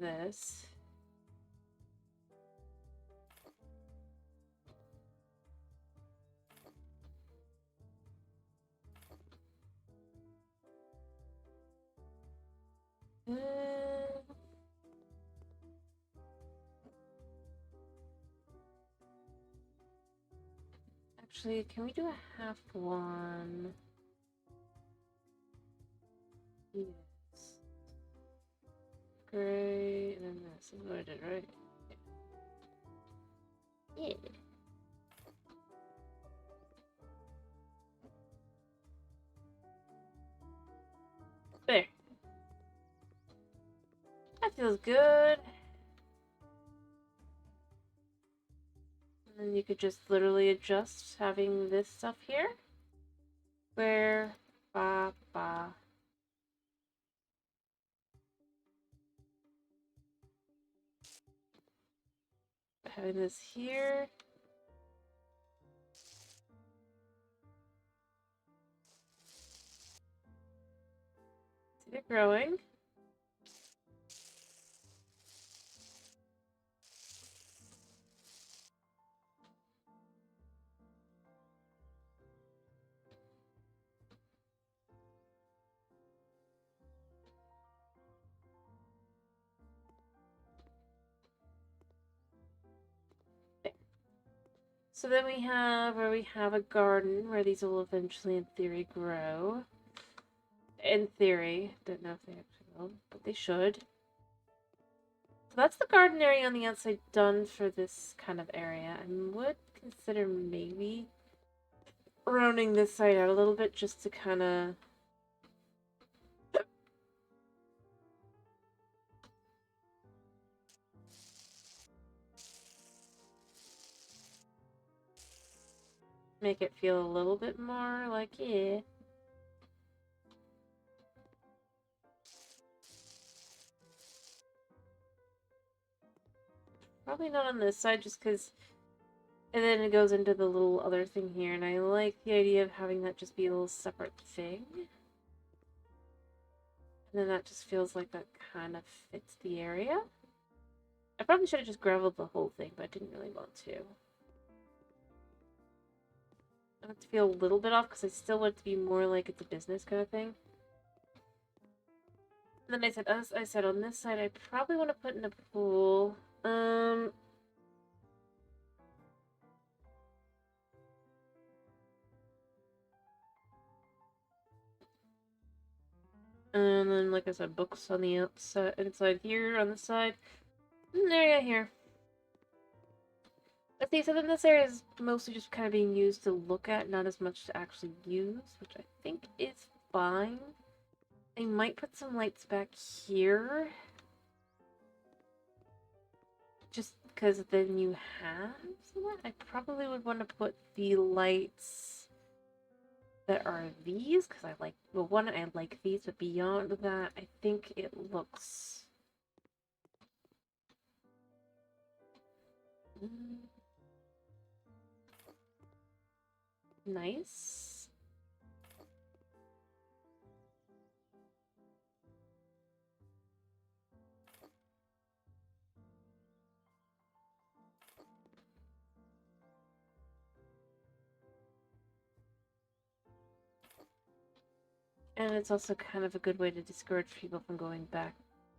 this. Uh, Actually, can we do a half one? Yes. Gray, and then this is what I did, right? Yeah. There. That feels good. And then you could just literally adjust having this stuff here. Where, ba, ba. Having this here. See it growing. So then we have where we have a garden where these will eventually, in theory, grow. In theory. Don't know if they actually will, but they should. So that's the garden area on the outside done for this kind of area. I would consider maybe rounding this side out a little bit just to kind of... make it feel a little bit more like, yeah. Probably not on this side just because... And then it goes into the little other thing here, and I like the idea of having that just be a little separate thing. And then that just feels like that kind of fits the area. I probably should have just graveled the whole thing, but I didn't really want to. I want it to feel a little bit off because I still want it to be more like it's a business kind of thing. And then I said, as I said, on this side, I probably want to put in a pool. And then, like I said, books on the outside, inside here, on this side. An area here. But see, so then this area is mostly just kind of being used to look at, not as much to actually use, which I think is fine. I might put some lights back here. Just because then you have someone. I probably would want to put the lights that are these, because I like, well, one, I like these, but beyond that, I think it looks... nice. And it's also kind of a good way to discourage people from going back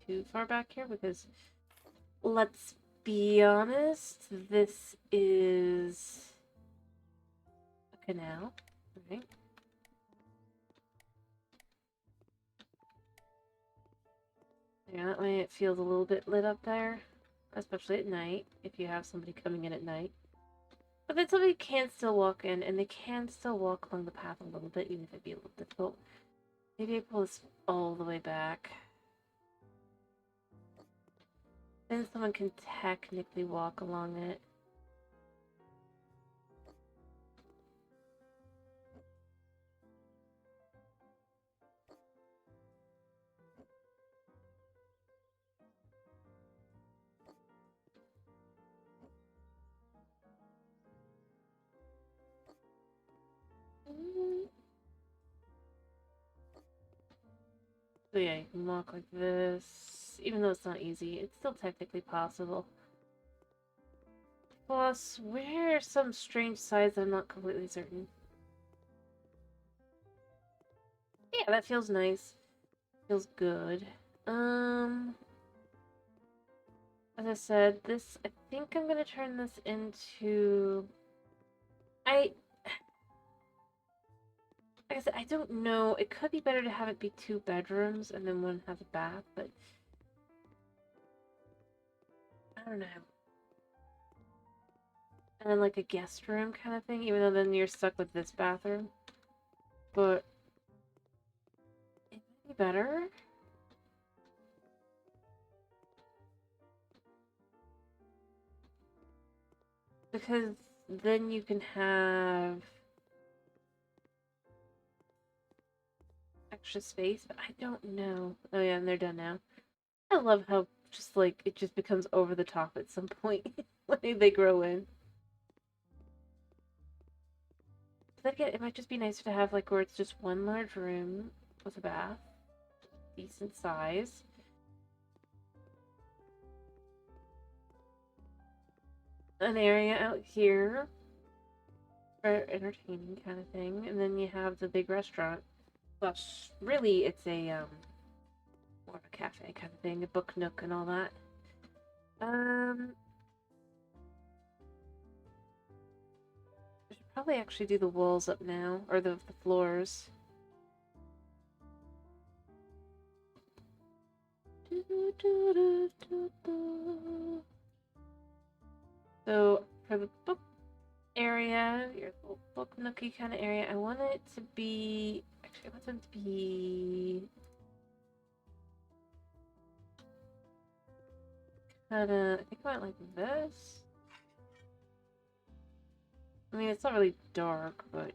too far back here, because let's be honest, this is a canal, right? Yeah, that way it feels a little bit lit up there, especially at night, if you have somebody coming in at night. But then somebody can still walk in, and they can still walk along the path a little bit, even if it'd be a little difficult. Maybe I pull this all the way back. Then someone can technically walk along it. So yeah, you can walk like this. Even though it's not easy, it's still technically possible. Plus, where some strange sides I'm not completely certain. Yeah, that feels nice. Feels good. As I said, this, I think I'm gonna turn this into... I... Like I said, I don't know. It could be better to have it be 2 bedrooms and then one has a bath, but... I don't know. And then like a guest room kind of thing, even though then you're stuck with this bathroom. But... it might be better. Because then you can have... extra space, but I don't know. Oh yeah, and they're done now. I love how just like it just becomes over the top at some point when they grow in. But again, it might just be nicer to have like where it's just one large room with a bath, decent size. An area out here for entertaining kind of thing, and then you have the big restaurant. Plus, really, it's a more of a cafe kind of thing, a book nook and all that. I should probably actually do the walls up now, or the floors. So for the book area, your little book nookie kind of area, I want it to be... actually, I want them to be... kind of... I think I went like this. I mean, it's not really dark, but...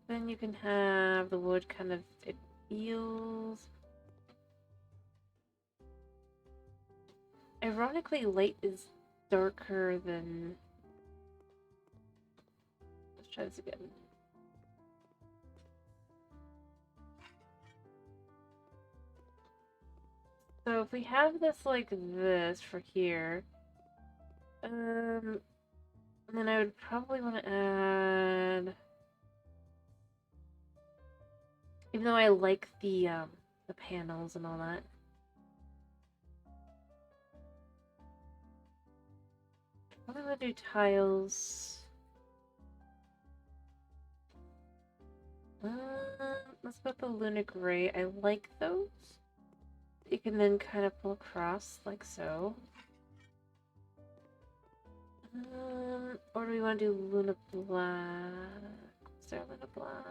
then you can have the wood kind of... it feels... ironically, light is darker than... let's try this again. So if we have this like this for here, and then I would probably want to add, even though I like the panels and all that. I'm gonna do tiles. Let's put the Luna Gray. I like those. You can then kind of pull across like so. Or do we want to do Luna Black? Was there Luna Black?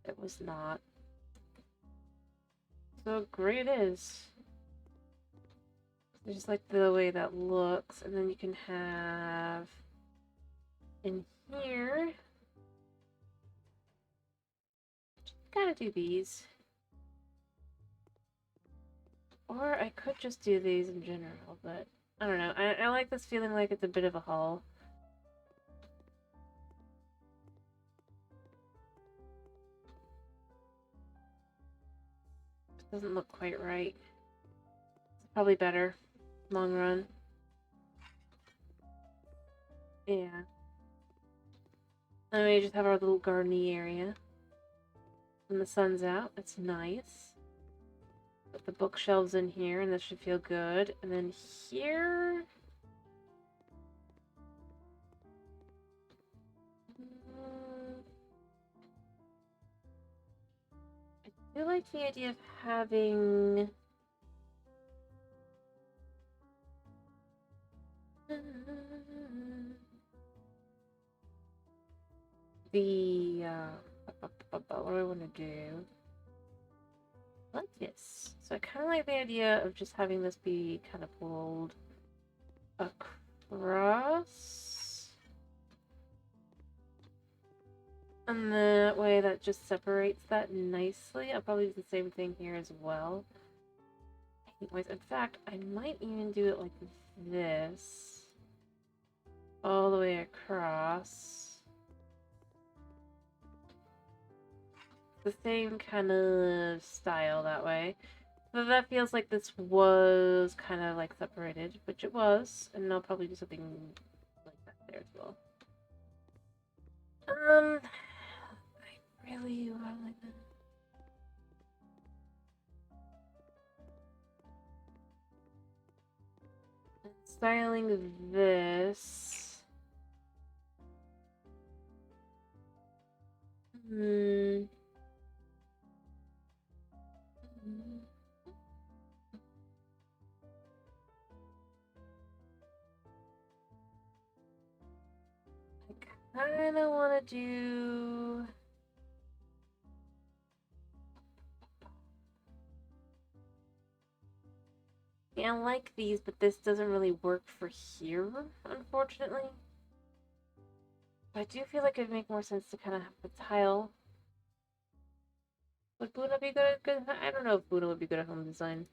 It was not. So gray it is. I just like the way that looks. And then you can have in here. Gotta do these. Or I could just do these in general, but I don't know. I like this feeling like it's a bit of a haul. It doesn't look quite right. It's probably better. Long run. Yeah. And we just have our little garden area. When the sun's out, it's nice. Put the bookshelves in here, and this should feel good. And then here... I do like the idea of having... the, what do I want to do? Like this. So I kind of like the idea of just having this be kind of pulled across. And that way that just separates that nicely. I'll probably do the same thing here as well. Anyways, in fact, I might even do it like this. All the way across. the same kind of style that way. So that feels like this was kind of like separated, which it was, and I'll probably do something like that there as well. I really want like that. Styling this. Hmm. I kind of want to do. Yeah, I like these, but this doesn't really work for here, unfortunately. But I do feel like it'd make more sense to kind of have the tile. Would Buna be good? I don't know if Buna would be good at home design.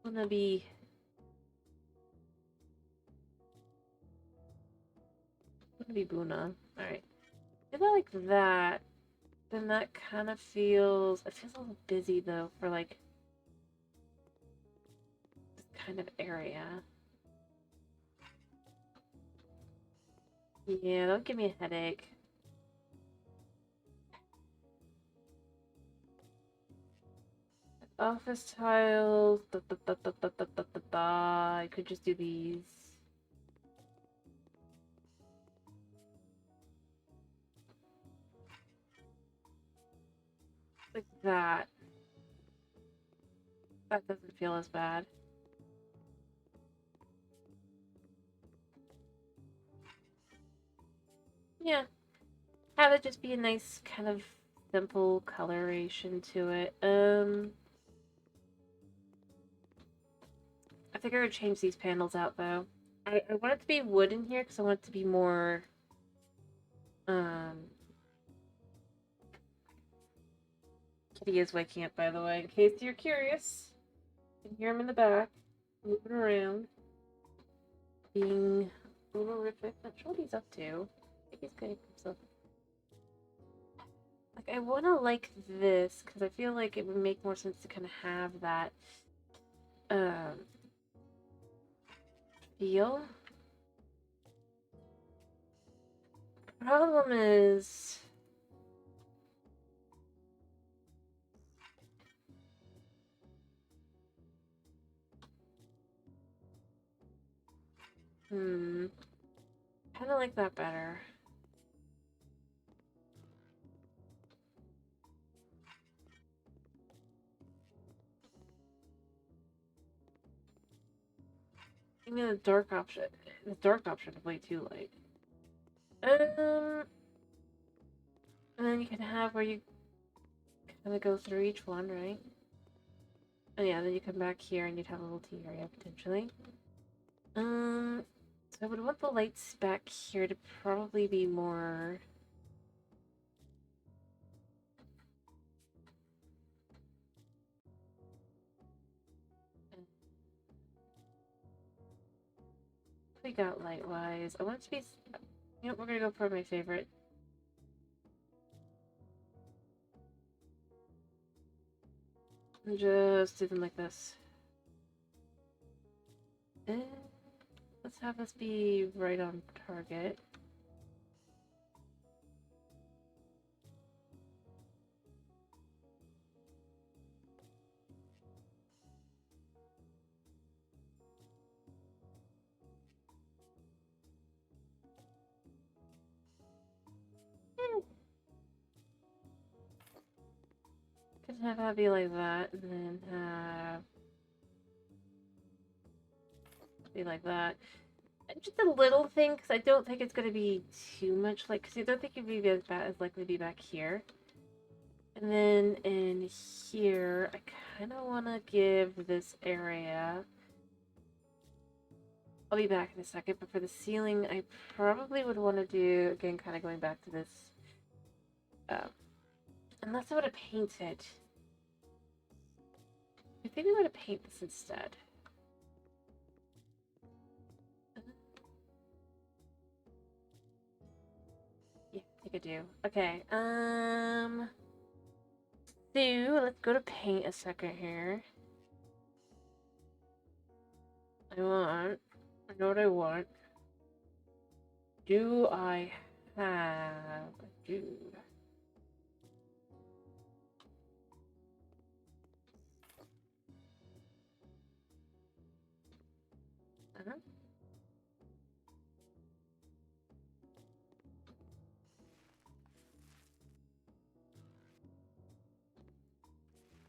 Buna be. Buna be Buna. Alright. Do that like that. Then that kind of feels. It feels a little busy though for like. This kind of area. Yeah, that'll give me a headache. Office tiles. I could just do these. Like that. That doesn't feel as bad. Yeah. Have it just be a nice kind of simple coloration to it. I think I would change these panels out though. I want it to be wood in here because I want it to be more Kitty is waking up, by the way, in case you're curious. You can hear him in the back, moving around, being a little horrific. Not sure what he's up to. I think he's getting himself. Like, I want to like this, because I feel like it would make more sense to kind of have that, feel. Problem is... kind of like that better. I mean, the dark option is way too light. And then you can have where you kind of go through each one, right? And yeah, then you come back here and you'd have a little tea area potentially. So I would want the lights back here to probably be more. What we got light wise? I want it to be. You know, we're gonna go for my favorite. And just do them like this. And let's have this be right on target. Could have that be like that, and then have be like that. Just a little thing, because I don't think it's going to be too much, like, because I don't think it'd be as bad as likely to be back here. And then in here, I kind of want to give this area... I'll be back in a second, but for the ceiling, I probably would want to do, again, kind of going back to this, unless I would have painted. I think we would have paint this instead. Yeah, I think I do. Okay, So, let's go to paint a second here. I know what I want. Do I have a dude? Uh-huh.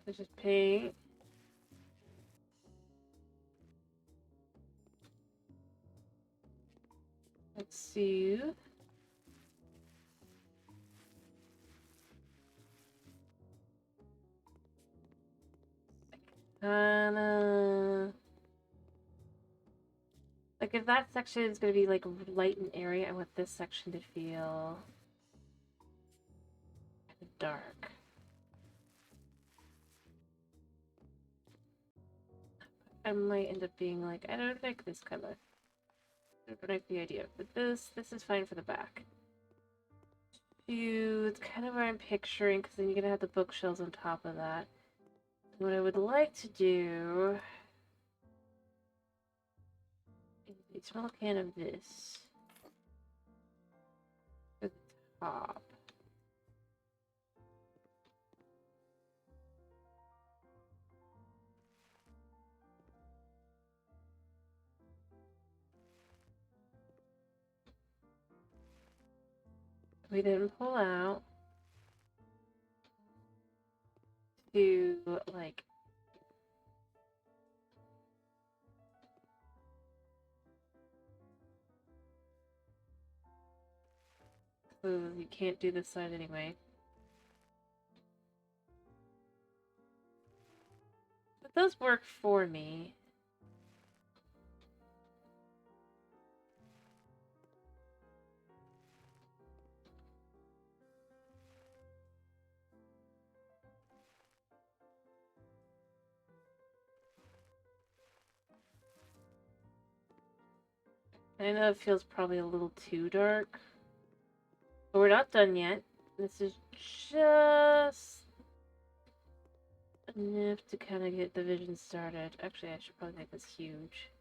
Let's just paint. Let's see. Kinda... Like, if that section is gonna be, like, light and airy, I want this section to feel... kind of dark. I might end up being like, I don't like this color. I don't like the idea. But this is fine for the back. It's kind of what I'm picturing, because then you're gonna have the bookshelves on top of that. And what I would like to do is a small can of this for the top. We then pull out to like you can't do this side anyway. But those work for me. I know it feels probably a little too dark. But we're not done yet. This is just enough to kind of get the vision started. Actually, I should probably make this huge.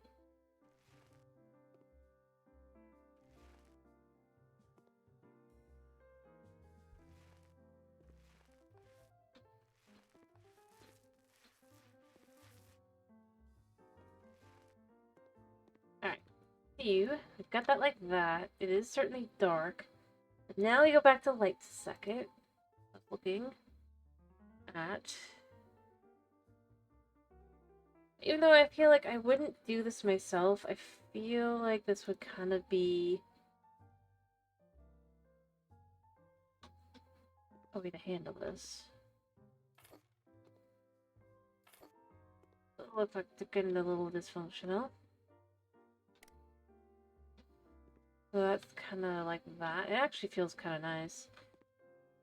Alright. We've got that like that. It is certainly dark. Now we go back to lights a second. Looking at... Even though I feel like I wouldn't do this myself, I feel like this would kind of be a way to handle this. It looks like it's getting a little dysfunctional. So that's kind of like that. It actually feels kind of nice.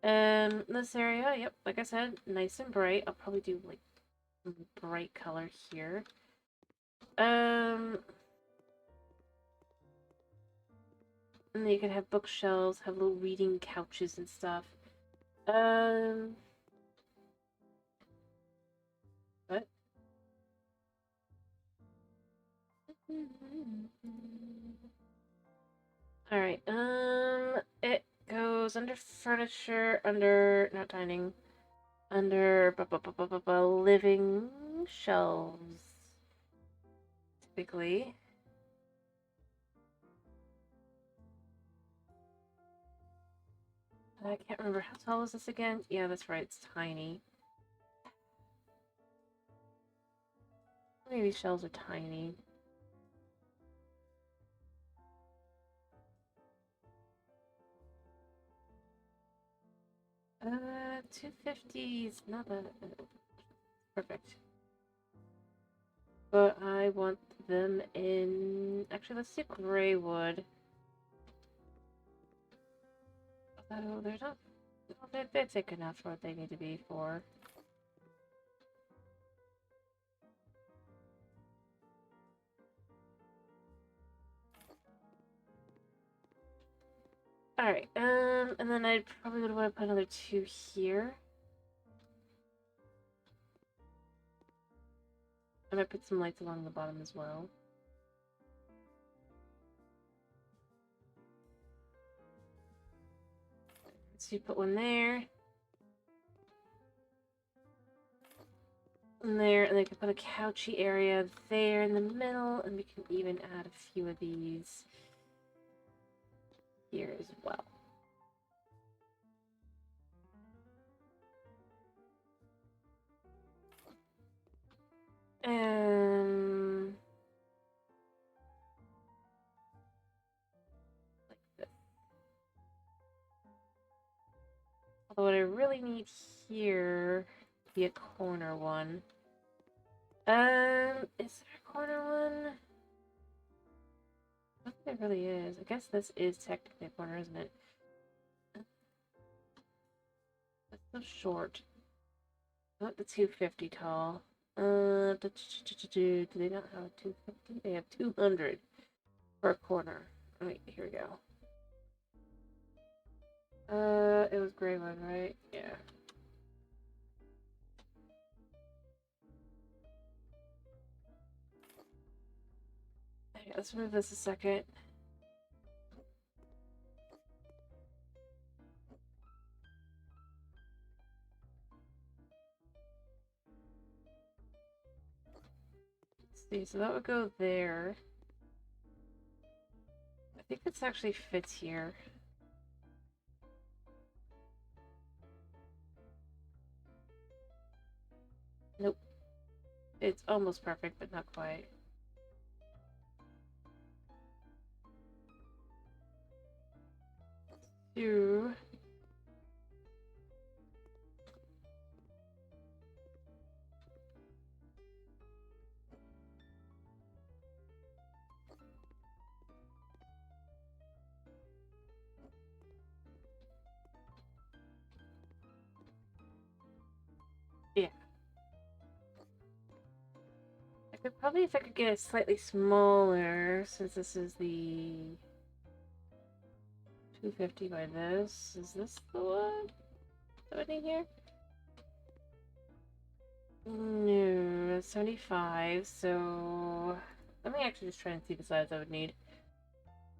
This area, yep, like I said, nice and bright. I'll probably do like some bright color here. And then you can have bookshelves, have little reading couches and stuff. What? Alright, it goes under furniture, under, not dining, under living shelves, typically. I can't remember, how tall is this again? Yeah, that's right, it's tiny. Maybe shelves are tiny. 250 is not that perfect. But I want them in... Actually, let's do gray wood. Oh, they're not... They're thick enough for what they need to be for. Alright, and then I probably would want to put another 2 here. I might put some lights along the bottom as well. So you put one there. And there, and I can put a couchy area there in the middle, and we can even add a few of these here as well. Like this. Although what I really need here to be a corner one. Is there a corner one? I don't think there really is. I guess this is technically a corner, isn't it? That's so short. Not the 250 tall. Do they not have a 250? They have 200 for a corner. Wait, here we go. It was gray one, right? Yeah. Okay, let's move this a second. Let's see, so that would go there. I think this actually fits here. Nope. It's almost perfect, but not quite. Two. Yeah. I could probably, if I could get it slightly smaller, since this is the 250 by this. Is this the one? Is that in here? No, it's 75, so let me actually just try and see the size I would need.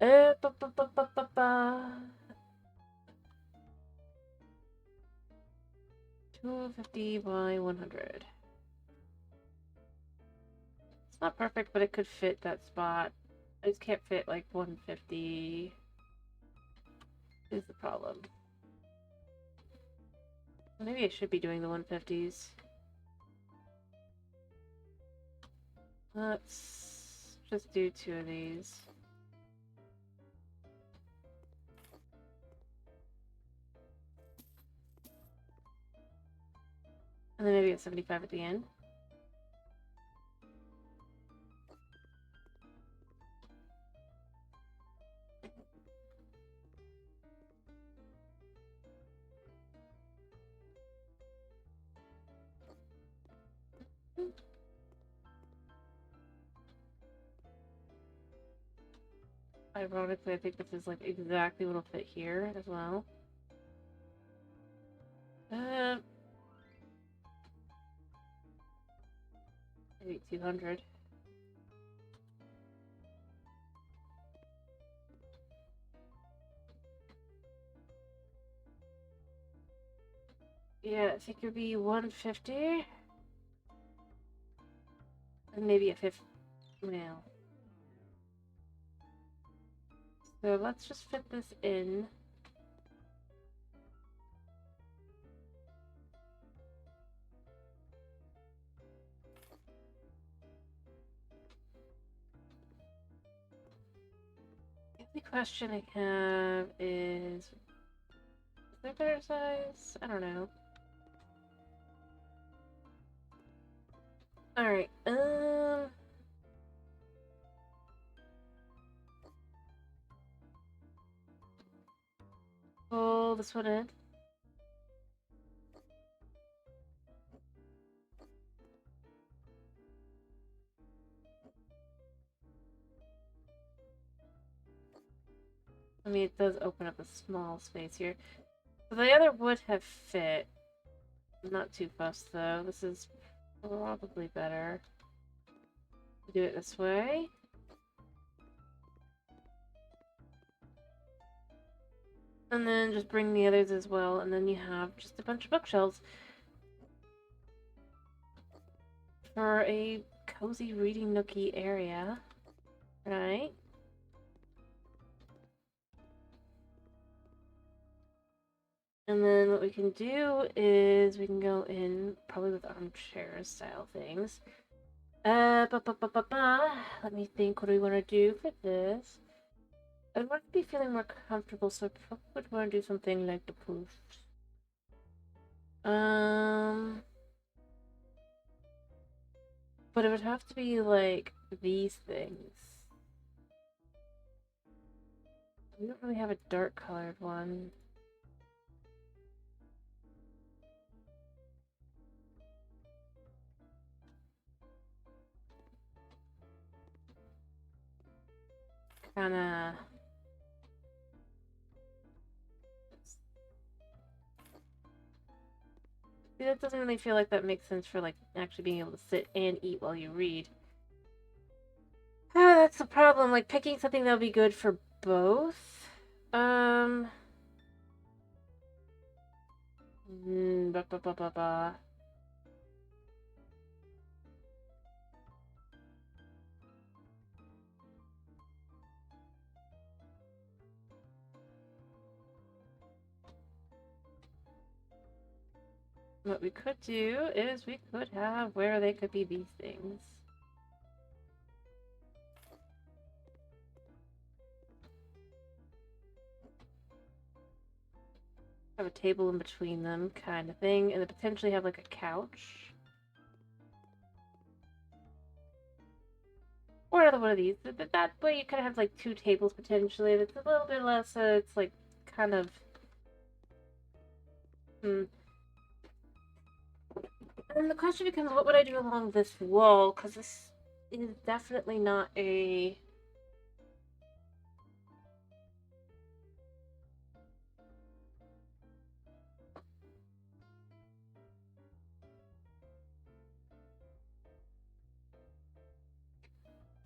250 by 100. It's not perfect, but it could fit that spot. I just can't fit like 150 is the problem. Maybe I should be doing the 150s. Let's just do 2 of these. And then maybe a 75 at the end. Ironically, I think this is like exactly what'll fit here as well. Maybe 200. Yeah, I think it would be 150. And maybe a 50. Well. So let's just fit this in. The only question I have is there a better size? I don't know. Alright, pull this one in. I mean, it does open up a small space here. So the other would have fit. I'm not too fussed, though. This is probably better. Do it this way. And then just bring the others as well, and then you have just a bunch of bookshelves for a cozy reading nookie area, right? And then what we can do is we can go in probably with armchair style things. Let me think, what do we want to do for this? I want to be feeling more comfortable, so I probably would want to do something like the poofs. But it would have to be like these things. We don't really have a dark colored one. Kinda. See, that doesn't really feel like that makes sense for like actually being able to sit and eat while you read. Ah, that's the problem. Like picking something that'll be good for both. Ba ba ba ba ba. What we could do is we could have where they could be these things. Have a table in between them, kind of thing, and then potentially have like a couch. Or another one of these. That way you kind of have like two tables potentially. That's a little bit less, it's like kind of... And the question becomes, what would I do along this wall? Because this is definitely not a...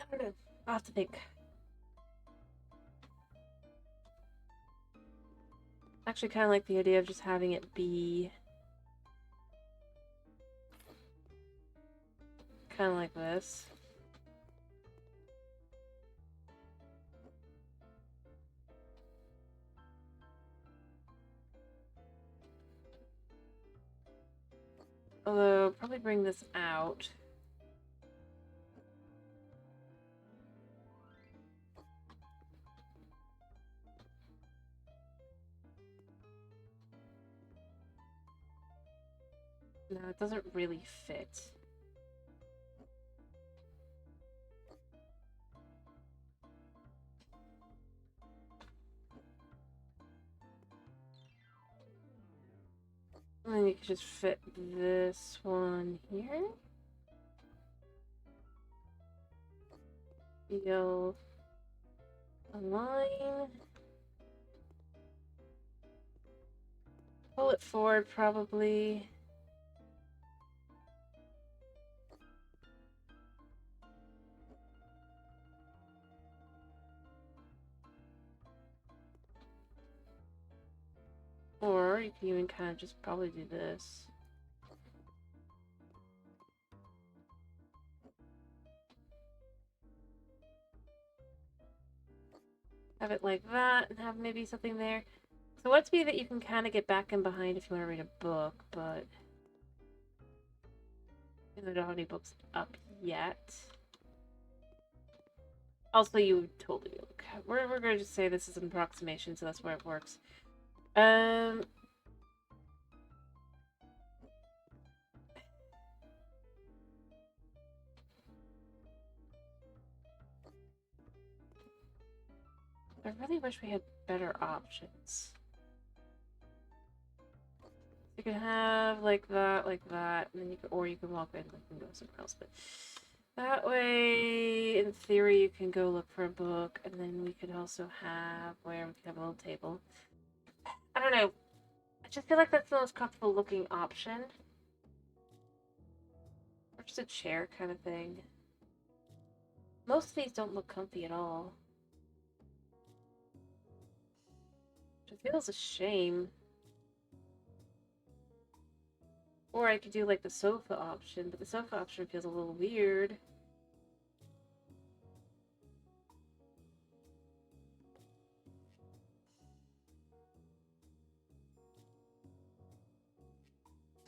I don't know. I'll have to think. Actually, kind of like the idea of just having it be kind of like this. Although, probably bring this out. No, it doesn't really fit. And then you could just fit this one here. You go a line. Pull it forward, probably. Or you can even kind of just probably do this. Have it like that, and have maybe something there. So what's be that you can kind of get back in behind if you want to read a book, but I don't have any books up yet. Also, you totally look. We're going to just say this is an approximation, so that's where it works. I really wish we had better options. You could have like that, and then you could, or you can walk in and go somewhere else. But that way, in theory, you can go look for a book, and then we could also have where we could have a little table. I don't know. I just feel like that's the most comfortable looking option. Or just a chair kind of thing. Most of these don't look comfy at all. Which feels a shame. Or I could do like the sofa option, but the sofa option feels a little weird.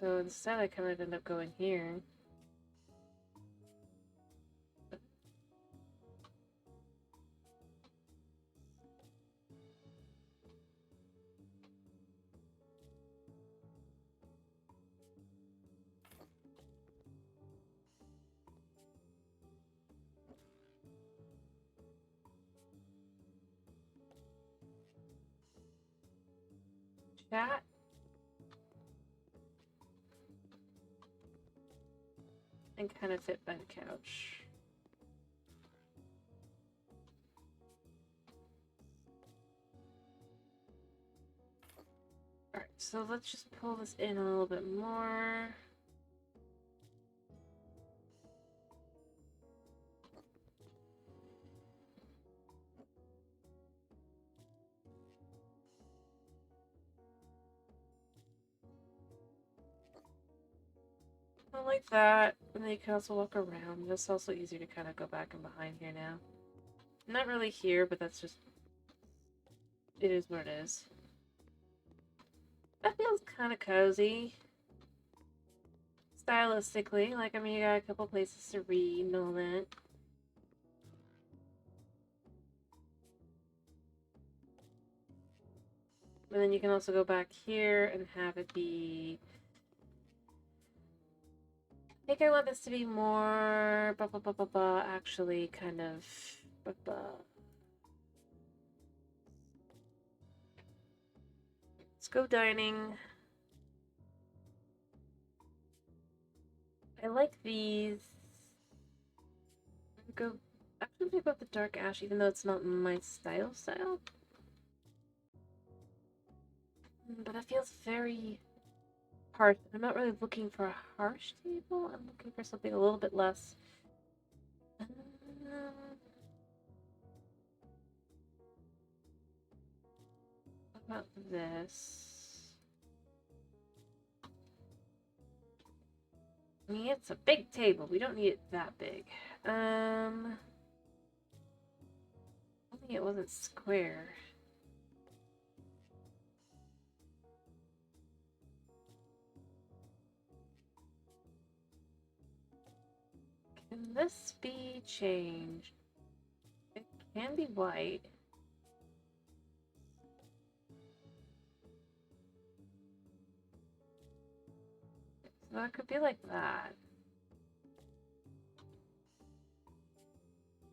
So instead I kind of end up going here. Chat. And kind of fit by the couch. Alright, so let's just pull this in a little bit more. I like that. And then you can also walk around. It's also easier to kind of go back and behind here now. Not really here, but that's just... It is what it is. That feels kind of cozy. Stylistically. Like, I mean, you got a couple places to read and all that. But then you can also go back here and have it be... I think I want this to be more... actually kind of... Let's go dining. I like these. Go... Actually, think about the dark ash, even though it's not my style. But that feels very harsh. I'm not really looking for a harsh table. I'm looking for something a little bit less. What about this? I mean, it's a big table. We don't need it that big. I think it wasn't square. Can this be changed? It can be white. So it could be like that.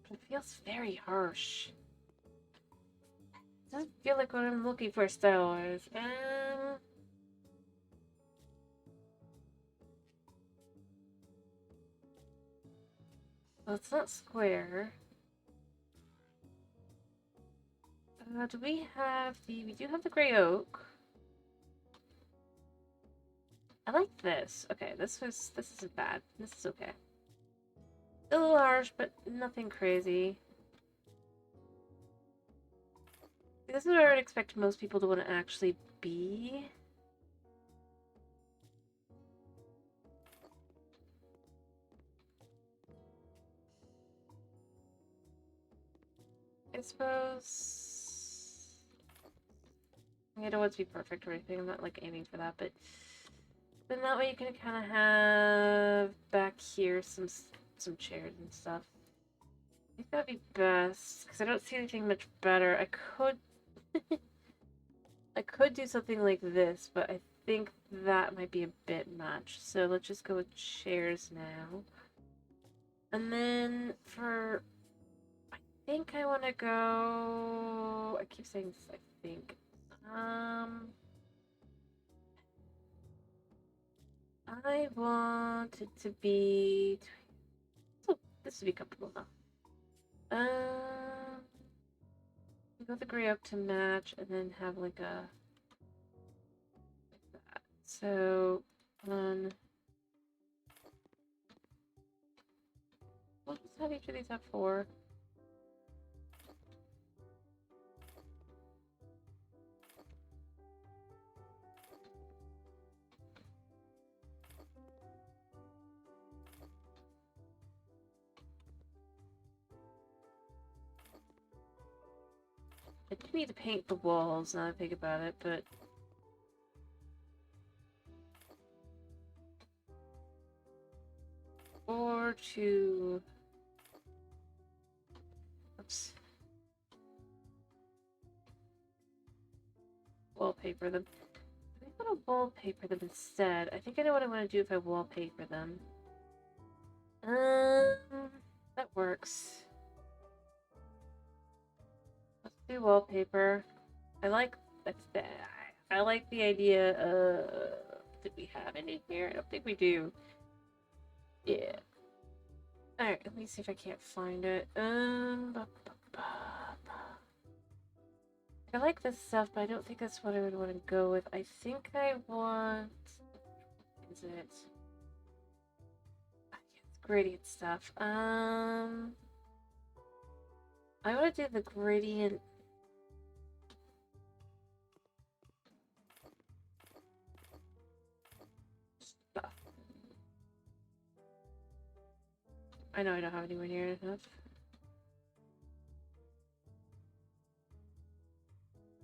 But it feels very harsh. It doesn't feel like what I'm looking for style-wise. Well, it's not square. Do we have the... We do have the gray oak. I like this. Okay, this isn't bad. This is okay. A little harsh, but nothing crazy. This is where I would expect most people to want to actually be. I suppose... I don't want it to be perfect or anything. I'm not, like, aiming for that, but... Then that way you can kind of have back here some chairs and stuff. I think that'd be best, because I don't see anything much better. I could... I could do something like this, but I think that might be a bit much. So let's just go with chairs now. And then for... I think I want to go... I keep saying this, I think. I want it to be... Oh, this would be comfortable enough. Go the gray up to match, and then have like a... like that. So, What does each of these have for? I do need to paint the walls now that I think about it, but or to oops. Wallpaper them. I want to wallpaper them instead. I think I know what I want to do if I wallpaper them. That works. Let's do wallpaper. I like I like the idea of. Did we have it in here? I don't think we do. Yeah. Alright, let me see if I can't find it. I like this stuff, but I don't think that's what I would want to go with. I think I want... Is it? It's gradient stuff. I want to do the gradient... stuff. I know I don't have anywhere near enough.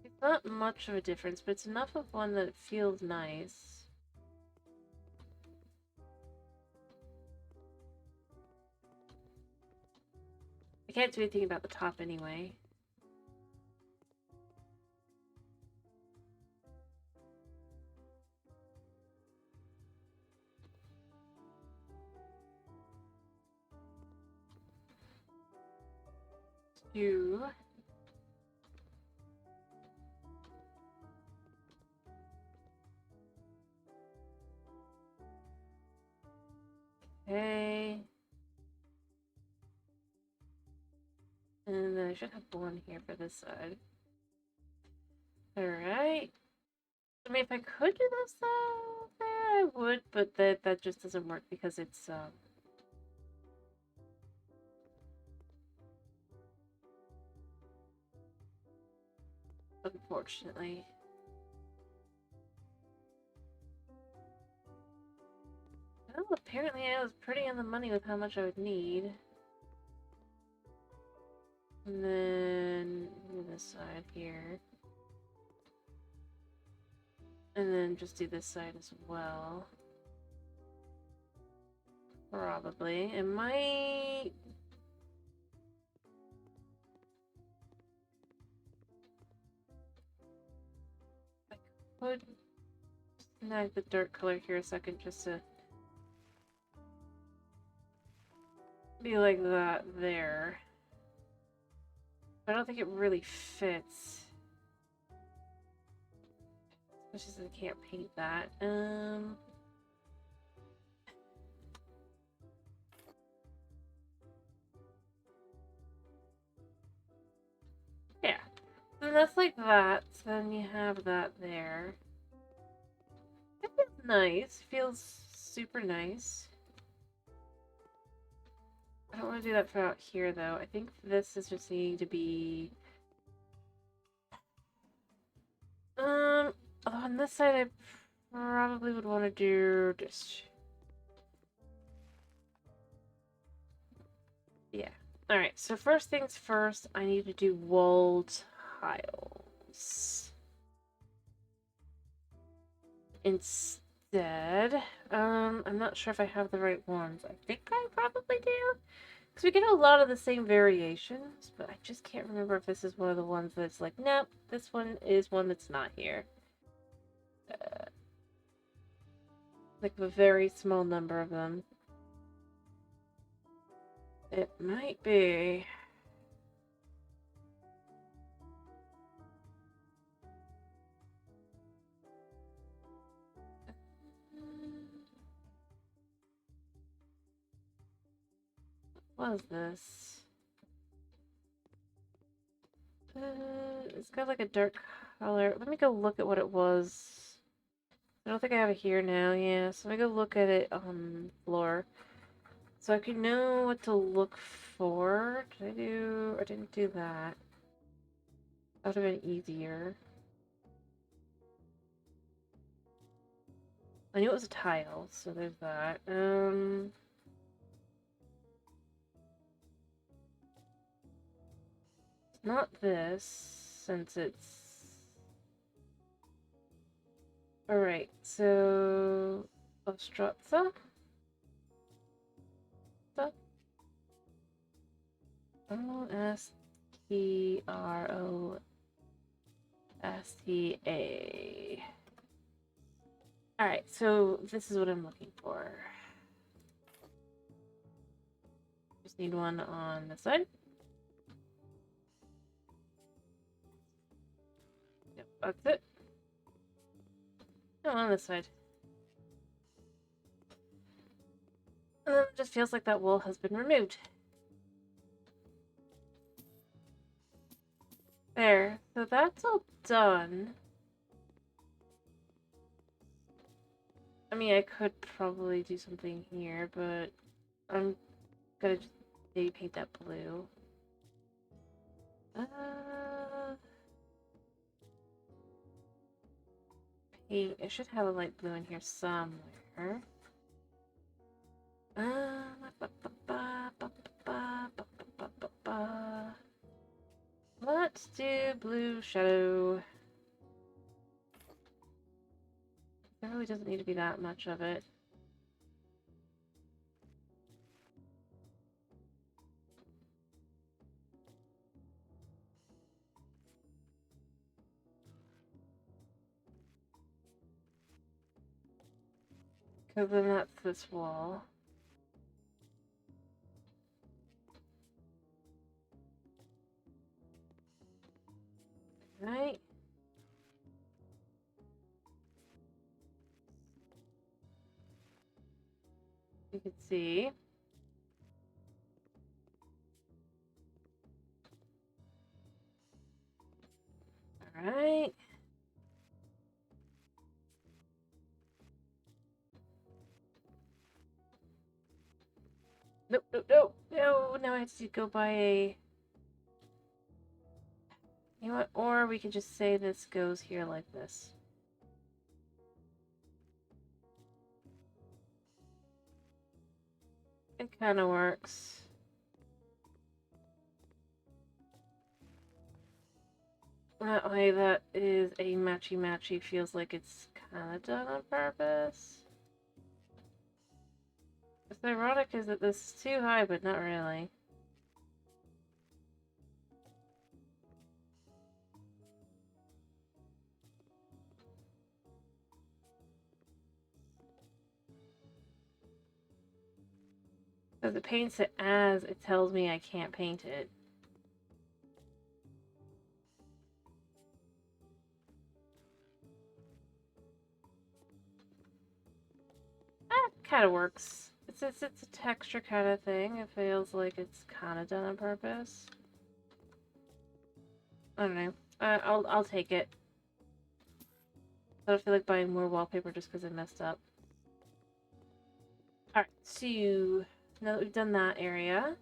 It's not much of a difference, but it's enough of one that it feels nice. I can't do anything about the top anyway. Two. Okay. And then I should have one here for this side. Alright. I mean, if I could do this there, I would, but that just doesn't work because it's, unfortunately. Well, apparently I was pretty on the money with how much I would need. And then do this side here. And then just do this side as well. Probably. It might... I could snag the dark color here a second just to be like that there. But I don't think it really fits. Especially since I can't paint that. Yeah. Then that's like that. So then you have that there. It feels nice. Feels super nice. I don't want to do that for out here, though. I think this is just needing to be... on this side, I probably would want to do just... Yeah. Alright, so first things first, I need to do walled tiles. Instead, I'm not sure if I have the right ones. I think I probably do. Because we get a lot of the same variations, but I just can't remember if this is one of the ones that's like, nope, this one is one that's not here. Like a very small number of them. It might be. What was this? It's got like a dark color. Let me go look at what it was. I don't think I have it here now, yeah. So let me go look at it on the floor. So I can know what to look for. Did I do... I didn't do that. That would have been easier. I knew it was a tile, so there's that. It's not this, since it's... Alright, so... Ostrotza? Ostrosa. Alright, so this is what I'm looking for. Just need one on this side. Yep, that's it. No, on this side. It just feels like that wool has been removed. There. So that's all done. I mean, I could probably do something here, but I'm gonna just maybe paint that blue. Paint. I should have a light blue in here somewhere. Let's do blue shadow. There really doesn't need to be that much of it. Because then that's this wall. Right? You can see. Alright. Nope, nope, nope. No, now I have to go by a... You know what? Or we could just say this goes here like this. It kind of works. That way that is a matchy-matchy, feels like it's kind of done on purpose. What's ironic is that this is too high, but not really. Because it paints it as it tells me I can't paint it. That kind of works. It's a texture kind of thing. It feels like it's kind of done on purpose. I don't know. I'll take it. I don't feel like buying more wallpaper just because I messed up. Alright, so now that we've done that area.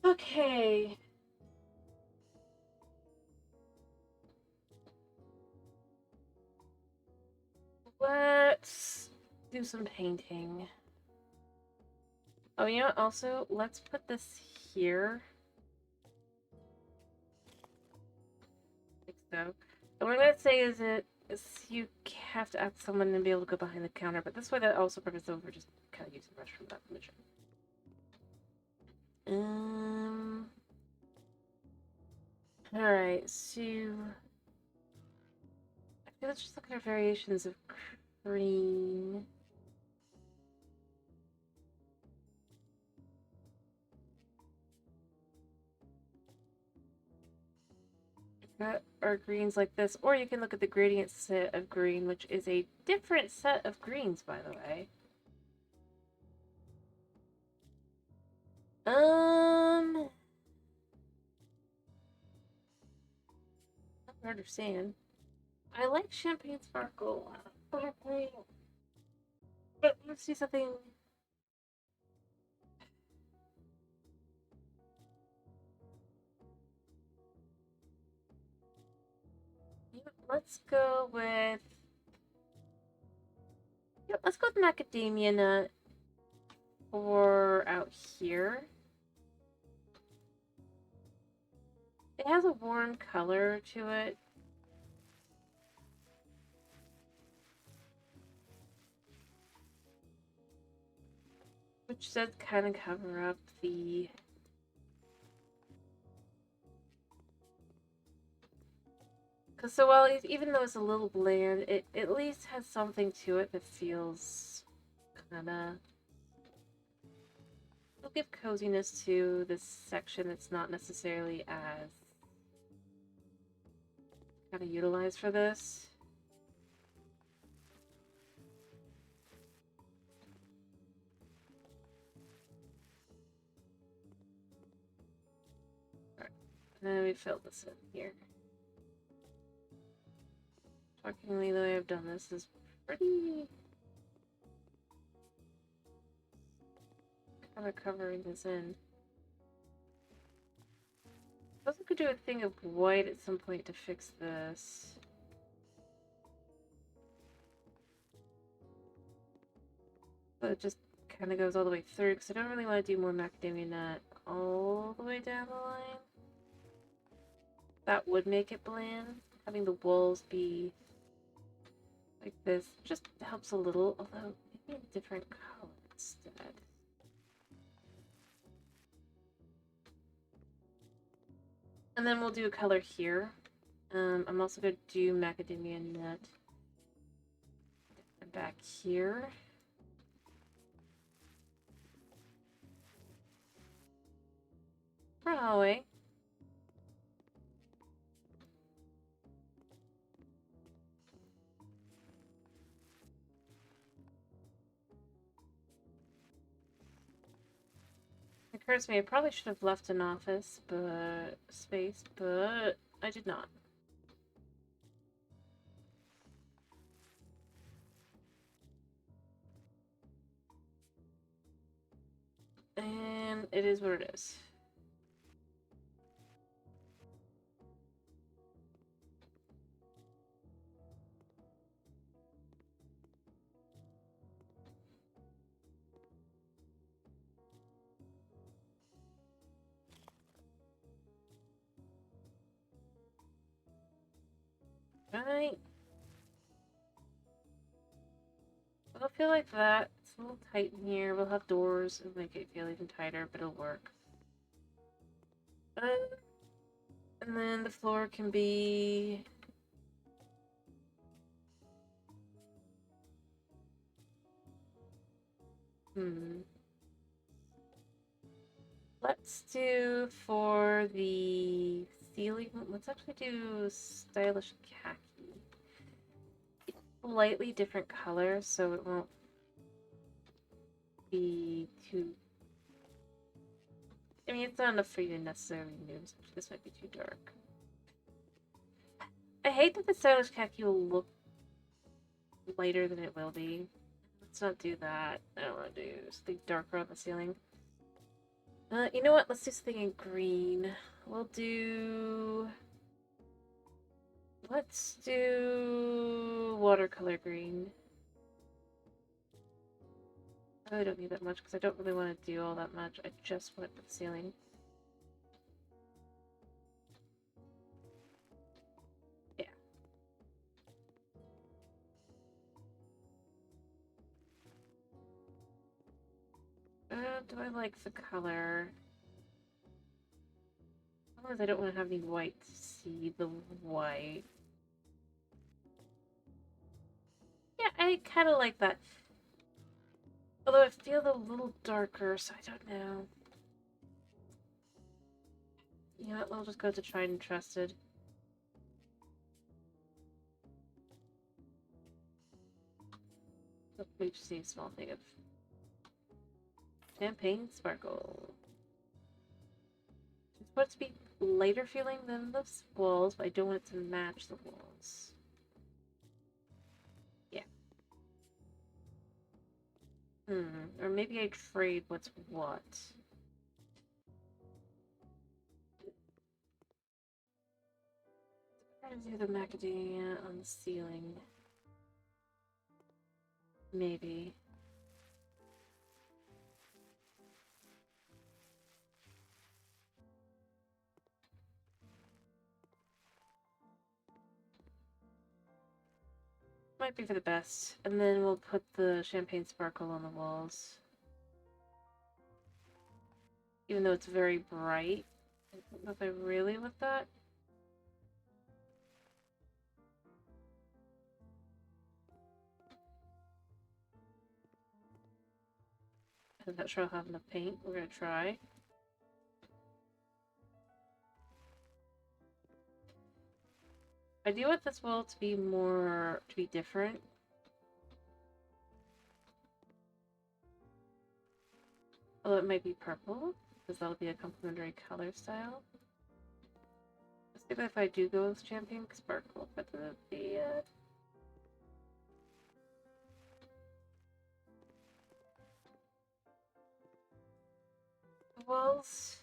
Okay. Let's do some painting. Oh, you know what? Also, let's put this here. Like so. And what I'm gonna say is you have to ask someone and be able to go behind the counter, but this way that also prevents them from just kind of using the brush from that position. Alright, so I feel let's just look at our variations of green. Or greens like this, or you can look at the gradient set of green, which is a different set of greens, by the way. I don't understand. I like Champagne Sparkle, but let's see something let's go with... Yeah, let's go with macadamia nut for out here. It has a warm color to it. Which does kind of cover up the... Because so while even though it's a little bland, it at least has something to it that feels kind of... It'll give coziness to this section that's not necessarily as kind of utilized for this. Alright, and then we fill this in here. Shockingly, the way I've done this is pretty... kind of covering this in. I also could do a thing of white at some point to fix this. But it just kind of goes all the way through, because I don't really want to do more macadamia nut all the way down the line. That would make it bland. Having the walls be like this just helps a little, although maybe a different color instead. And then we'll do a color here. I'm also going to do macadamia nut back here. Probably. It occurs to me I probably should have left an office space, but I did not. And it is what it is. Right. It'll feel like that. It's a little tight in here. We'll have doors and make it feel even tighter, but it'll work. And then the floor can be... Let's do for the ceiling, let's actually do stylish khaki. It's slightly different color, so it won't be too... I mean, it's not enough for you to necessarily notice. This might be too dark. I hate that the stylish khaki will look lighter than it will be. Let's not do that. I don't want to do something darker on the ceiling. You know what? Let's do something in green. We'll do... Let's do watercolor green. I really don't need that much because I don't really want to do all that much. I just want it for the ceiling. Yeah. Do I like the color? Otherwise, I don't want to have any white to see the white. Yeah, I kind of like that. Although it feels a little darker, so I don't know. You know what, we'll just go to tried and trusted. Oh, we just need a small thing of champagne sparkle. It's supposed to be lighter feeling than the walls, but I don't want it to match the walls. Yeah. Or maybe I trade what's what. Do the macadamia on the ceiling. Maybe. Might be for the best. And then we'll put the champagne sparkle on the walls. Even though it's very bright. I don't know if I really want that. I'm not sure I'll have enough paint. We're gonna try. I do want this wall to be different. Although it might be purple, because that'll be a complementary color style. Let's see if I do go with champagne sparkle for the walls.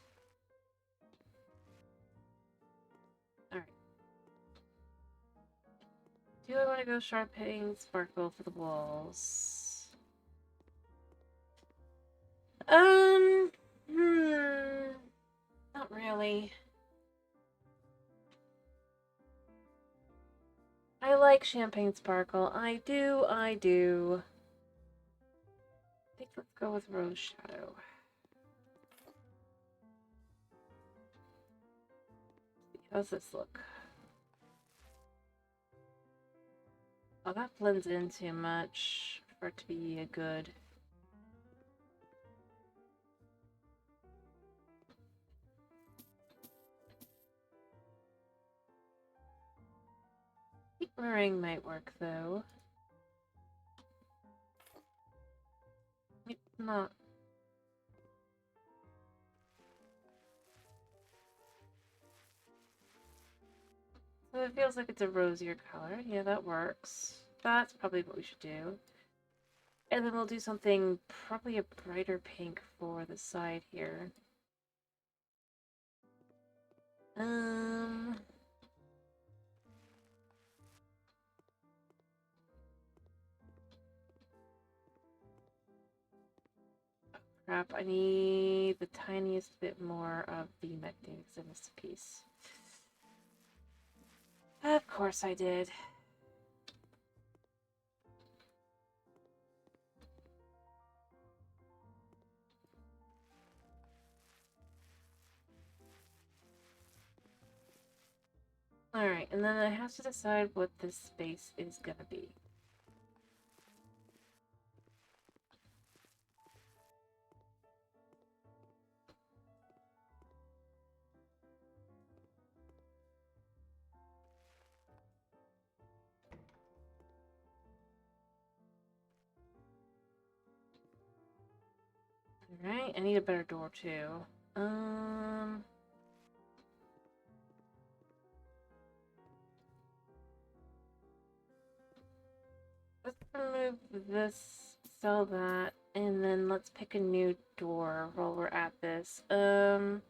Alright. Do I want to go champagne sparkle for the walls? Not really. I like champagne sparkle. I do. I think let's go with rose shadow. How's this look? Oh, that blends in too much for it to be a good. I think meringue might work though. It's not. So it feels like it's a rosier color. Yeah, that works. That's probably what we should do. And then we'll do something, probably a brighter pink for the side here. Oh, crap, I need the tiniest bit more of the magnetics in this piece. Of course I did. Alright, and then I have to decide what this space is gonna be. Alright, I need a better door too. Let's remove this, sell that, and then let's pick a new door while we're at this. And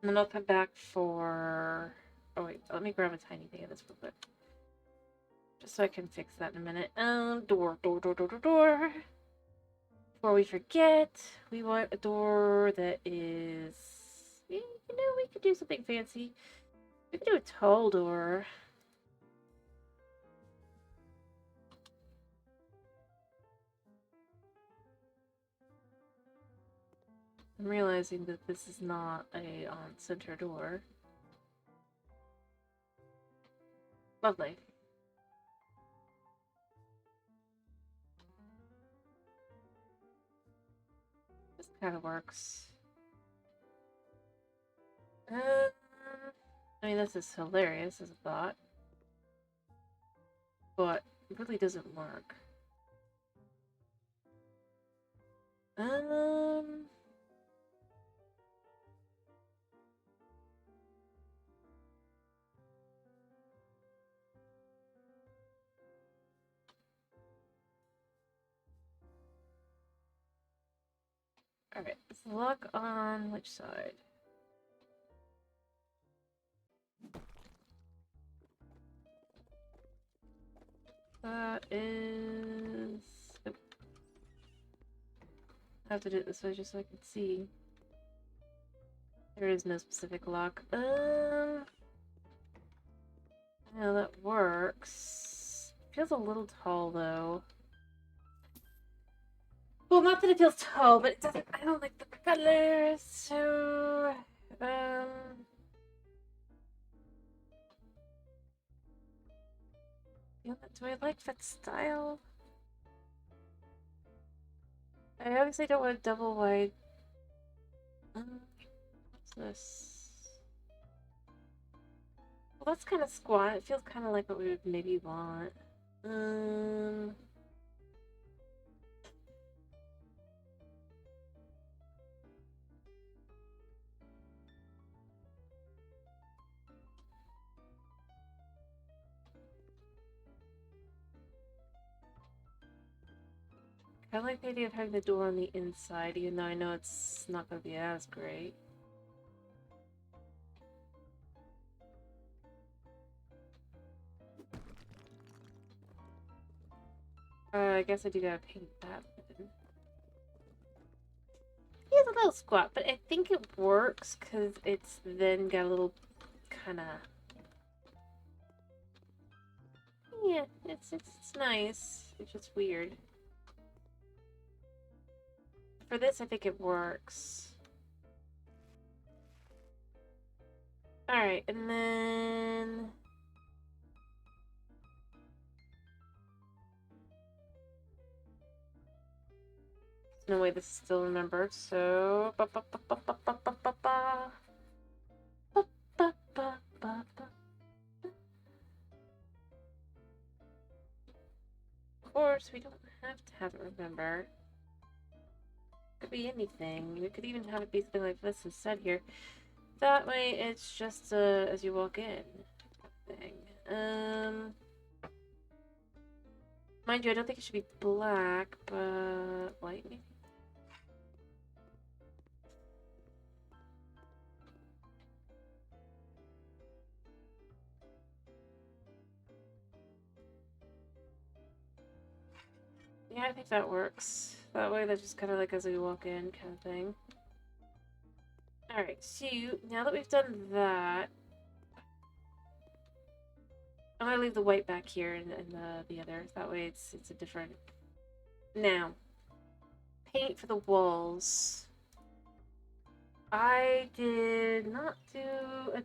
then I'll come back for... Oh wait, let me grab a tiny thing of this real quick. Just so I can fix that in a minute. Door. Before we forget, we want a door that is... You know, we could do something fancy. We could do a tall door. I'm realizing that this is not a on-center door. Lovely. This kind of works. I mean, this is hilarious as a thought. But it really doesn't work. Alright, let's look on which side? That is... I have to do it this way just so I can see. There is no specific lock. Yeah, that works. Feels a little tall though. Well, not that it feels tall, but it doesn't. I don't like the color, so yeah, do I like that style? I obviously don't want a double wide. What's this? Well, that's kind of squat. It feels kind of like what we would maybe want. I like the idea of having the door on the inside, even though I know it's not going to be as great. I guess I do gotta paint that. He has a little squat, but I think it works because it's then got a little kind of... Yeah, it's nice. It's just weird. For this, I think it works. Alright, and then... No way, this is still remembered, so... Of course, we don't have to have it remember. Could be anything. We could even have it be something like this instead here. That way, it's just as you walk in thing. Mind you, I don't think it should be black, but white maybe. Yeah, I think that works. That way, that's just kind of like as we walk in kind of thing. Alright, so now that we've done that, I'm gonna leave the white back here and the other. That way it's a different... Now, paint for the walls. I did not do a...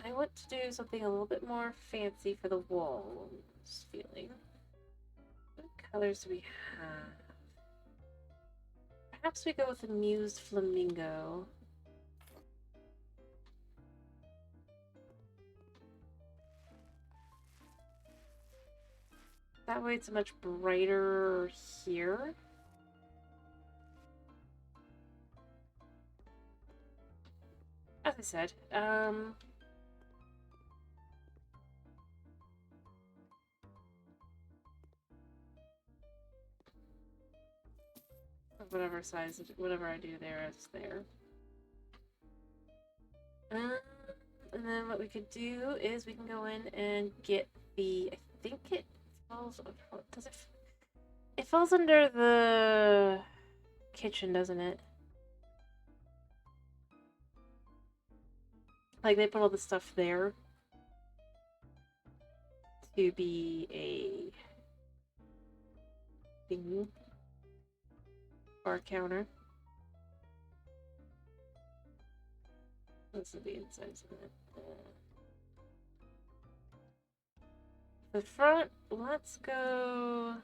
I want to do something a little bit more fancy for the walls feeling. What colors do we have? Perhaps we go with a mused flamingo. That way it's much brighter here. As I said, whatever size, whatever I do there is there. And then what we could do is we can go in and get the, I think it falls, does it? It falls under the kitchen, doesn't it? Like they put all the stuff there to be a thing. Bar counter. This is the inside, isn't it? The front, let's go.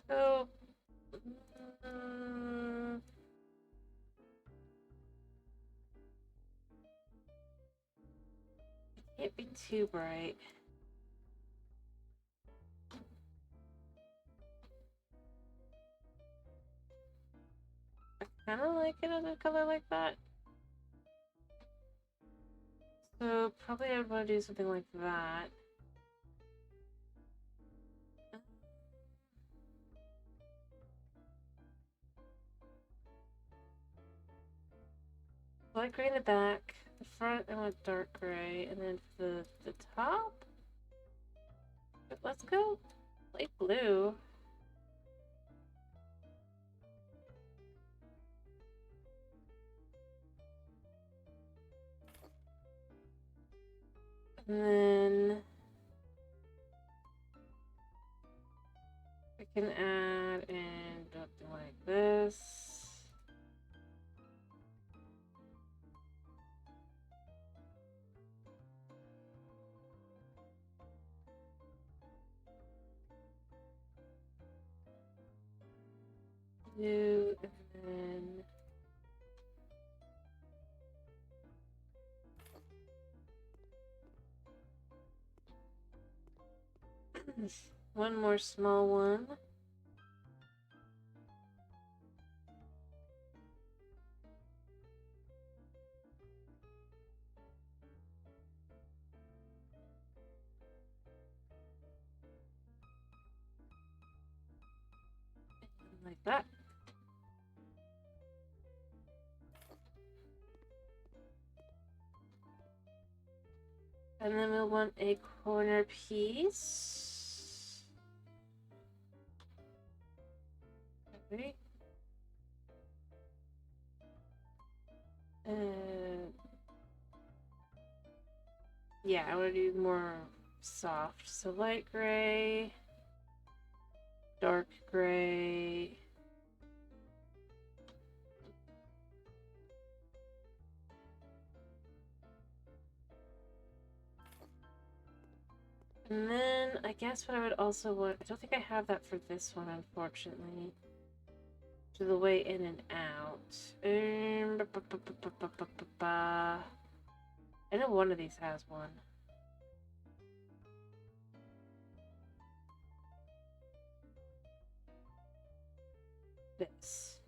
Let's go. It can't be too bright. I kind of like it in a color like that. So probably I would want to do something like that. Light gray in the back. The front I want dark gray, and then the top. let's go light blue. And then we can add and something like this. Blue, and then one more small one. Like that. And then we'll want a corner piece. Okay. Yeah, I want to do more soft. So light gray, dark gray. And then I guess what I would also want, I don't think I have that for this one, unfortunately. To the way in and out. I know one of these has one. This.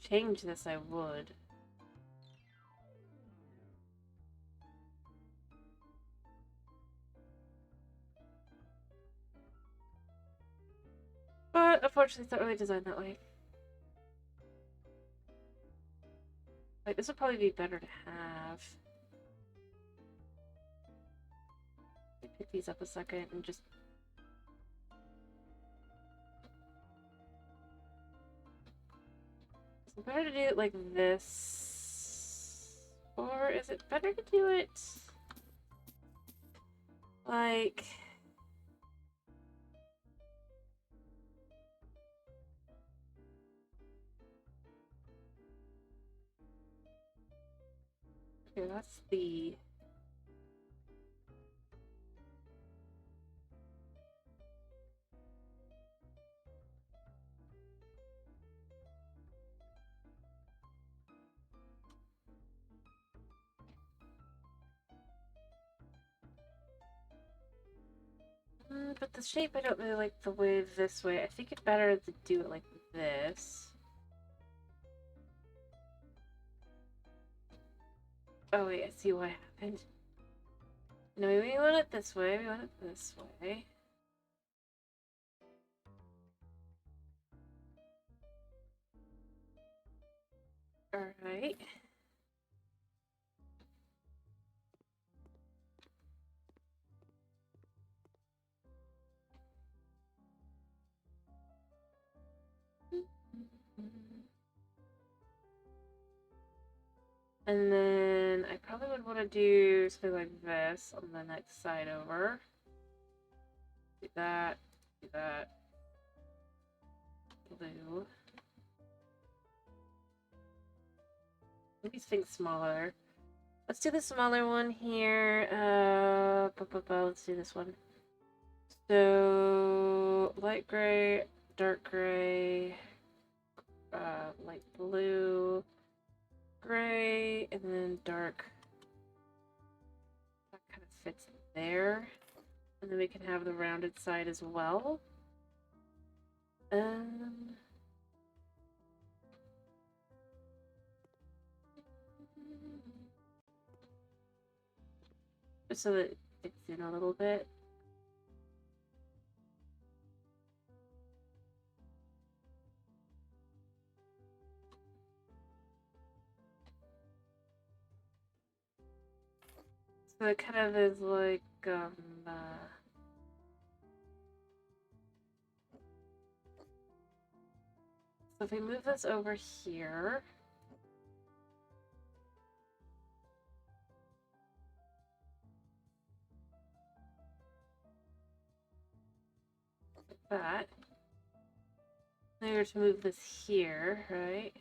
Change this, I would. But unfortunately, it's not really designed that way. Like, this would probably be better to have. Pick these up a second and just... Is it better to do it like this? Or is it better to do it like... Okay, that's the... But the shape, I don't really like the way this way. I think it's better to do it like this. Oh wait, I see what happened. No, we want it this way. We want it this way. Alright. And then I probably would want to do something like this on the next side over. Do that, do that. Blue. Maybe think smaller. Let's do the smaller one here. Let's do this one. So, light gray, dark gray, light blue, gray, and then dark. That kind of fits there. And then we can have the rounded side as well. Just so that it fits in a little bit. So it kind of is like, so if we move this over here, like that. Now we're to move this here, right?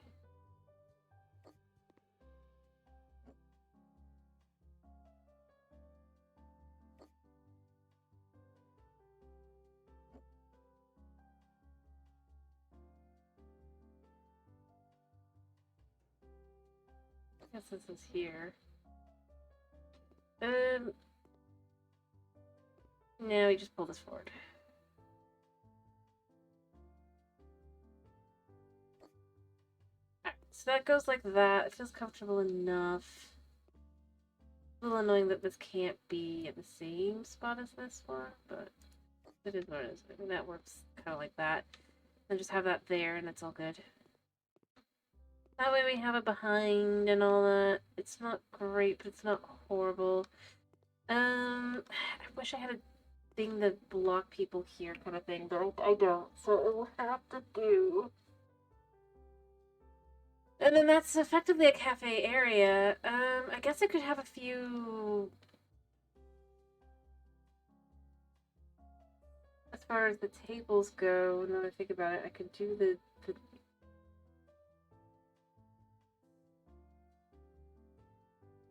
I guess this is here. No, we just pull this forward. Alright, so that goes like that. It feels comfortable enough. A little annoying that this can't be at the same spot as this one, but it is what it is. I mean, that works kind of like that. And just have that there, and it's all good. That way we have it behind and all that. It's not great, but it's not horrible. I wish I had a thing that block people here kind of thing, but I don't, so it will have to do. And then that's effectively a cafe area. I guess I could have a few... As far as the tables go, now that I think about it, I could do the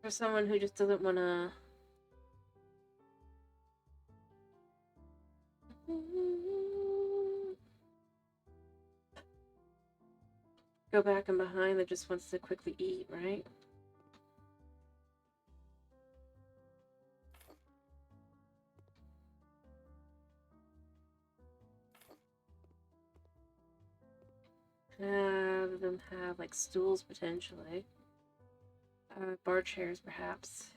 for someone who just doesn't want to... go back and behind that just wants to quickly eat, right? Have them have like stools potentially. Bar chairs perhaps.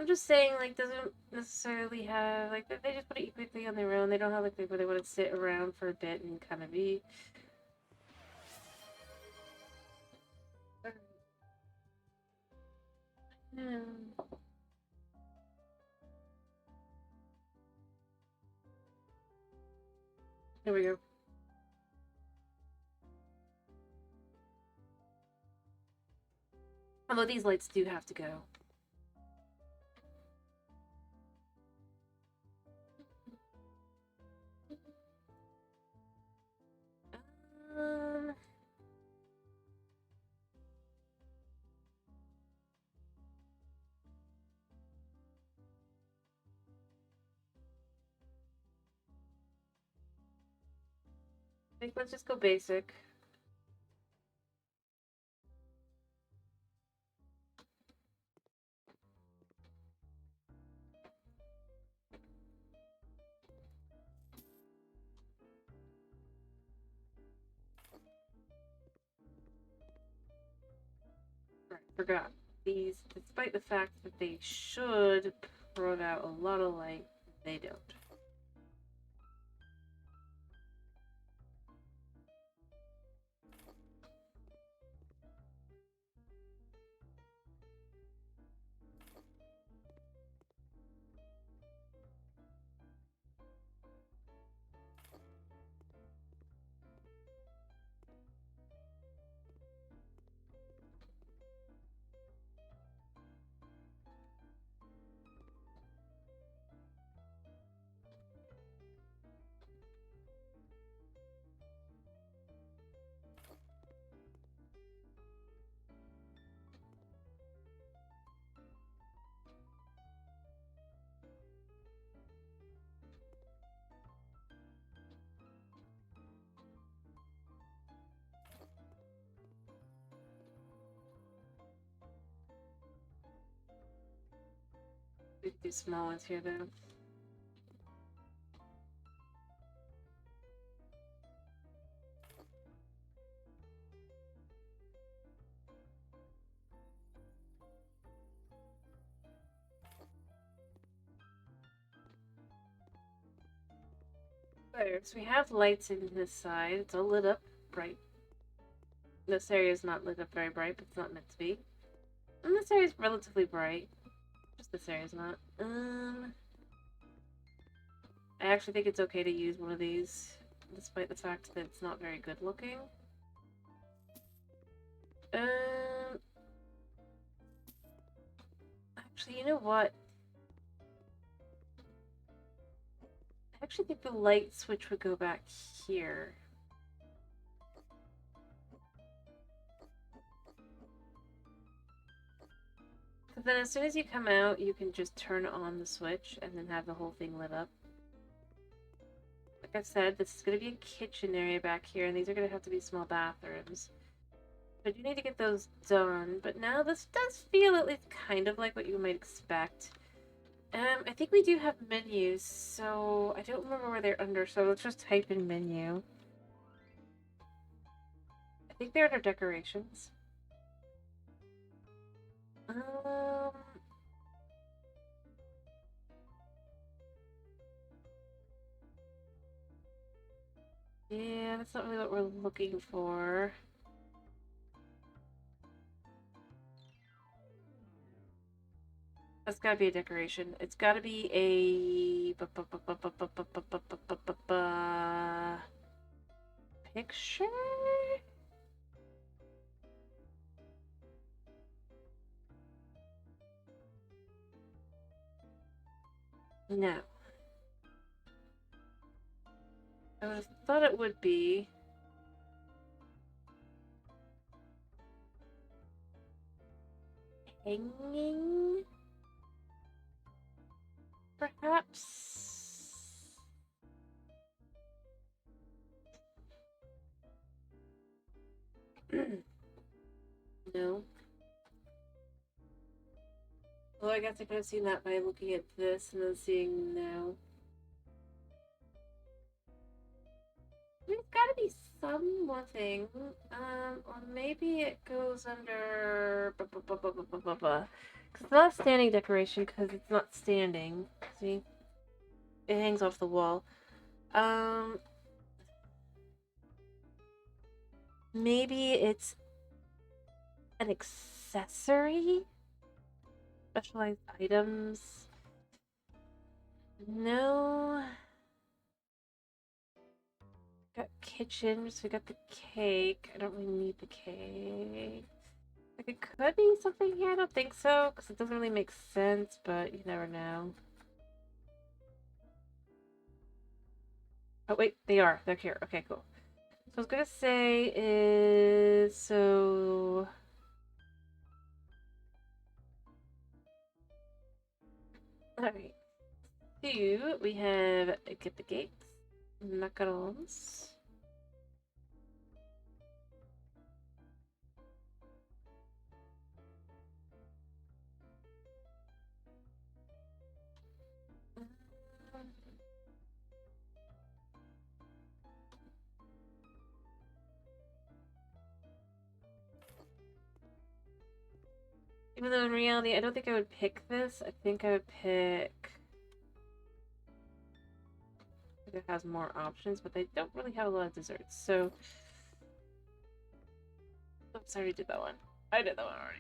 I'm just saying, like, doesn't necessarily have, like, they just put it quickly on their own. They don't have, like, where they want to sit around for a bit and kind of be. Yeah. There we go. Although these lights do have to go. Um... I think let's just go basic. Right, forgot. These, despite the fact that they should put out a lot of light, they don't. We do small ones here, though. There, so we have lights in this side. It's all lit up bright. This area is not lit up very bright, but it's not meant to be. And this area is relatively bright. Just this area is not. I actually think it's okay to use one of these, despite the fact that it's not very good looking. Actually, you know what? I actually think the light switch would go back here. But then as soon as you come out, you can just turn on the switch and then have the whole thing lit up. Like I said, this is going to be a kitchen area back here, and these are going to have to be small bathrooms. But you need to get those done. But now this does feel at least kind of like what you might expect. I think we do have menus, so I don't remember where they're under, so let's just type in menu. I think they're under decorations. Yeah, that's not really what we're looking for. That's gotta be a decoration. It's gotta be a picture? No. I would have thought it would be. Hanging? Perhaps? No. Well, I guess I could have seen that by looking at this and then seeing no. There's gotta be some thing. Or maybe it goes under. Because it's not a standing decoration because it's not standing. See? It hangs off the wall. Maybe it's an accessory? Specialized items? No. Got kitchen, so we got the cake. I don't really need the cake. Like, it could be something here. I don't think so, because it doesn't really make sense, but you never know. Oh, wait, they are. They're here. Okay, cool. So I was gonna say is... So... Alright. Two, we have get the gates, macarons. Even though in reality, I don't think I would pick this. I think I would pick... It has more options, but they don't really have a lot of desserts, so... Oops, I already did that one. I did that one already.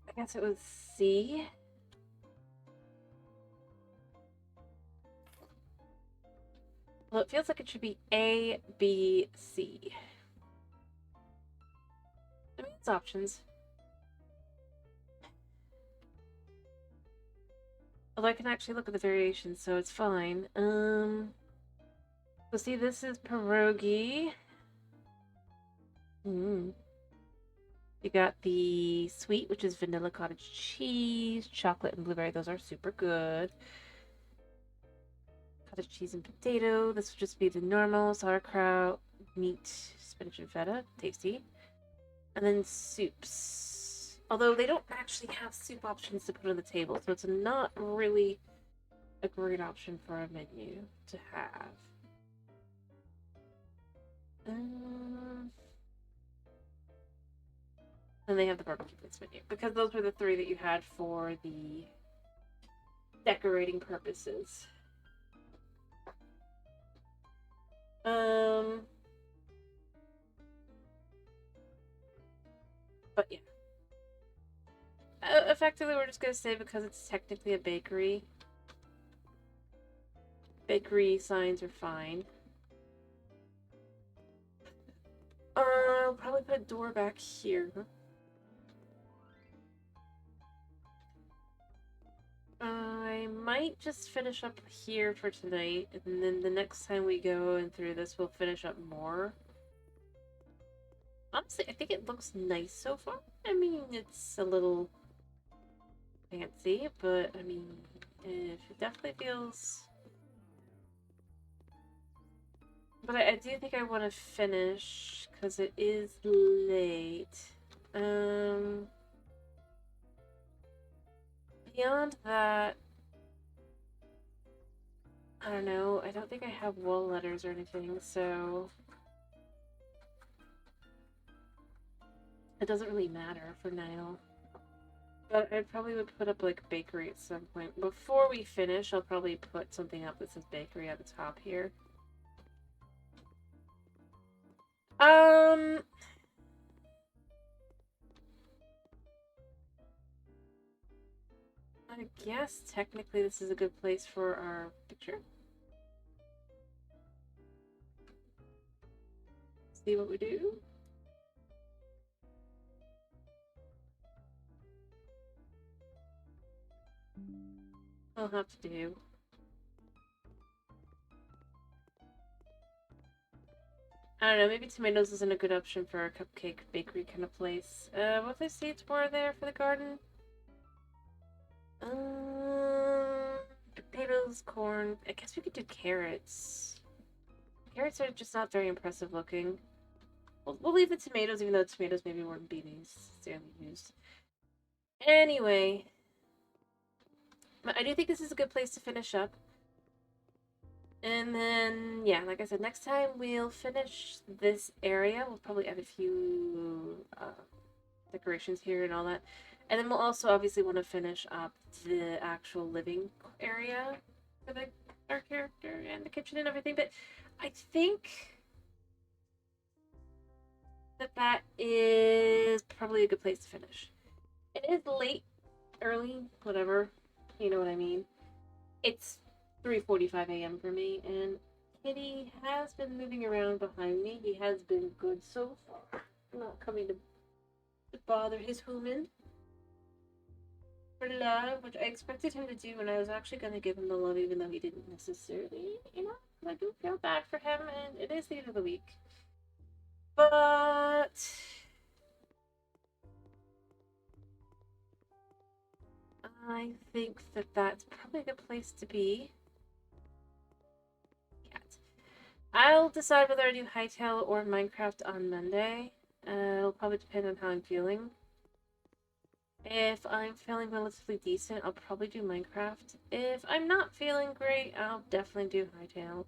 I guess it was C. Well, it feels like it should be A, B, C. I mean, it's options. Although I can actually look at the variations, so it's fine. So see, this is pierogi. You got the sweet, which is vanilla cottage cheese, chocolate, and blueberry. Those are super good. Cottage cheese and potato. This would just be the normal sauerkraut, meat, spinach, and feta. Tasty. And then soups. Although they don't actually have soup options to put on the table, so it's not really a great option for a menu to have. Then they have the barbecue place menu, because those were the three that you had for the decorating purposes. But yeah. Effectively, we're just gonna say because it's technically a bakery. Bakery signs are fine. I'll probably put a door back here. I might just finish up here for tonight, and then the next time we go and through this, we'll finish up more. Honestly, I think it looks nice so far. I mean, it's a little fancy, but I mean, it definitely feels... But I do think I want to finish, because it is late. Beyond that, I don't know. I don't think I have wall letters or anything, so it doesn't really matter for now. But I probably would put up like bakery at some point. Before we finish, I'll probably put something up that says bakery at the top here. I guess technically this is a good place for our picture. See what we do. I'll have to do. I don't know, maybe tomatoes isn't a good option for a cupcake bakery kind of place. What other seeds were there for the garden? Potatoes, corn. I guess we could do carrots. Carrots are just not very impressive looking. We'll leave the tomatoes, even though tomatoes maybe weren't being necessarily used. Anyway, I do think this is a good place to finish up. And then, yeah, like I said, next time we'll finish this area. We'll probably add a few decorations here and all that. And then we'll also obviously want to finish up the actual living area for our character and the kitchen and everything. But I think that is probably a good place to finish. It is late, early, whatever. You know what I mean. It's 3:45 a.m. for me, and Kitty has been moving around behind me. He has been good so far. Not coming to bother his human for love, which I expected him to do, and I was actually going to give him the love even though he didn't necessarily, you know, I do feel bad for him, and it is the end of the week. But I think that's probably a good place to be. I'll decide whether I do Hytale or Minecraft on Monday. It'll probably depend on how I'm feeling. If I'm feeling relatively decent, I'll probably do Minecraft. If I'm not feeling great, I'll definitely do Hytale.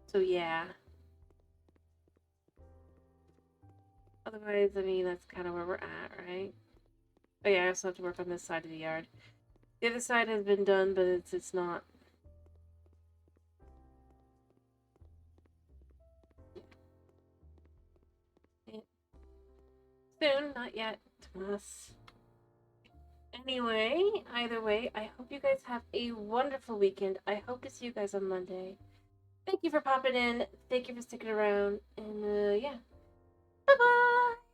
So yeah. Otherwise, I mean, that's kind of where we're at, right? Oh yeah, I also have to work on this side of the yard. The other side has been done, but it's not. Soon, not yet, Tomas. Anyway, either way, I hope you guys have a wonderful weekend. I hope to see you guys on Monday. Thank you for popping in. Thank you for sticking around. And, yeah. Bye-bye!